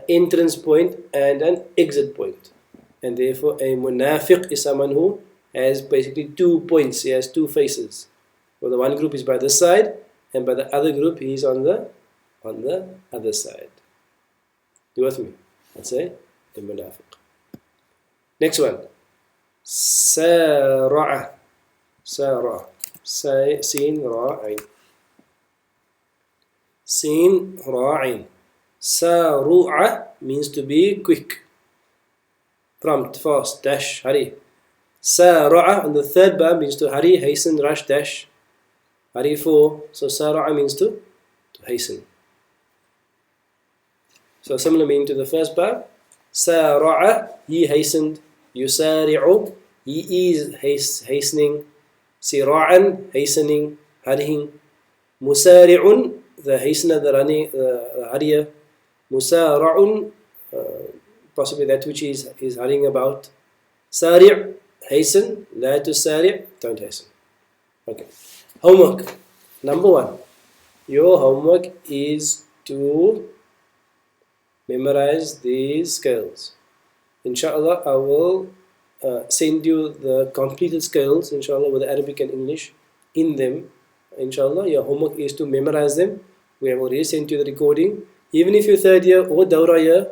entrance point and an exit point. And therefore a munafiq is someone who has basically 2 points. He has 2 faces. Well, the one group is by this side, and by the other group he is on the other side. You with me? That's a munafiq. Next one. Sara'a. Sara'a. Sin ra'in. Sin ra'in. Saru'a means to be quick, prompt, fast, dash, hurry. Sara'a on the third bar means to hurry, hasten, rush, dash, hurry for. So sara'a means to hasten. So similar meaning to the first bar. Sara'a, he hastened. Yusari'u, he is hastening. Sira'an, hastening, hurrying. Musari'un, the hastener, the running, the hurrier. Musara'un, possibly that which is hurrying about. Sari', hasten. La tusari', don't hasten. Okay. Homework. Number 1. Your homework is to memorize these scales. Inshallah, I will send you the completed scales, inshallah, with Arabic and English in them. Inshallah, your homework is to memorize them. We have already sent you the recording. Even if you're third year or Dawra year,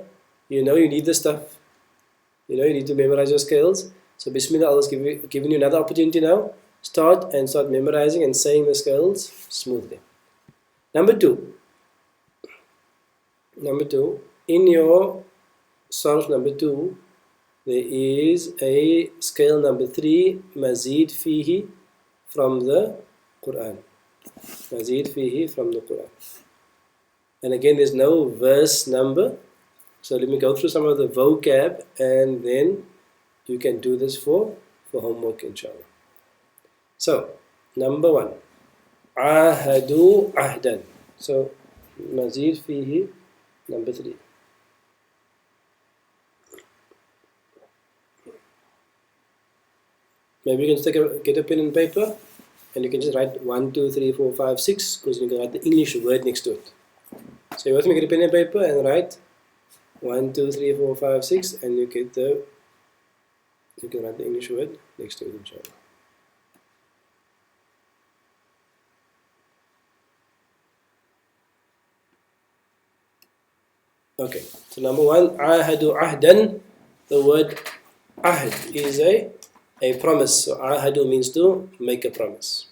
you know you need the stuff. You know you need to memorize your scales. So Bismillah, Allah is giving you another opportunity now. Start memorizing and saying the scales smoothly. Number 2, in your Surah number 2, there is a scale number 3, Mazid Fihi, from the Quran. Mazid Fihi from the Quran. And again, there's no verse number. So let me go through some of the vocab, and then you can do this for homework, inshallah. So, number 1, Ahadu Ahdan. So, Mazid Fihi, number 3. Maybe you can get a pen and paper, and you can just write 1, 2, 3, 4, 5, 6, because you can write the English word next to it. So you want to get a pen and paper and write 1, 2, 3, 4, 5, 6, and you can write the English word next to it, inshallah. Okay, so number 1, Ahadu Ahdan. The word Ahd is a promise. So Ahadu means to make a promise.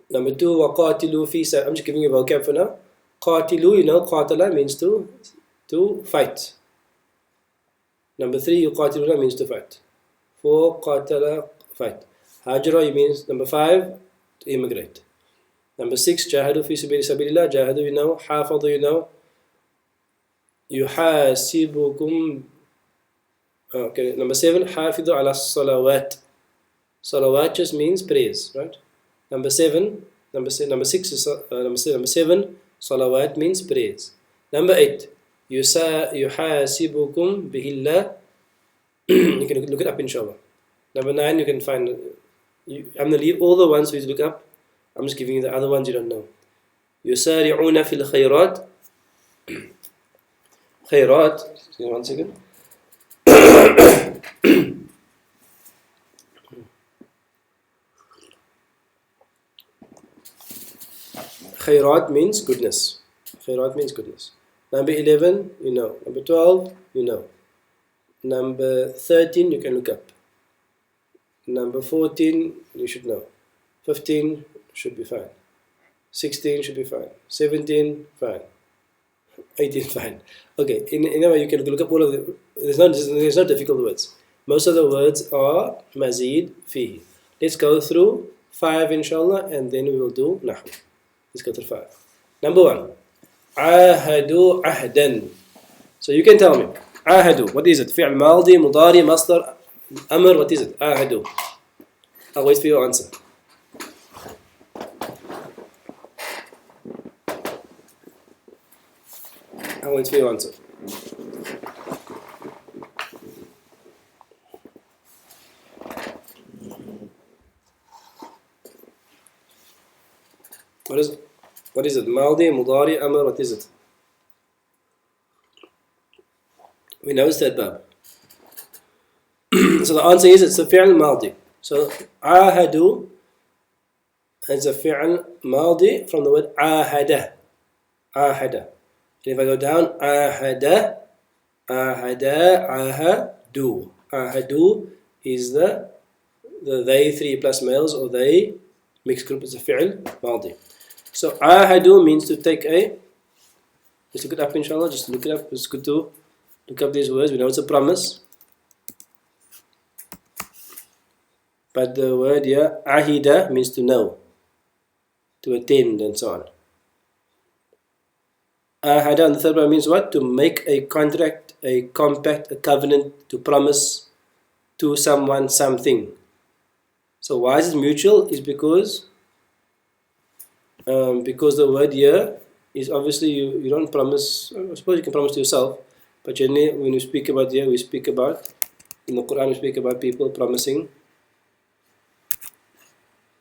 Number 2, Waqatilu fi sa. I'm just giving you vocab for now. Qatilu, you know, qatala means to fight. Number 3, yuqatiluna means to fight. 4, qatala, fight. Hajra means, number 5, to immigrate. Number 6, jahadu fi sabilillah. Jahadu, you know. Hafadu, you know. Yuhasibukum. Okay, number 7, hafidu ala salawat. Salawat just means prayers, right? Number 7, number 6 is number 7. Salawat means prayers. Number 8, yuhasibukum bihillah. You can look it up, inshallah. Number 9, you can find. I'm going to leave all the ones for you to look up. I'm just giving you the other ones you don't know. Yusari'una fil khayrat. Khayrat. Excuse me 1 second. Khayrat means goodness. Khayrat means goodness. Number 11, you know. Number 12, you know. Number 13, you can look up. Number 14, you should know. 15 should be fine. 16 should be fine. 17, fine. 18, fine. Okay, in a way you can look up all of them. There's no difficult words. Most of the words are mazid fihi. Let's go through 5 inshallah, and then we will do nahu. Let's go to 5. Number 1. عاهدوا عهدا. So you can tell me. عاهدوا. What is it? فعل ماضي, مضاري, مصدر, أمر. What is it? عاهدوا. I'll wait for your answer. I'll wait for your answer. What is it? What is it? ماضي, مضاري, أمر. What is it? We know it's that verb. So the answer is it's a فعل ماضي. So عاهدوا is a فعل ماضي from the word عاهد. عاهد. If I go down, عاهد, عاهد, عاهدوا. عاهدوا is the they 3 plus males or they mixed group is a فعل ماضي. So عاهدوا means to take a. Just look it up, inshallah. Just look it up. It's good to look up these words. We know it's a promise. But the word here, ahida, means to know, to attend, and so on. Ahada, and the third one means what? To make a contract, a compact, a covenant, to promise to someone something. So why is it mutual? Is because the word here is obviously you don't promise. I suppose you can promise to yourself, but generally when we speak about here, we speak about, in the Quran we speak about people promising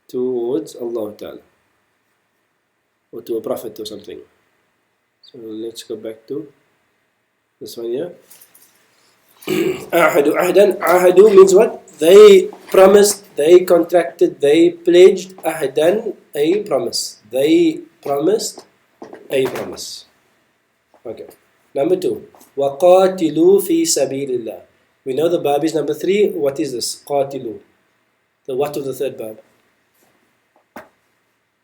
towards Allah Ta'ala or to a prophet or something. So let's go back to this one here. Ahadu. Ahdan. Ahadu means what? They promised, they contracted, they pledged. Ahdan, a promise. They promised a promise. Okay. Number 2. وَقَاتِلُوا فِي سَبِيلِ اللَّهِ. We know the verb is number 3. What is this? قَاتِلُوا. The what of the third verb?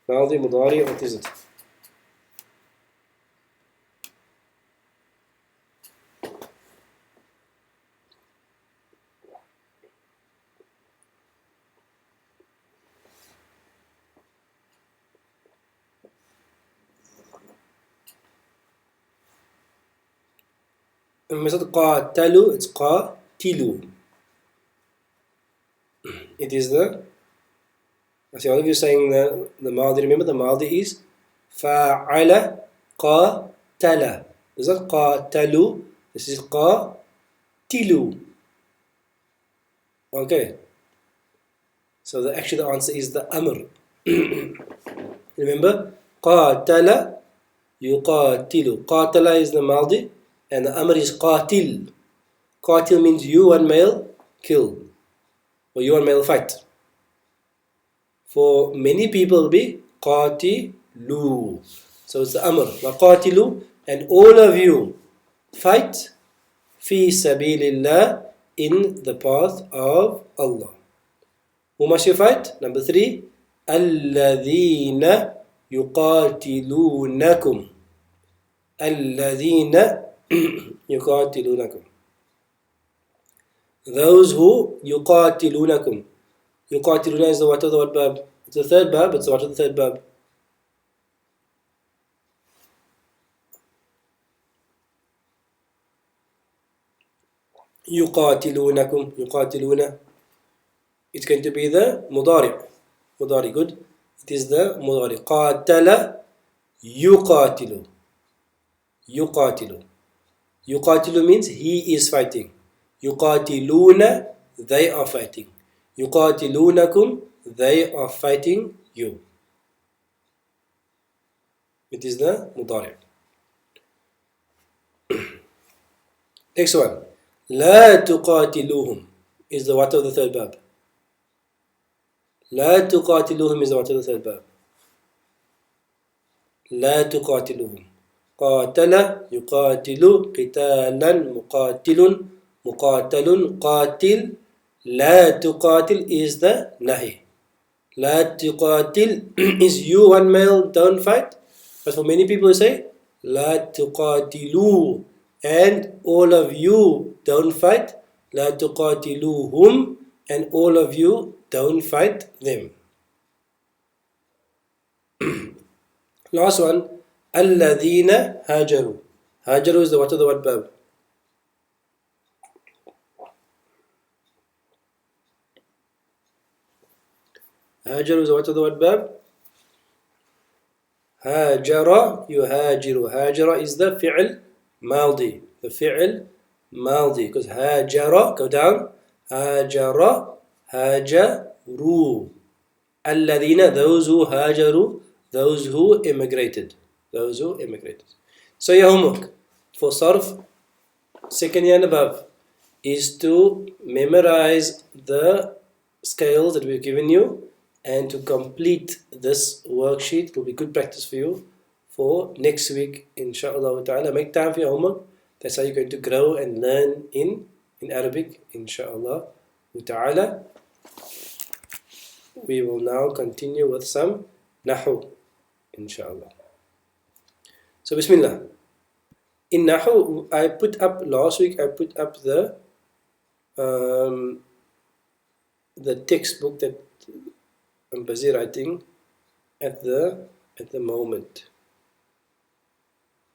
ماضي, مضاري, what is it? قاتلوا, it's قاتلوا. It is the, I see all of you saying the Madi. Remember the Madi is فَعَلَ قَاتَلَ. Is that قَاتَلُوا? This is قَاتِلُوا. Okay. So actually the answer is the Amr. Remember? قَاتَلَ يُقَاتِلُ. قَاتَلَ is the Madi and the Amr is قَاتِل. قَاتِل means you one male kill or you one male fight. For many people will be قَاتِلُوا. So it's the Amr. وَقَاتِلُوا, and all of you fight فِي سَبِيلِ اللَّهِ, in the path of Allah. Who must you fight? Number 3. الَّذِينَ يُقَاتِلُونَكُمْ. الَّذِينَ يُقَاتِلُونَكُمْ. Those who يُقَاتِلُونَكُمْ. يُقَاتِلُونَ is the what of the what verb? It's the third verb. It's the what of the third verb? يُقَاتِلُونَكُمْ. يُقَاتِلُونَ. It's going to be the مضارع. مضارع, good. It is the مضارع. قَاتَلَ يُقَاتِلُ. يُقَاتِلُ. يُقَاتِلُ means he is fighting. يُقَاتِلُونَ, they are fighting. يُقَاتِلُونَكُمْ, they are fighting you. It is the مضارع. Next one. لا تقاتلوهم is the what of the third verb? لا تقاتلوهم is the what of the third verb? لا تقاتلوهم. قاتل يقاتل قتالا مقاتل مقاتل قاتل. لا تقاتل is the nahi. لا تقاتل is you one male don't fight. But for many people say لا تقاتلوا, and all of you don't fight. لا تقاتلوهم, and all of you don't fight them. Last one. الذين هاجروا. Hajaru is the what of the word verb? Hajaru is the what of the word verb? Hajara yuhajiru. Hajara is the fi'l maldi. The fi'l maldi. Because hajara, go down. Hajara, hajaru. Alladhina, those who hajaru, those who immigrated. Those who immigrated. So your homework for sarf, second year and above, is to memorize the scales that we've given you and to complete this worksheet. It will be good practice for you for next week, inshallah ta'ala. Make time for your homework. That's how you're going to grow and learn in Arabic, inshallah ta'ala. We will now continue with some nahu, inshallah. So bismillah. In nahu, I put up last week, I put up the textbook that I'm busy writing at the moment.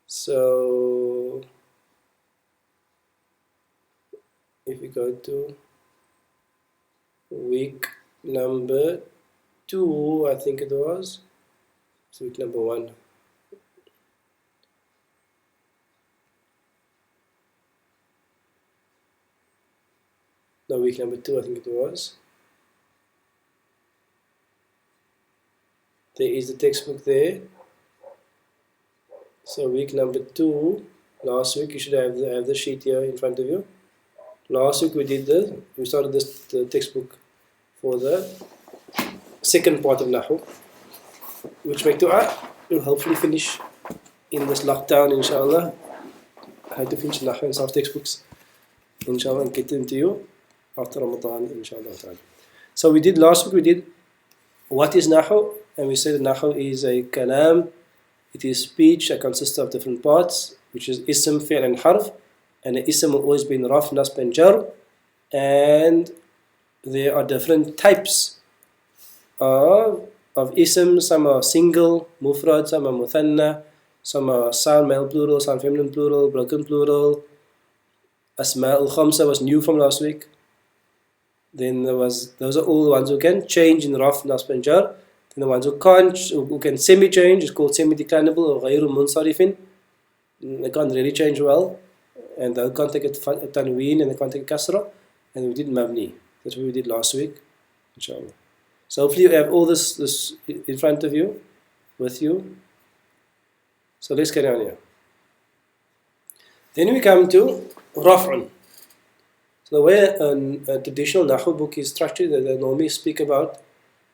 So if we go to week number 2, I think it was. So week number 1. No, week number 2, I think it was. There is the textbook there. So week number 2, last week, you should have the sheet here in front of you. Last week we started the textbook for the second part of Nahu, which make dua will hopefully finish in this lockdown, inshallah. I had to finish Nahu and Sarf textbooks, inshallah, and get them to you after Ramadan, inshallah. So last week we did what is Nahu, and we said that Nahu is a kalam. It is speech that consists of different parts, which is ism, fi'l and harf, and the ism will always be in raf, nasb and jar, and there are different types of ism. Some are single, mufrad, some are muthanna, some are sound male plural, sound feminine plural, broken plural. Asma al-khamsa was new from last week. Then those are all the ones who can change in raf, nasb and jar. Then the ones who can't, who can semi-change, is called semi-declinable or ghayru munsarifin. They can't really change well, and they can't take a tanween and they can't take a kasra. And we did mabni. That's what we did last week, inshallah. So hopefully you have all this in front of you, with you. So let's carry on here. Then we come to raf'un. So the way a traditional Nahu book is structured, they normally speak about,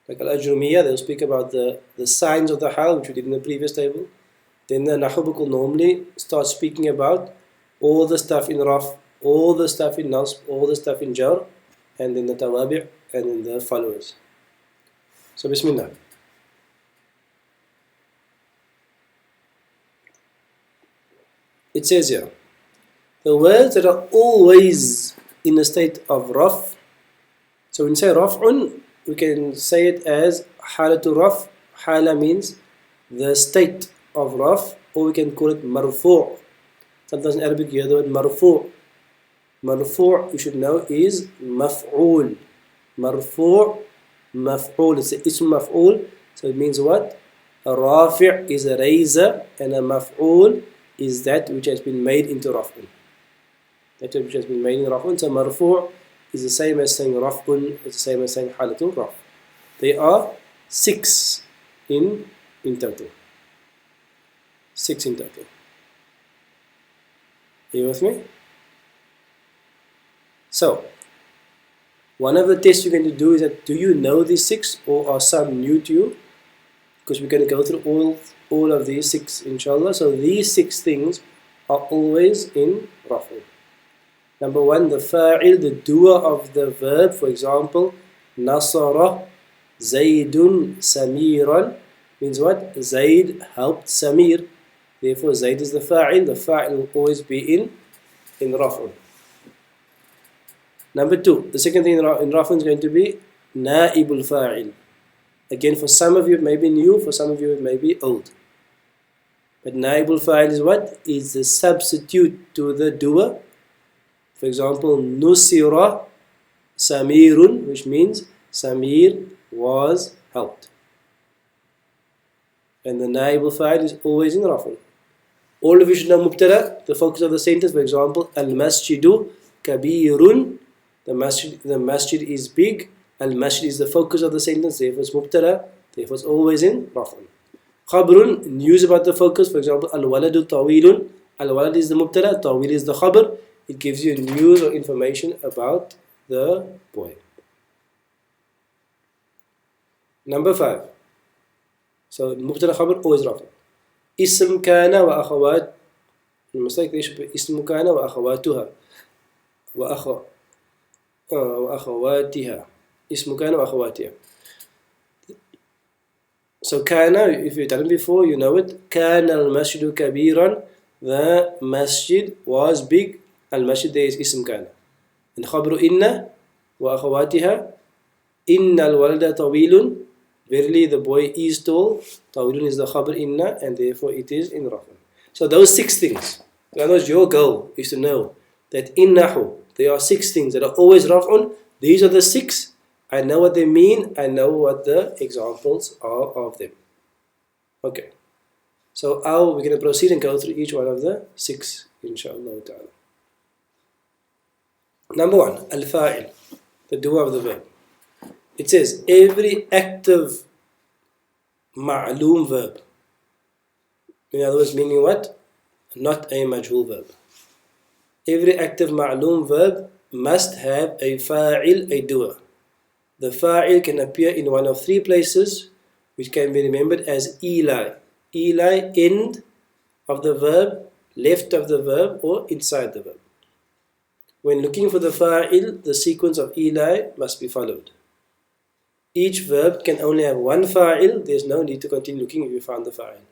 like Al-Ajrumiyya, they'll speak about the signs of the hal, which we did in the previous table. Then the Nahu book will normally start speaking about all the stuff in raf, all the stuff in nasb, all the stuff in jar, and then the tawabi' and then the followers. So bismillah. It says here, the words that are always in a state of raf. So when we say raf'un, we can say it as halatu raf. Hala means the state of raf, or we can call it marfu'. Sometimes in Arabic you hear the word marfu'. Marfu', you should know, is maf'ul. Marfu', maf'ul. It's a ism maf'ul. So it means what? A rafi' is a raiser, and a maf'ul is that which has been made into raf'un. That which has been made in raf'un. So marfu' is the same as saying raf'un, it's the same as saying halatul raf. They are 6 in total. 6 in total. Are you with me? So, one of the tests you're going to do is that, do you know these 6 or are some new to you? Because we're going to go through all of these 6, inshallah. So these 6 things are always in raf'un. Number 1, the fa'il, the doer of the verb. For example, nasara Zaydun Samiran means what? Zayd helped Samir. Therefore, Zayd is the fa'il. The fa'il will always be in raf'un. Number 2, the second thing in raf'un is going to be na'ibul fa'il. Again, for some of you it may be new, for some of you it may be old. But naibul fa'il is what? Is the substitute to the doer. For example, nusira Samirun, which means Samir was helped. And the naibul fa'il is always in raf'un. All of you should know mubtada, the focus of the sentence. For example, al-masjidu kabirun. The masjid is big. Al-masjid is the focus of the sentence, therefore it's mubtada, therefore it's always in raf'un. Khabrun, news about the focus. For example, al-waladu tawilun. Al-walad is the mubtada, tawil is the khabr. It gives you news or information about the boy. Number 5. So mubtada khabar always raf'un. Ism kana wa akhawat. The mistake there should be ism kana wa akhawatuha. Wa akhawatiha. Ism kana wa akhawatiha. So kana, if you've done it before, you know it. Kana al-masjidu kabiran. The masjid was big. Al-masjid there is ism kana. And khabru inna wa akhawatiha. Inna al-walada tawilun. Verily the boy is tall. Tawilun is the khabr inna, and therefore it is in raf'un. So those 6 things. In other words, your goal is to know that in nahu there are 6 things that are always raf'un. These are the 6. I know what they mean. I know what the examples are of them. Okay. So now we're going to proceed and go through each one of the 6, inshallah ta'ala. Number 1, al-fa'il, the doer of the verb. It says every active ma'loom verb. In other words, meaning what? Not a majhul verb. Every active ma'loom verb must have a fa'il, a doer. The fa'il can appear in one of 3 places, which can be remembered as eli. Eli, end of the verb, left of the verb, or inside the verb. When looking for the fa'il, the sequence of eli must be followed. Each verb can only have one fa'il. There's no need to continue looking if you found the fa'il.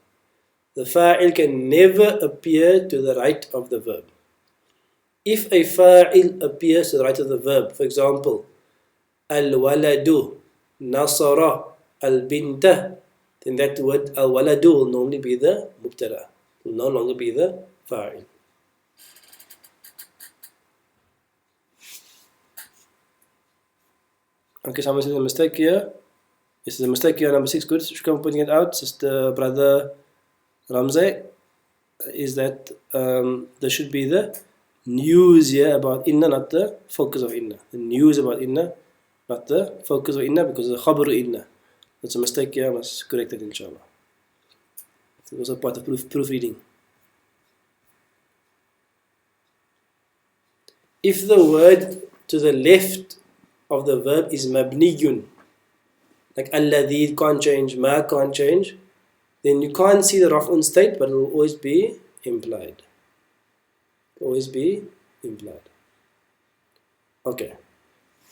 The fa'il can never appear to the right of the verb. If a fa'il appears to the right of the verb, for example, al-waladu, nasara, al-binta, then that word al-waladu will normally be the mubtada, will no longer be the fa'il. Okay, someone says a mistake here. Yes, there's a mistake here, number 6. Good, Shukam putting it out. Sister, brother Ramzay, is that there should be the news here about inna, not the focus of inna. The news about inna, not the focus of inna, because the khabru inna. That's a mistake here, I must correct it, inshallah. It was a part of proofreading. If the word to the left of the verb is mabniyun, like alladhi can't change, ma can't change, then you can't see the raf'un state, but it will always be implied. Always be implied. Okay.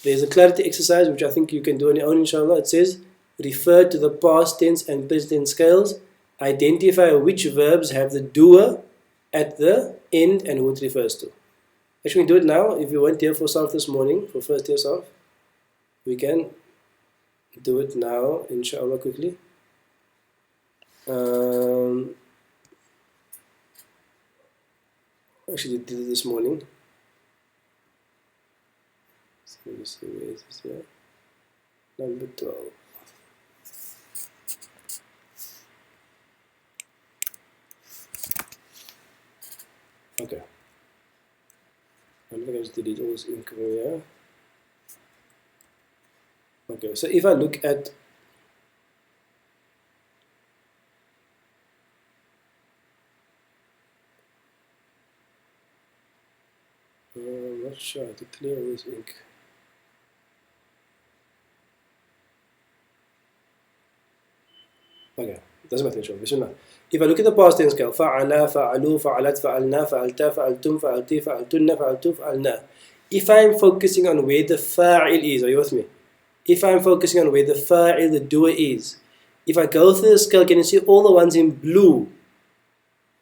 There's a clarity exercise which I think you can do on your own, inshallah. It says, refer to the past tense and present tense scales. Identify which verbs have the doer at the end and who it refers to. Actually, we can do it now. If you went here for Sarf this morning, for first year Sarf, we can do it now, inshallah, quickly. Actually, did it this morning. So let's see, where is this here? Number 12. Okay. I'm going to delete all this ink over here. Okay, so if I look at I'm not sure how to clear all this ink. Okay, doesn't matter, inshallah. Bismillah. If I look at the past tense scale, fa'ala, fa'alu, fa'alat, fa'alna, fa'alta, fa'altum, fa'alti, fa'altunna, fa'altu, fa'alna. If I'm focusing on where the fa'il is, are you with me? If I'm focusing on where the fa'il, the doer is, if I go through the scale, can you see all the ones in blue?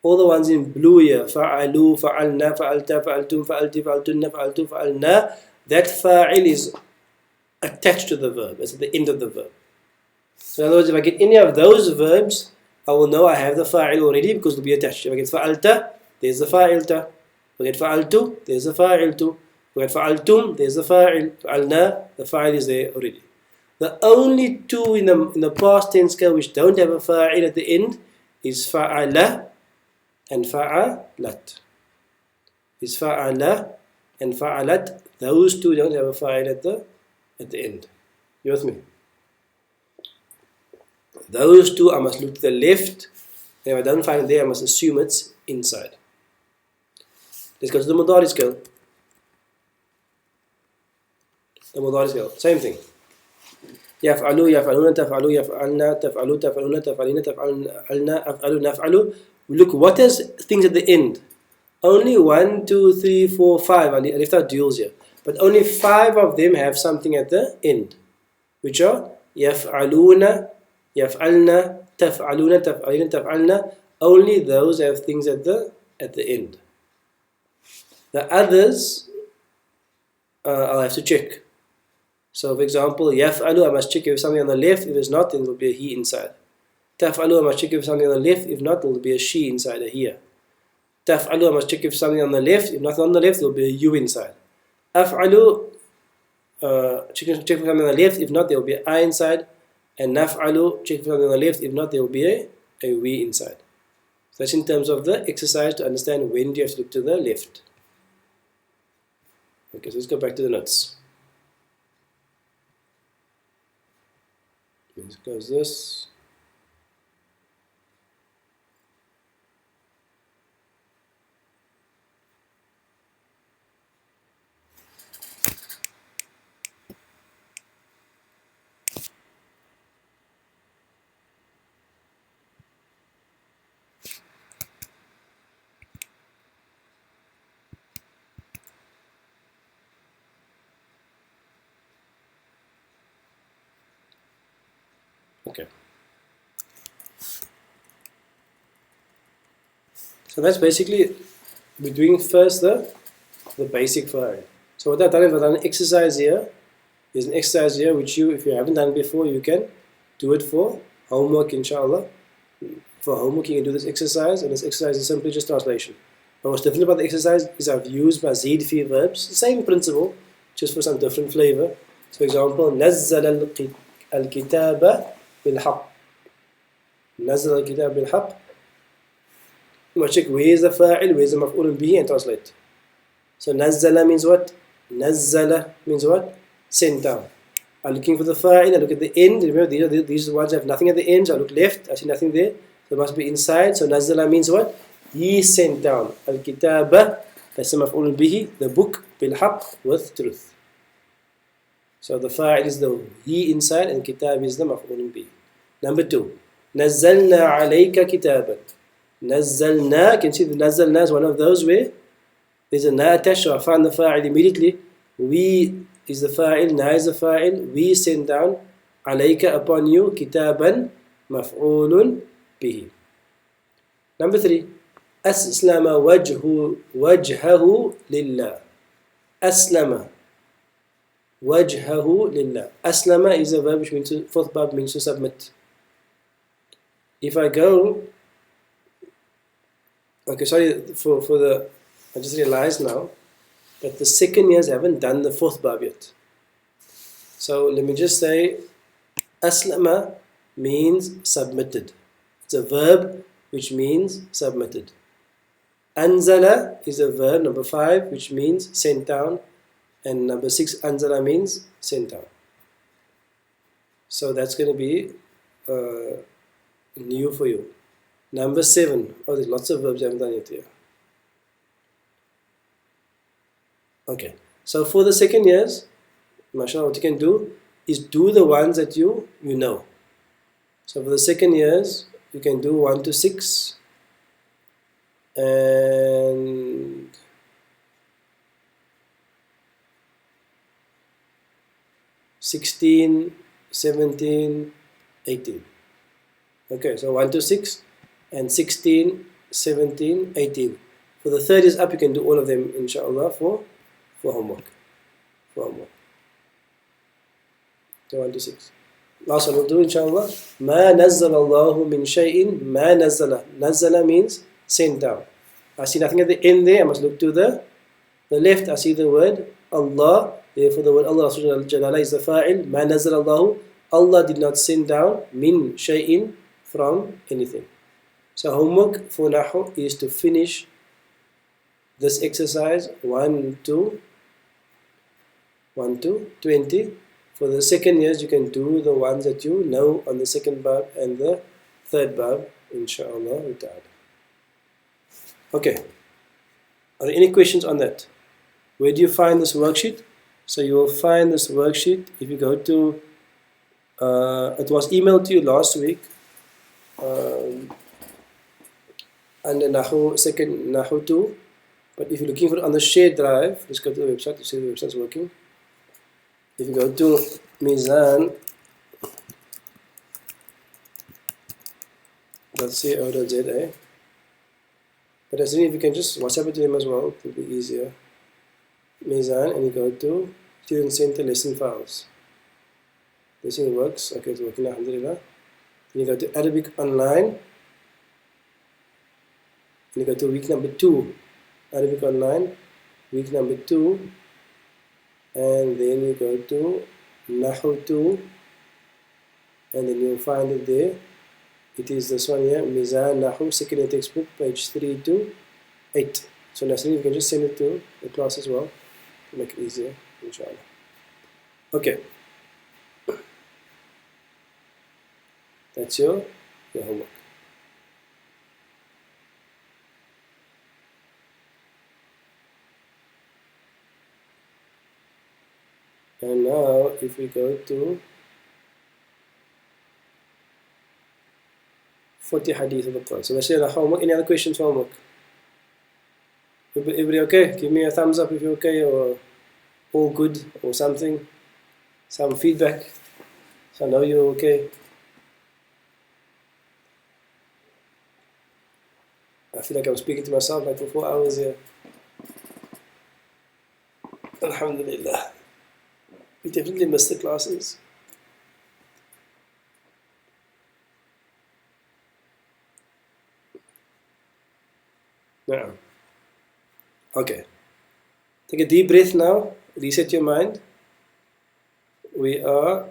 All the ones in blue here, fa'alu, fa'alna, fa'alta, fa'altum, fa'alti, fa'altunna, fa'altu, fa'alna, that fa'il is attached to the verb, it's at the end of the verb. So in other words, if I get any of those verbs, I will know I have the fa'il already because it will be attached. If I get fa'alta, there's the fa'ilta. If I get fa'altu, there's the fa'iltu. If I get fa'altum, there's the fa'il. Fa'alna, the fa'il is there already. The only two in the past tense scale which don't have a fa'il at the end is fa'ala and fa'alat. Is fa'ala and fa'alat. Those two don't have a fa'il at the end. You with me? Those two, I must look to the left. And if I don't find it there, I must assume it's inside. Let's go to the mudari scale. The mudari scale, same thing. يفعلوا يفعلون تفعلوا يفعلنا تفعلوا تفعلون تفعلين تفعلنا أفعلوا نفعلوا. Look, what is things at the end? Only 1, 2, 3, 4, 5. I left out duals here. But only 5 of them have something at the end. Which are يفعلون يفعلنا تفعلون تفعلين تفعلنا. Only those have things at the end. The others, I'll have to check. So for example, يفعل, I must check if something on the left. If it's not, then there will be a he inside. تفعل, I must check if something on the left. If not, there will be a she inside, a here. تفعل, I must check if something on the left. If nothing on the left, there will be a you inside. أفعل, check if something on the left. If not, there will be a I inside. And نفعل, check if something on the left. If not, there will be a we inside. So that's in terms of the exercise to understand when do you have to look to the left. Okay, so let's go back to the notes. Let's close this. Okay. So that's basically, we're doing first the basic fa'il. So what I've done is I've done an exercise here. There's an exercise here which you, if you haven't done it before, you can do it for homework, inshallah. For homework you can do this exercise, and this exercise is simply just translation. But what's different about the exercise is I've used mazid fi verbs, the same principle, just for some different flavor. So for example, نزل الكتاب بالحق. نزل الكتاب بالحق. You must check where is the fa'il, where is the maf'ul bihi, and translate. So نزل means what? نزل means what? Sent down. I'm looking for the fa'il, I look at the end. Remember, these are the ones that have nothing at the end. So I look left, I see nothing there. So it must be inside. So نزل means what? He sent down. Al-kitaba, that's the maf'ul bihi, the book, بالحق, with truth. So the fa'il is the he inside, and kitab is the maf'ul bihi. Number 2. نزلنا عليك كتابا. نزلنا, you can see the نزلنا is one of those where there's a na attached, so I find the fa'il immediately. We is the fa'il, na is the fa'il, we send down عليك upon you, kitaban maf'ulun bihi. Number 3. أسلم وجهه لله. أسلم وجهه لله. أسلم is a verb which means to, fourth verb means to submit. If I go, okay, sorry for the, I just realized now that the second years haven't done the fourth verb yet. So let me just say, Aslama means submitted. It's a verb which means submitted. Anzala is a verb, number 5, which means sent down. And number 6, Anzala means sent down. So that's going to be new for you. Number 7. Oh, there's lots of verbs I haven't done yet here. Okay. So for the second years, mashallah, what you can do is do the ones that you know. So for the second years, you can do 1 to 6. And (16, 17, 18). Okay, so 1 to 6 and 16, 17, 18. For the third is up, you can do all of them, inshallah, for homework. So 1 to 6. Last one we'll do inshallah. Ma nazzala Allahu min shay'in ma nazzala. Nazzala means sent down. I see nothing at the end there. I must look to the left. I see the word Allah. Therefore the word Allah Jalala is the fa'il. Ma nazzala Allahu. Allah did not send down min shay'in from anything. So homework for Nahu is to finish this exercise 1 to 20. For the second years, you can do the ones that you know on the second bab and the third bab, inshallah. Okay. Are there any questions on that? Where do you find this worksheet? So you will find this worksheet if you go to, it was emailed to you last week, under Nahu, second Nahu 2. But if you're looking for it on the shared drive, let's go to the website to see if the website's working. If you go to Mizan, .co.za, but I think if you can just WhatsApp it to them as well, it will be easier. Mizan, and you go to Student Center Lesson Files. This thing works. Okay, it's working, alhamdulillah. Then you go to Arabic Online, and you go to week number 2. Arabic Online, week number 2. And then you go to Nahu 2, and then you'll find it there. It is this one here, Mizan Nahu, second year textbook, page 3 to 8. So Nasreen, you can just send it to the class as well to make it easier, inshallah. Okay. That's your homework. And now, if we go to 40 hadith of the Quran. So let's say the homework. Any other questions for homework? Everybody okay? Give me a thumbs up if you're okay, or all good, or something. Some feedback. So I know you're okay. I feel like I'm speaking to myself like for 4 hours here. Alhamdulillah. We definitely missed the classes. No. Okay. Take a deep breath now. Reset your mind. We are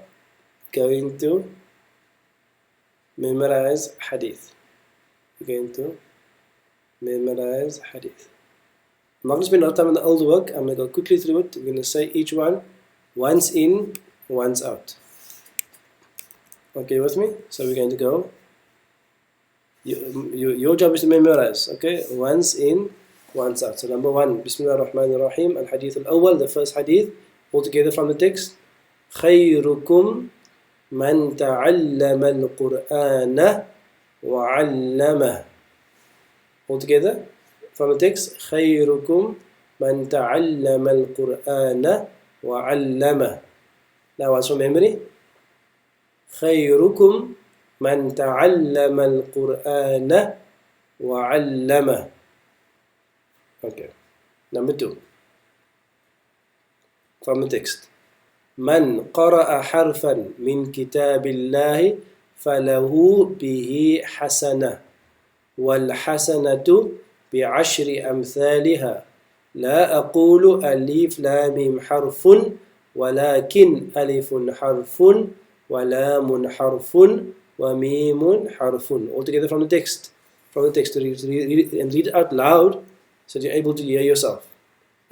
going to memorize Hadith. We're going to memorize Hadith. I'm not going to spend a lot of time on the old work. I'm going to go quickly through it. We're going to say each one once in, once out. Okay with me? So we're going to go. Your job is to memorize. Okay? Once in, once out. So number 1. Bismillah ar-Rahman ar-Rahim. Al-Hadith al-Awwal. The first hadith. All together from the text. خيركم من تعلم القرآن وعلمه. All together from the text. خيركم من تعلم القرآن وعلمه. Now once from memory. خيركم من تعلم القرآن وعلمه. Okay. Number 2. From the text. من قرأ حرفا من كتاب الله فله به حسنة والحسنة بعشر أمثالها لا أقول ألف لام حرف ولكن ألف حرف ولام حرف وميم حرف. All together from the text. From the text to read it and read it out loud so that you're able to hear yourself.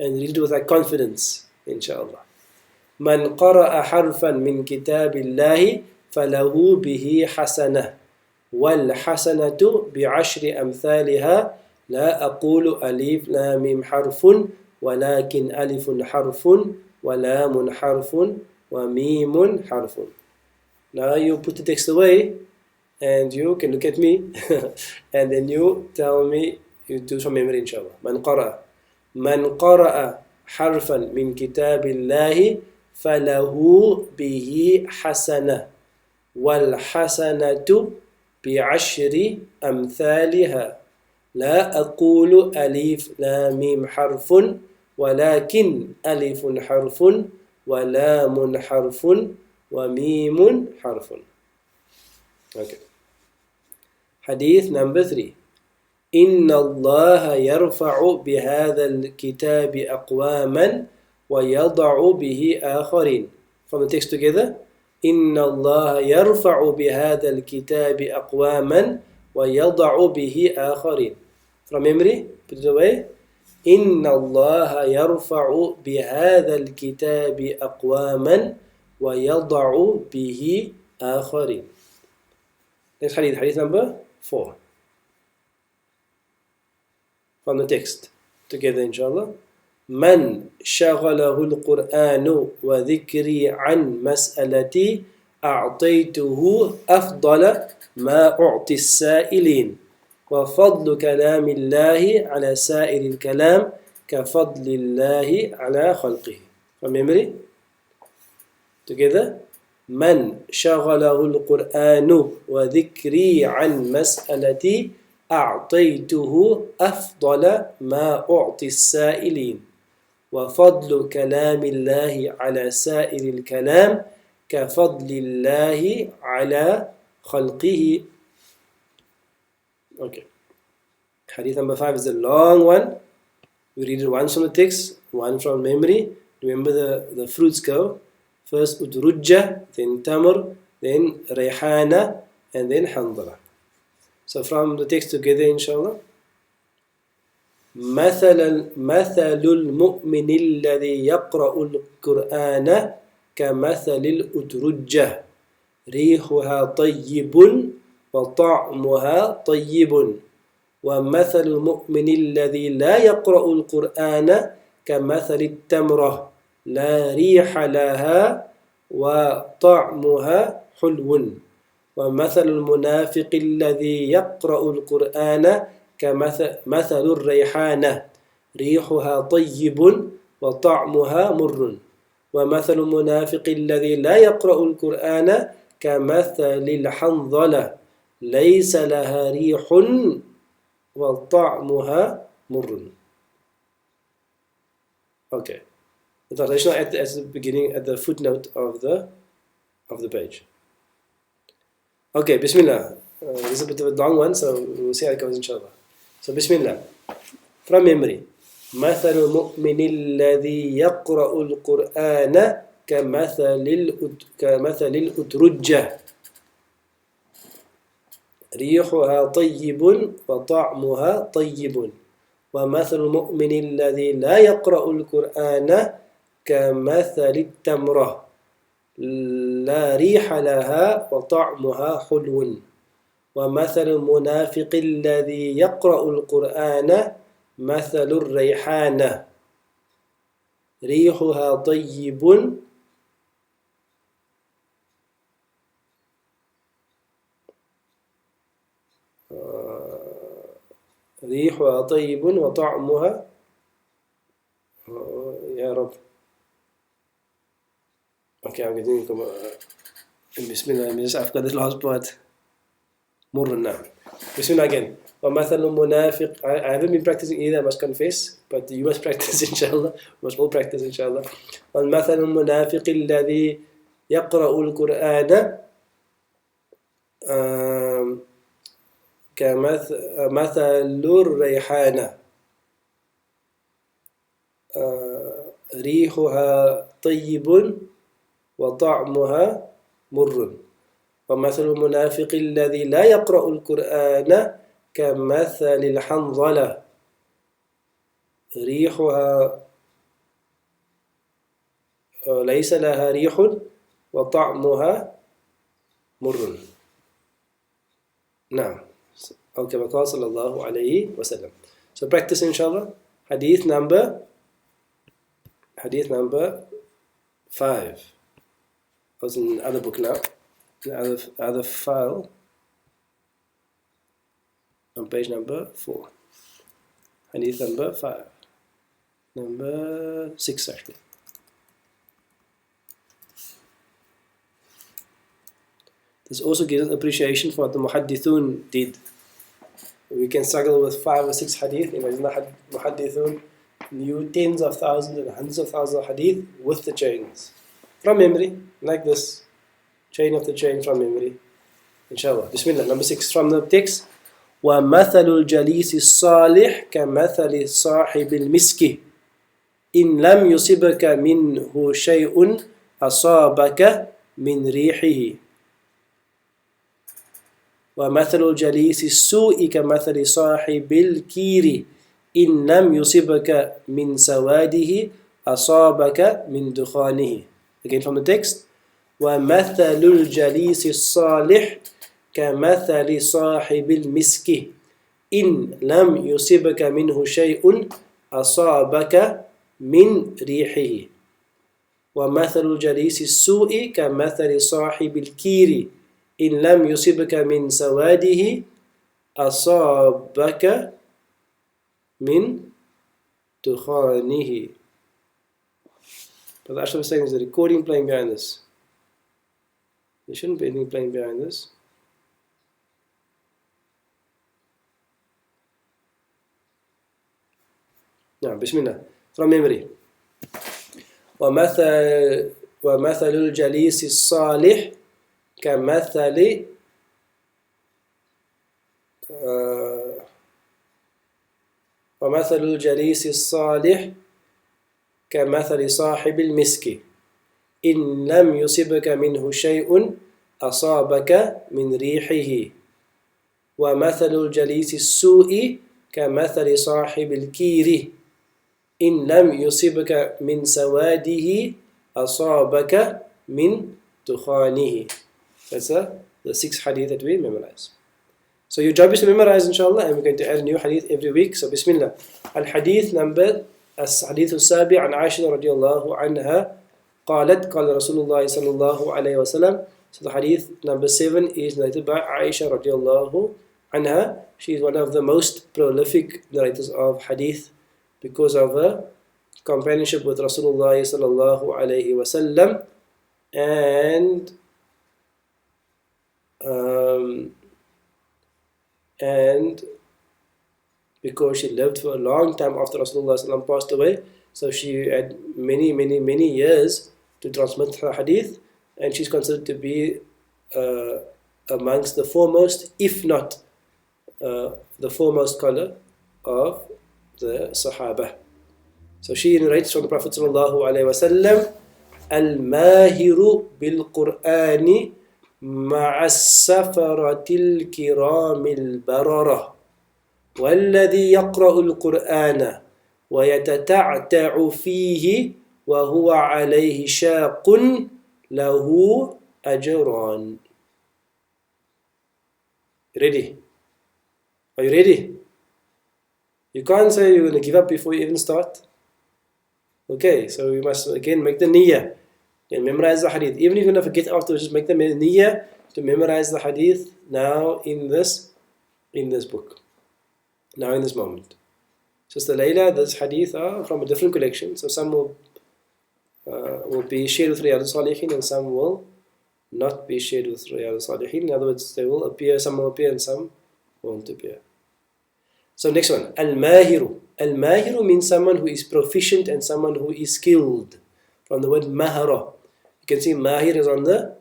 And read it with that confidence, inshallah. من قرأ حرفا من كتاب الله فله به حسنة والحسنة بعشر أمثالها لا أقول ألف لام حرف ولكن ألف حرف ولام حرف وميم حرف. Now you put the text away and you can look at me and then you tell me, you do some memory inshallah. من قرأ حرفا من كتاب الله فله به حسنة والحسنة بعشر أمثالها لا أقول ألف لام ميم حرف ولكن ألف حرف ولام حرف وميم حرف. Okay. Hadith number 3. إن الله يرفع بهذا الكتاب أقواما ويضع به آخرين. From the text together. إن الله يرفع بهذا الكتاب أقواما ويضع به آخرين. From memory, put it away. إن الله يرفع بهذا الكتاب أقواما ويضع به آخرين. Next hadith, hadith number 4. From the text together inshallah. من شغله القرآن وذكري عن مسألتي أعطيته أفضل ما أعطي السائلين وفضل كلام الله على سائر الكلام كفضل الله على خلقه. From memory together. من شغله القرآن وذكري عن مسألتي أعطيته أفضل ما أعطي السائلين وفضل كلام الله على سائر الكلام كفضل الله على خلقه. Okay. Hadith number 5 is a long one. We read it once from the text, one from memory. Remember the fruits go. First udrujja, then tamr, then rayhana, and then handala. So from the text together inshallah. مثل المؤمن الذي يقرأ القرآن كمثل الأترجة ريحها طيب وطعمها طيب ومثل المؤمن الذي لا يقرأ القرآن كمثل التمرة لا ريح لها وطعمها حلو ومثل المنافق الذي يقرأ القرآن كمثل الريحانة ريحها طيب وطعمها مر ومثل المنافق الذي لا يقرأ القرآن كمثل الحنظلة ليس لها ريح وطعمها مر. Okay. The translation at the beginning, at the footnote of the page. Okay, Bismillah. This is a bit of a long one, so we'll see how it goes inshallah. So Bismillah. From memory. مثل المؤمن الذي يقرأ القرآن كمثل الأترجة ريحها طيب وطعمها طيب ومثل المؤمن الذي لا يقرأ القرآن كمثل التمرة لا ريح لها وطعمها حلو ومثل المنافق الذي يقرأ القرآن مثل الريحانة ريحها طيب وطعمها يا رب. Okay, I'm getting Bismillah. I've got the last part. Murna. Bismillah again. وَمَثَلُ الْمُنَافِقِ. I haven't been practicing either, I must confess, but you must practice inshallah. We must all practice inshallah. وَمَثَلُ الْمُنَافِقِ الَّذِي يَقْرَأُ الْقُرْآنَ كمثل الريحانة ريحها طيب وطعمها مر ومثل المنافق الذي لا يقرأ القرآن كمثل الحنظلة ريحها ليس لها ريح وطعمها مر. نعم. أو كما قال صلى الله عليه وسلم. So practice inshallah. Hadith number 5. I was in another book now. Other file on page number 4. Hadith number 5. Number 6 actually. This also gives appreciation for what the muhaddithun did. We can struggle with 5 or 6 hadith. Imagine the muhaddithun knew tens of thousands and hundreds of thousands of hadith with the chains. From memory, like this. chain of the chain from memory. Inshallah. Bismillah. Number 6 from the text. وَمَثَلُ الْجَلِيسِ الصَّالِحِ كَمَثَلِ صَاحِبِ الْمِسْكِ إِنْ لَمْ يُصِبْكَ مِنْهُ شَيْءٌ أَصَابَكَ مِنْ رِيحِهِ وَمَثَلُ الْجَلِيسِ السُّوءِ كَمَثَلِ صَاحِبِ الْكِيرِ إِنْ لَمْ يُصِبْكَ مِنْ سَوَادِهِ أَصَابَكَ مِنْ دُخَانِهِ. Again from the text. وَمَثَلُ الْجَلِيسِ الصَّالِحِ كَمَثَلِ صَاحِبِ الْمِسْكِ إِنْ لَمْ يُصِبْكَ مِنْهُ شَيْءٌ أَصَابَكَ مِنْ رِيحِهِ وَمَثَلُ الْجَلِيسِ السُّوءِ كَمَثَلِ صَاحِبِ الْكِيرِ إِنْ لَمْ يُصِبْكَ مِنْ سَوَادِهِ أَصَابَكَ مِنْ دُخَانِهِ. But the Ashraf is saying, is the recording playing behind this? There shouldn't be anything playing behind this. Now, Bismillah. From memory. وَمَثَلُ الْجَلِيسِ الصَّالِحِ كَمَثَلِ وَمَثَلُ الْجَلِيسِ الصَّالِحِ كَمَثَلِ صَاحِبِ الْمِسْكِ إِنْ لَمْ يُصِبْكَ مِنْهُ شَيْءٌ أَصَابَكَ مِنْ رِيحِهِ وَمَثَلُ الْجَلِيسِ السُّوءِ كَمَثَلِ صَاحِبِ الْكِيرِ إِنْ لَمْ يُصِبْكَ مِنْ سَوَادِهِ أَصَابَكَ مِنْ دُخَانِهِ. That's the 6 hadith that we memorize. So your job is to memorize, inshallah, and we're going to add a new hadith every week. So Bismillah. Al-hadith number الحديث السابع عن عائشة رضي الله عنها قالت قال رسول الله صلى الله عليه وسلم. So the hadith number 7 is narrated by Aisha رضي الله عنها. She is one of the most prolific narrators of hadith because of her companionship with Rasulullah sallallahu alayhi wasallam and because she lived for a long time after Rasulullah sallam passed away, so she had many years to transmit her hadith, and she's considered to be amongst the foremost, if not the foremost scholar of the Sahaba. So she narrates from the Prophet sallallahu alaihi wasallam, "Al-Mahiru bil-Qur'ani ma'as-safaratil kiramil barara, والذي يقرأ القرآن ويتتعتع فيه وهو عليه شاق له أجران." Ready? Are you ready? You can't say you're going to give up before you even start. Okay, so we must again make the niyyah and memorize the hadith. Even if you're going to forget afterwards, just make the niyyah to memorize the hadith now in this book. Now in this moment. Sister Layla, this hadith are from a different collection. So some will be shared with Riyadh al-Salihin and some will not be shared with Riyadh al-Salihin. In other words, they will appear, some will appear and some won't appear. So next one, Al-Mahiru. Al-Mahiru means someone who is proficient and someone who is skilled. From the word Mahara. You can see Mahir is on the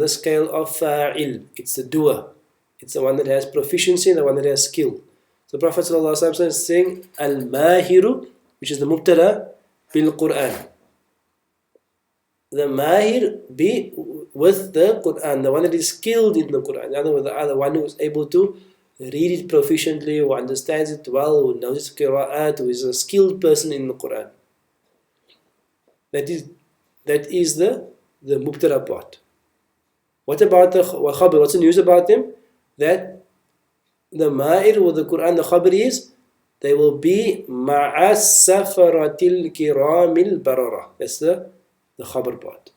scale of Fa'il. It's the doer. It's the one that has proficiency and the one that has skill. So the Prophet ﷺ is saying Al-Mahiru, which is the Mubtada, bil-Qur'an. The Mahir be with the Qur'an, the one that is skilled in the Qur'an. In other words, the one who is able to read it proficiently, who understands it well, who knows its qira'at, who is a skilled person in the Qur'an. That is the Mubtada part. What about the Khabar? What's the news about them? That the Ma'ir with the Quran, the Khabar is, they will be Ma'as Safaratil Kiramil Barara. That's the Khabar part.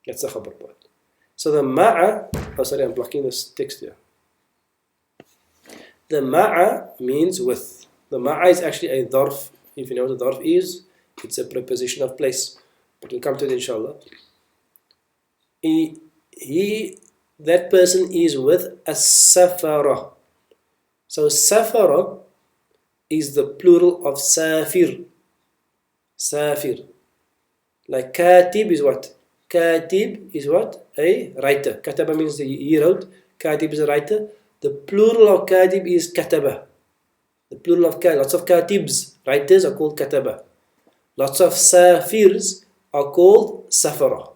That's the Khabar part. So the Ma'a, I'm blocking this text here. The Ma'a means with. The Ma'a is actually a dharf. If you know what a dharf is, it's a preposition of place. But we'll come to it inshallah. That person is with as-safara. So safara is the plural of safir. Safir. Like katib is what? Katib is what? A writer. Kataba means he wrote. Katib is a writer. The plural of katib is kataba. The plural of katib. Lots of katibs, writers, are called kataba. Lots of safirs are called safara.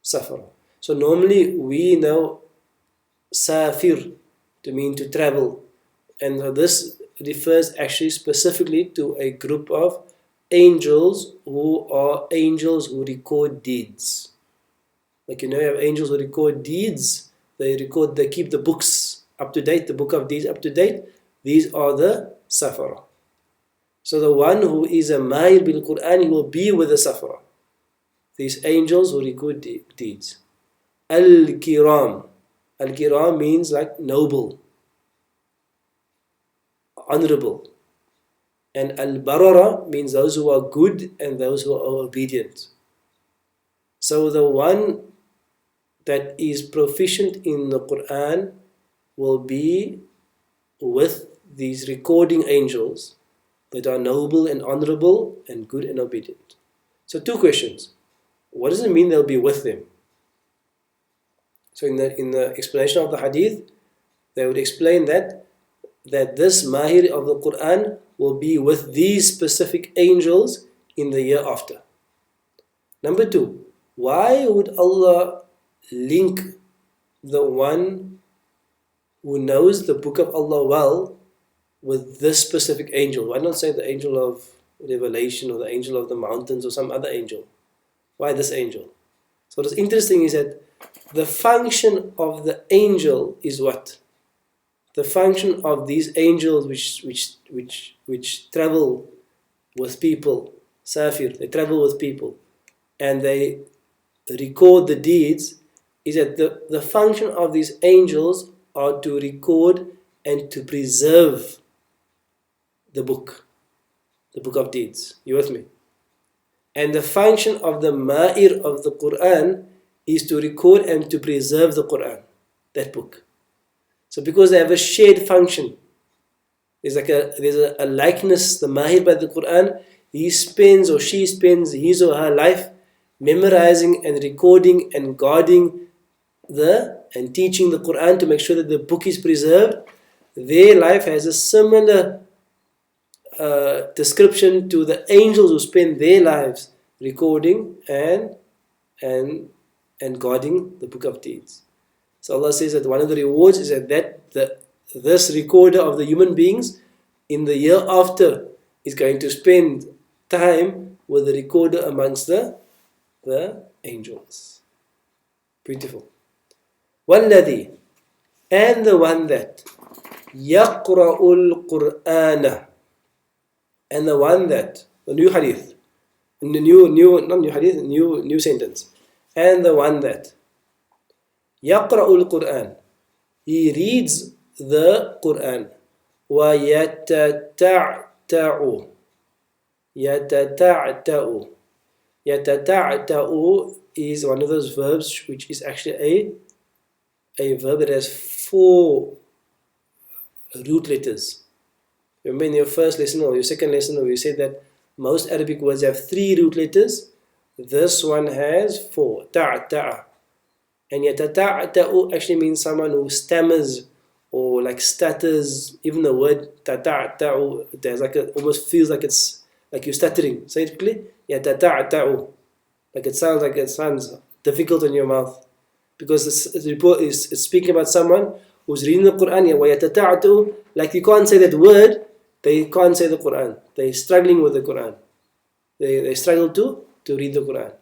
Safara. So normally we know safir to mean to travel. And this refers actually specifically to a group of angels who record deeds. Like you have angels who record deeds. They keep the books up to date, the book of deeds up to date. These are the safara. So the one who is a mahir bil Quran will be with the safara. These angels who record deeds. Al-kiram. Al-kiram means like noble, honorable. And al-barara means those who are good and those who are obedient. So the one that is proficient in the Quran will be with these recording angels that are noble and honorable and good and obedient. So two questions. What does it mean they'll be with them? So in the explanation of the Hadith, they would explain that this mahir of the Quran will be with these specific angels in the year after. Number two, why would Allah link the one who knows the book of Allah well with this specific angel? Why not say the angel of revelation or the angel of the mountains or some other angel? Why this angel? So what's interesting is that the function of the angel is what? The function of these angels which travel with people, safir, they travel with people and they record the deeds, is that the function of these angels are to record and to preserve the book of deeds. You with me? And the function of the ma'ir of the Quran is to record and to preserve the Quran, that book. So because they have a shared function, there's a likeness. The mahir by the Quran, he spends or she spends his or her life memorizing and recording and guarding and teaching the Quran to make sure that the book is preserved. Their life has a similar description to the angels who spend their lives recording and guarding the book of deeds. So Allah says that one of the rewards is that this recorder of the human beings in the year after is going to spend time with the recorder amongst the angels. Beautiful. وَالَّذِي, and the one that يَقْرَأُ الْقُرْآنَ, and the one that, the new hadith, new sentence, and the one that يَقْرَأُ الْقُرْآنَ, he reads the Quran, وَيَتَتَعْتَعُ, يَتَتَعْتَعُ. يَتَتَعْتَعُ is one of those verbs which is actually a verb that has 4 root letters. Remember in your first lesson or your second lesson, where you said that most Arabic words have 3 root letters. This one has 4. Ta'ta'a. And yatata'ta'u actually means someone who stammers or like stutters. Even the word tata'ta'u, there's almost feels like it's like you're stuttering. Say it quickly. Yatata'ta'u. Like it sounds difficult in your mouth. Because it's speaking about someone who's reading the Quran. Yatata'ta'u, like you can't say that word, they can't say the Quran. They're struggling with the Quran. They struggle to read the Quran.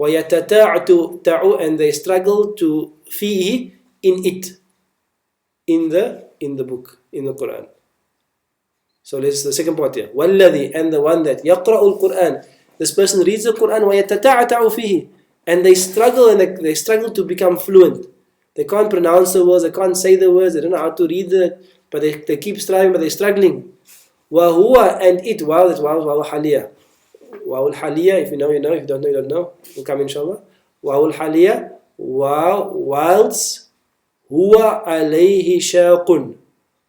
وَيَتَتَعْتَعُ, and they struggle to fihi, in it, in the book, in the Quran. So this is the second part here. وَالَّذِي, and the one that يَقْرَأُ الْقُرْآنِ, this person reads the Quran, وَيَتَتَعْتَعُ فِيهِ, and they struggle they struggle to become fluent. They can't pronounce the words, they can't say the words, they don't know how to read but they keep striving, but they're struggling. وَهُوَ, and it, wow, that's wow haliyah. Wow al-haliyah, if you know, you know. If you don't know, you don't know. We'll come inshallah. Wow al-haliyah, wow, whilst huwa alayhi shaqun.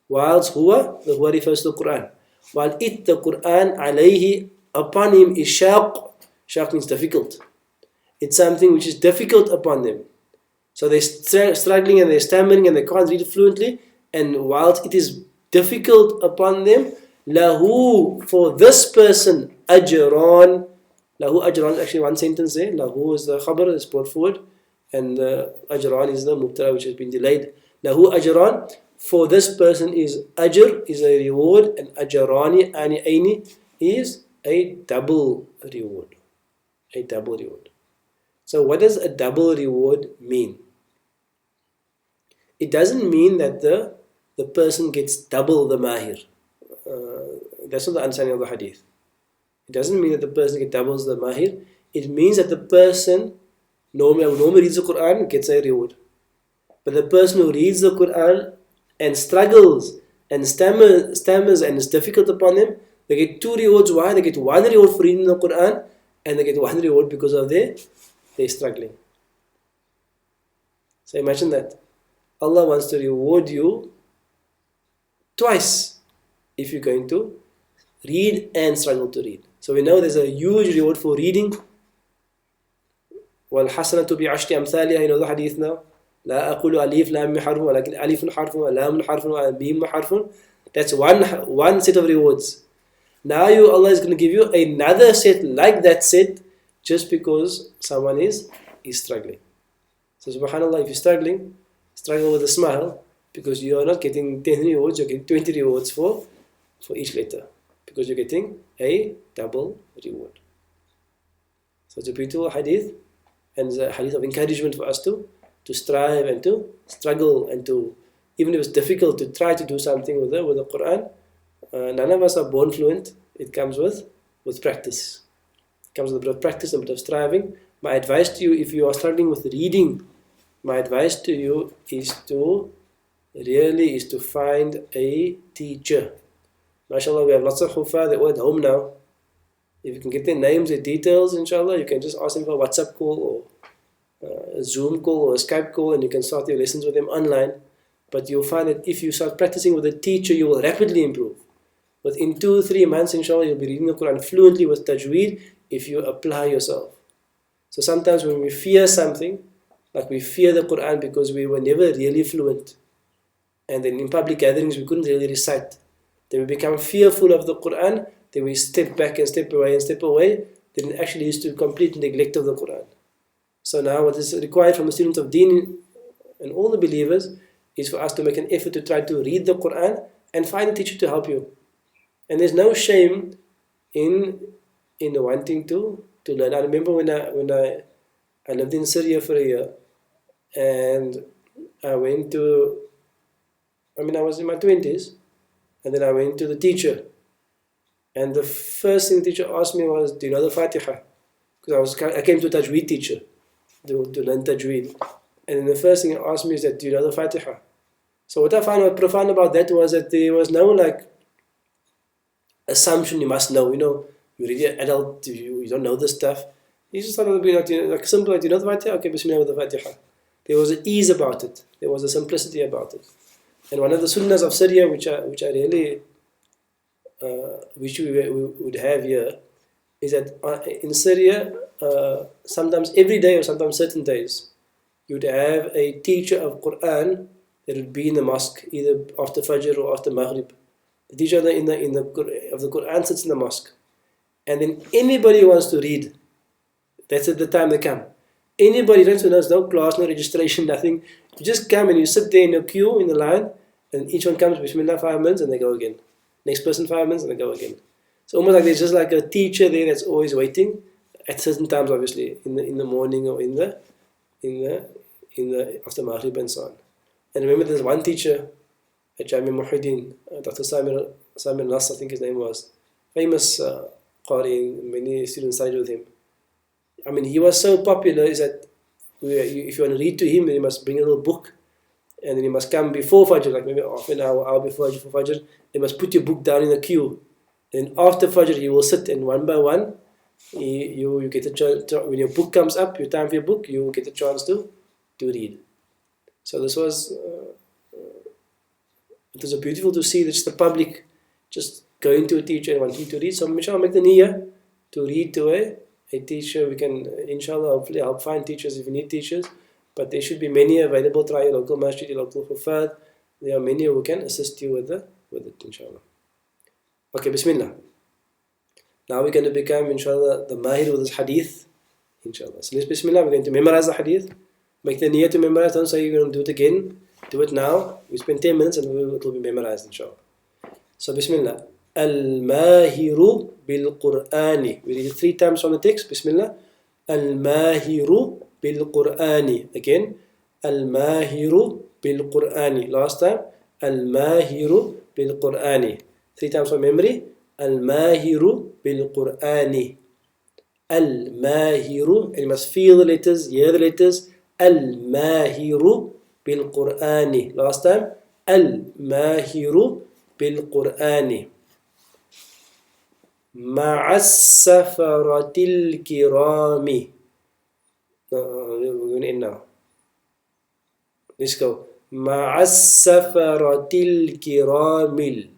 Whilst huwa, the huwa refers to the Quran. While the Quran, alayhi, upon him is shaq. Shaq means difficult. It's something which is difficult upon them. So they're struggling and they're stammering and they can't read it fluently. And whilst it is difficult upon them, lahu, for this person, ajran. Lahu ajran is actually one sentence there. Lahu is the khabar that's brought forward. And ajran is the mubtada which has been delayed. Lahu ajran, for this person is ajr, is a reward. And ajrani, ani aini, is a double reward. A double reward. So what does a double reward mean? It doesn't mean that the person gets double the mahir. That's not the understanding of the hadith. It doesn't mean that the person gets doubles the mahir. It means that the person normally reads the Quran gets a reward. But the person who reads the Quran and struggles and stammers and it's difficult upon them, they get two rewards. Why? They get one reward for reading the Quran and they get one reward because of their struggling. So imagine that. Allah wants to reward you twice if you're going to read and struggle to read. So we know there's a huge reward for reading. وَالْحَسَنَةُ بِعَشْرِ أَمْثَالِهَا. You know the hadith now. لا أقول ألف لام حرف ولكن ألف حرف ولام حرف وميم حرف. That's one set of rewards. Now Allah is going to give you another set like that set just because someone is struggling. So subhanAllah, if you're struggling, struggle with a smile because you are not getting 10 rewards, you're getting 20 rewards for each letter because you're getting a double reward. So it's a beautiful hadith and it's a hadith of encouragement for us to strive and to struggle and to, even if it's difficult, to try to do something with the Quran. None of us are born fluent. It comes with practice. It comes with a bit of practice and a bit of striving. My advice to you, if you are struggling with reading, my advice to you is to find a teacher. MashaAllah, we have lots of huffaz that are at home now. If you can get their names, their details, inshallah, you can just ask them for a WhatsApp call or a Zoom call or a Skype call and you can start your lessons with them online. But you'll find that if you start practicing with a teacher, you will rapidly improve. Within 2-3 months, inshallah, you'll be reading the Quran fluently with tajweed if you apply yourself. So sometimes when we fear something, like we fear the Quran because we were never really fluent, and then in public gatherings we couldn't really recite, then we become fearful of the Quran, then we step back and step away, then it actually leads to complete neglect of the Quran. So now what is required from the students of Deen and all the believers is for us to make an effort to try to read the Quran and find a teacher to help you. And there's no shame in wanting to learn. I remember when I lived in Syria for a year, and I was in my 20s, and then I went to the teacher, and the first thing the teacher asked me was, do you know the Fatiha? Because I came to a Tajweed teacher to learn Tajweed, and then the first thing he asked me is that, do you know the Fatiha? So what I found profound about that was that there was no assumption you must know. You're already an adult, you don't know this stuff. You just thought it would be like simple, like, do you know the Fatiha? Okay, Bismillah with the Fatiha. There was an ease about it. There was a simplicity about it. And one of the sunnahs of Syria, which I really wish we would have here, is that in Syria, sometimes every day or sometimes certain days, you'd have a teacher of Quran that would be in the mosque, either after Fajr or after Maghrib. The teacher of the Quran sits in the mosque. And then anybody who wants to read, that's at the time they come. Anybody, there's no class, no registration, nothing. You just come and you sit there in a queue, in the line, and each one comes, Bismillah, 5 minutes, and they go again. Next person, 5 minutes, and they go again. So almost like there's just like a teacher there that's always waiting at certain times, obviously, in the morning or in the after Maghrib and so on. And remember, there's one teacher at Jami Muhyiddin, Dr. Samir Nas, I think his name was, famous Qari, many students studied with him. I mean, he was so popular is that if you want to read to him, then you must bring a little book, and then you must come before Fajr, like maybe half an hour before Fajr. You must put your book down in the queue. Then after Fajr, you will sit, and one by one, you get a chance. When your book comes up, your time for your book, you will get a chance to read. So this was, it was beautiful to see that just the public just going to a teacher and wanting to read. So inshallah, make the niyyah to read to a teacher, we can, inshallah, hopefully help find teachers if you need teachers. But there should be many available. Try your local masjid, your local hufad. There are many who can assist you with it, inshallah. Okay, bismillah. Now we're going to become, inshallah, the mahir with this hadith, inshallah. So let's bismillah, we're going to memorize the hadith. Make the niyyah to memorize. Don't say you're going to do it again. Do it now. We spend 10 minutes and it will be memorized, inshallah. So bismillah. Al-mahiru bil-Qur'ani. We read it 3 times from the text. Bismillah. Al-mahiru bil-Qur'ani. Again. Al-mahiru bil-Qur'ani. Last time. Al-mahiru bil-Qur'ani. 3 times from memory. Al-mahiru bil-Qur'ani. Al-mahiru. You must feel the letters, hear the letters. Al-mahiru bil-Qur'ani. Last time. Al-mahiru bil-Qur'ani. Ma'as-safaratil kirami. We're going to end now. Let's go. Ma'as-safaratil kiramil.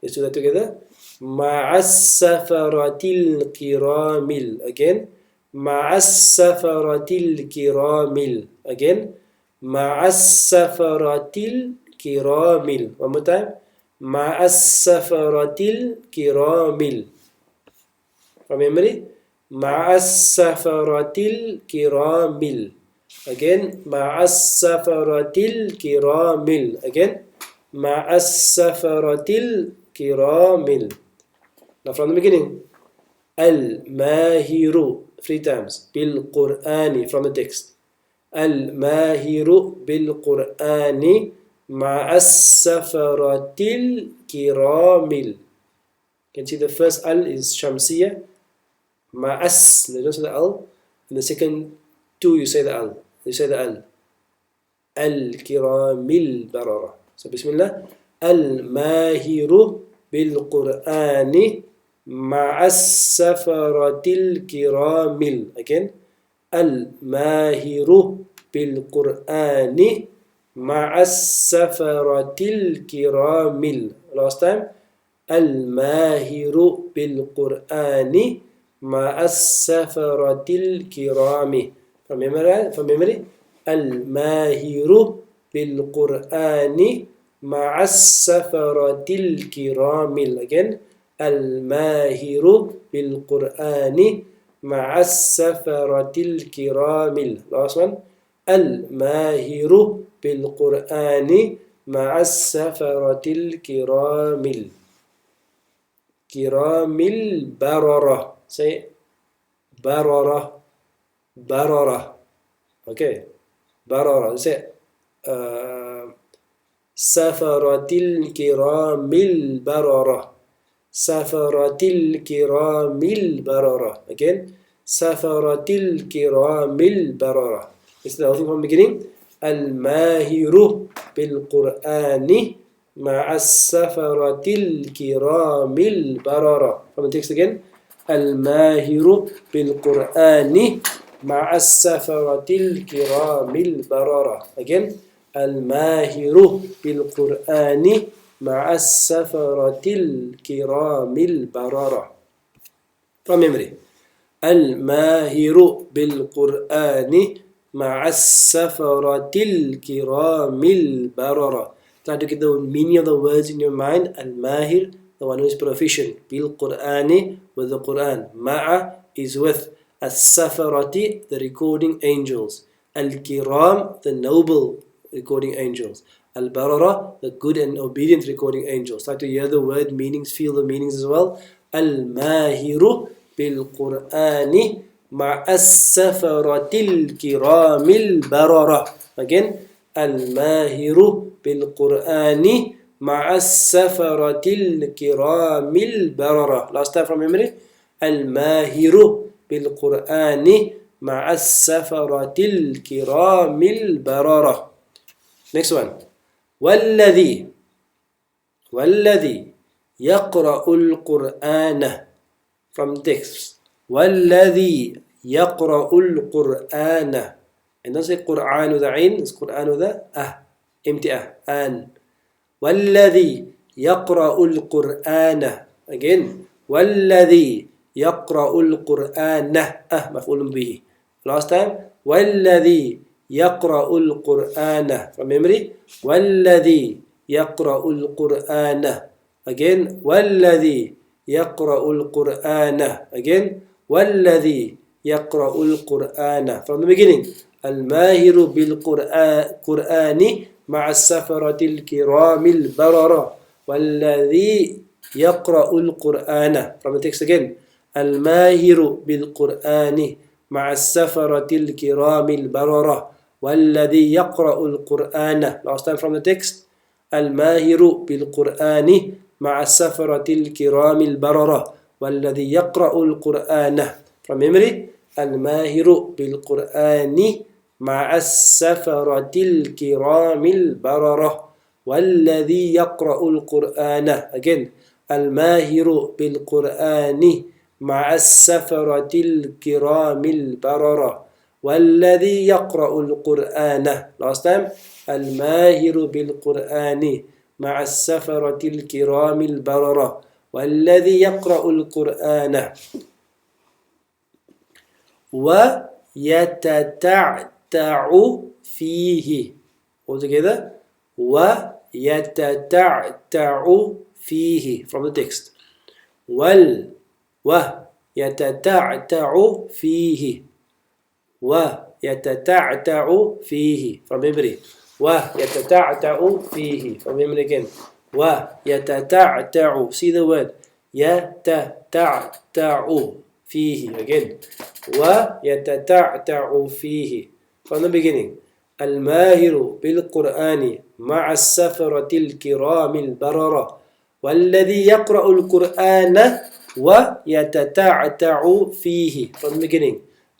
Let's do that together. Ma'as-safaratil kiramil. Again. Ma'as-safaratil kiramil. Again. Ma'as-safaratil kiramil. One more time. Ma'as-safaratil kiramil. From memory. Ma'as-safaratil kiramil. Again. Ma'as-safaratil kiramil. Again. Ma'as-safaratil kiramil. Now from the beginning. Al-mahiru. 3 times. Bil-Qur'ani. From the text. Al-mahiru bil-Qur'ani. Ma'as-safaratil kiramil. You can see the first al is shamsiyah. Ma'as, they don't say the al. And the second 2 you say the al. You say the al. Al-kiramil barara. So bismillah. Al-mahiru bil-Qur'ani. Ma'as-safaratil kiramil. Again. Al-mahiru bil-Qur'ani. Ma'as-safaratil kiramil. Last time. Al-mahiru bil-Qur'ani. Ma'as-safaratil kirami. From memory. Al-mahiru bil-Qur'ani. Ma'as-safaratil kiramil. Again. Al-mahiru bil-Qur'ani. Ma'as-safaratil kiramil. Last one. Al-mahiru bil-Qur'ani. Ma'as-safaratil kiramil. Kiramil barara. Say barara. Barara. Okay. Barara. Say safaratil kiramil barara. Safaratil kiramil barara. Again. Safaratil kiramil barara. This is the whole thing from the beginning. Al-mahiru bil-Qur'ani. Ma'as-safaratil kiramil barara. From the text again. Al-mahiru bil-Qur'ani. Ma'as-safaratil kiramil barara. Again. Al-mahiru bil-Qur'ani. Ma'as-safaratil kiramil barara. From memory. Al-mahiru bil-Qur'ani. Ma'as-safaratil kiramil barara. Try to get the meaning of the words in your mind. Al-mahir, the one who is proficient. Bil-Qur'ani, with the Qur'an. Ma'a is with. As-safarati, the recording angels. Al-kiram, the noble recording angels. Al-barara, the good and obedient recording angels. Try to hear the word meanings, feel the meanings as well. Al-mahiru bil-Qur'ani. Ma'as-safaratil kiramil barara. Again. Al-mahiru bil-Qur'ani. Ma'as-safaratil kiramil barara. Last time from memory. Al-mahiru bil-Qur'ani. Ma'as-safaratil kiramil barara. Next one. Walladhi yaqra'ul Qur'ana. From text. Walladhi yaqra'ul Qur'ana. And don't say Qur'an with the ain, it's Qur'an with the empty an. Walladhi yaqra'ul Qur'ana. Again. Walladhi يقرأ القرآن مفعول به. Last time والذي يقرأ القرآن from memory والذي يقرأ القرآن again والذي يقرأ القرآن again والذي يقرأ القرآن from the beginning الماهر بالقرآن مع السفرة الكرام البررة والذي يقرأ القرآن from the text again الماهر بالقرآن مع السفرة الكرام البررة والذي يقرأ القرآن last time from the text الماهر بالقرآن مع السفرة الكرام البررة والذي يقرأ القرآن from memory الماهر بالقرآن مع السفرة الكرام البررة والذي يقرأ القرآن again الماهر بالقرآن مع السفرة الكرام البررة والذي يقرأ القرآن last time الماهر بالقرآن مع السفرة الكرام البررة والذي يقرأ القرآن ويتتعتع فيه all together ويتتعتع فيه from the text ويتتعتع فيه ويتتعتع فيه from memory ويتتعتع فيه from memory again ويتتعتع see the word يتتعتع فيه again ويتتعتع فيه from the beginning الماهر بالقرآن مع السفرة الكرام البررة والذي يقرأ القرآن ويتتعتع فيه from the beginning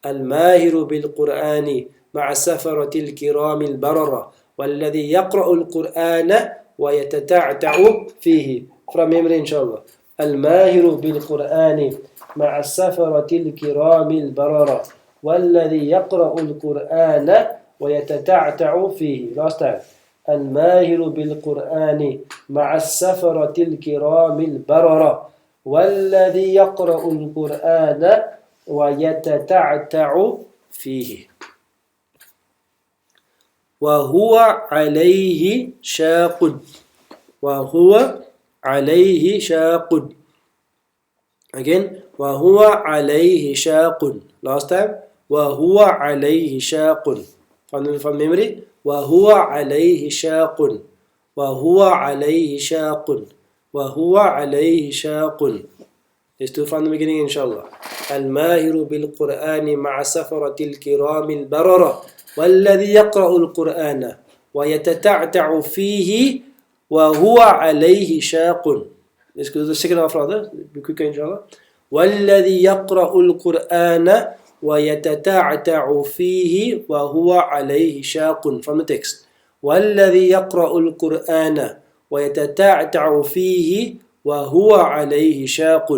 الماهر بالقرآن مع السفرة الكرام البررة والذي يقرأ القرآن ويتتعتع فيه from memory إن شاء الله الماهر بالقرآن مع السفرة الكرام البررة والذي يقرأ القرآن ويتتعتع فيه last time الماهر بالقرآن مع السفرة الكرام البررة والذي يقرأ القرآن ويتتعتع فيه وهو عليه شاق وهو عليه شاق again وهو عليه شاق last time وهو عليه شاق from memory وهو عليه شاق وهو عليه شاق وهو عليه شاق Let's do from the beginning إن شاء الله الماهر بالقرآن مع سفرة الكرام البررة والذي يقرأ القرآن ويتتعتع فيه وهو عليه شاق Let's go to the second half rather be quicker إن شاء الله والذي يقرأ القرآن ويتتعتع فيه وهو عليه شاق from the text والذي يقرأ القرآن ويتتعتع فيه وهو عليه شاق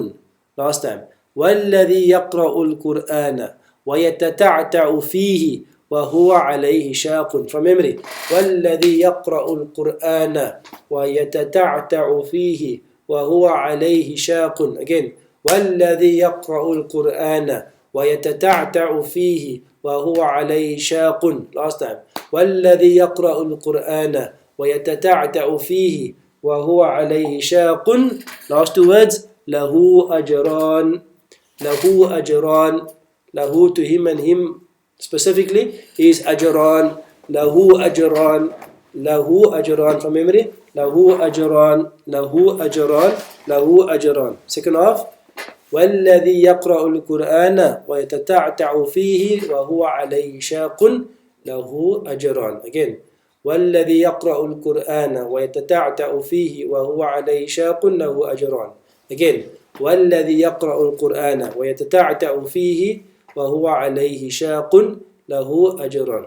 last time والذي يقرأ القرآن ويتتعتع فيه وهو عليه شاق from memory والذي يقرأ القرآن ويتتعتع فيه وهو عليه شاق again والذي يقرأ القرآن ويتتعتع فيه وهو عليه شاق last time والذي يقرأ القرآن ويتتعتع فيه وهو عليه شاق last two words له أجران له أجران له to him and him specifically is أجران له أجران له أجران from memory له أجران له أجران له أجران second half والذي يقرأ القرآن ويتتعتع فيه وهو عليه شاق له أجران again والذي يقرأ القرآن ويتتعتع فيه وهو عليه شاق له أجران again والذي يقرأ القرآن ويتتعتع فيه وهو عليه شاق له أجران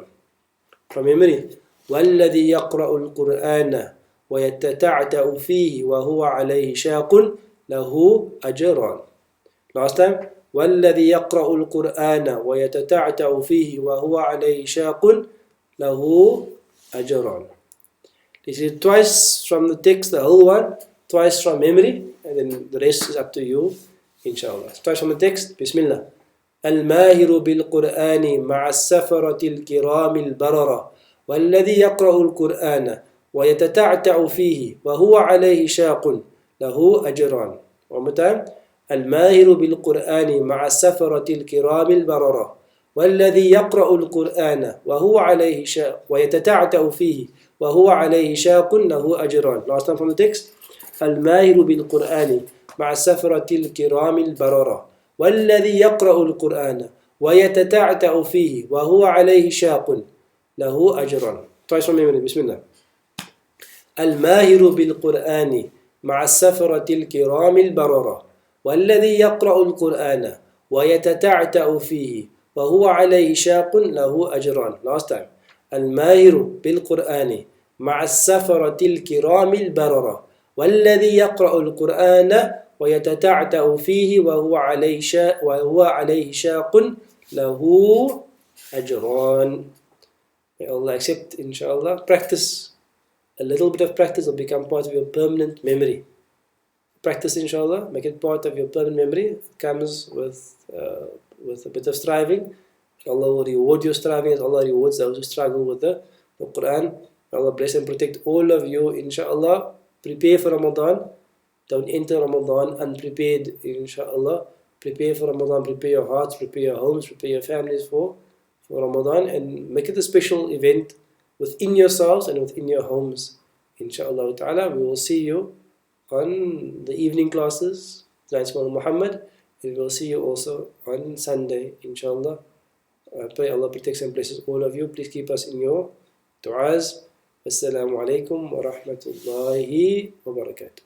from memory والذي يقرأ القرآن ويتتعتع فيه وهو عليه شاق له أجران last time والذي يقرأ القرآن ويتتعتع فيه وهو عليه شاق له أجران This is twice from the text the whole one twice from memory and then the rest is up to you inshallah. Start from the text. Bismillah. الماهر بالقرآن مع السفرة الكرام البررة والذي يقرأ القرآن ويتتعتع فيه وهو عليه شاق له أجران. One more time. الماهر بالقرآن مع السفرة الكرام البررة والذي يقرأ القرآن وهو عليه شاق ويتتعتع فيه وهو عليه شاق له أجران. Last time from the text. الماهر بالقرآن مع السفرة الكرام البررة والذي يقرأ القرآن ويتتعتع فيه وهو عليه شاق له أجران. Twice from memory. Bismillah. الماهر بالقرآن مع السفرة الكرام البررة والذي يقرأ القرآن ويتتعتع فيه وهو عليه شاق له أجران. Last time. الماهر بالقرآن مع السفرة الكرام البررة والذي يقرأ القرآن ويتتعتع فيه وهو عليه شاق له أجران. May Allah accept, inshallah. Practice. A little bit of practice will become part of your permanent memory. Practice, inshallah. Make it part of your permanent memory. It comes with a bit of striving. Allah will reward your striving as Allah rewards those who struggle with the Quran. Allah bless and protect all of you, inshallah. Prepare for Ramadan. Don't enter Ramadan unprepared, inshallah. Prepare for Ramadan, prepare your hearts, prepare your homes, prepare your families for Ramadan, and make it a special event within yourselves and within your homes, inshallah ta'ala. We will see you on the evening classes, Night Muhammad, and we will see you also on Sunday, inshallah. I pray Allah protects and blesses all of you. Please keep us in your du'as. Assalamu alaikum wa rahmatullahi wa barakatuh.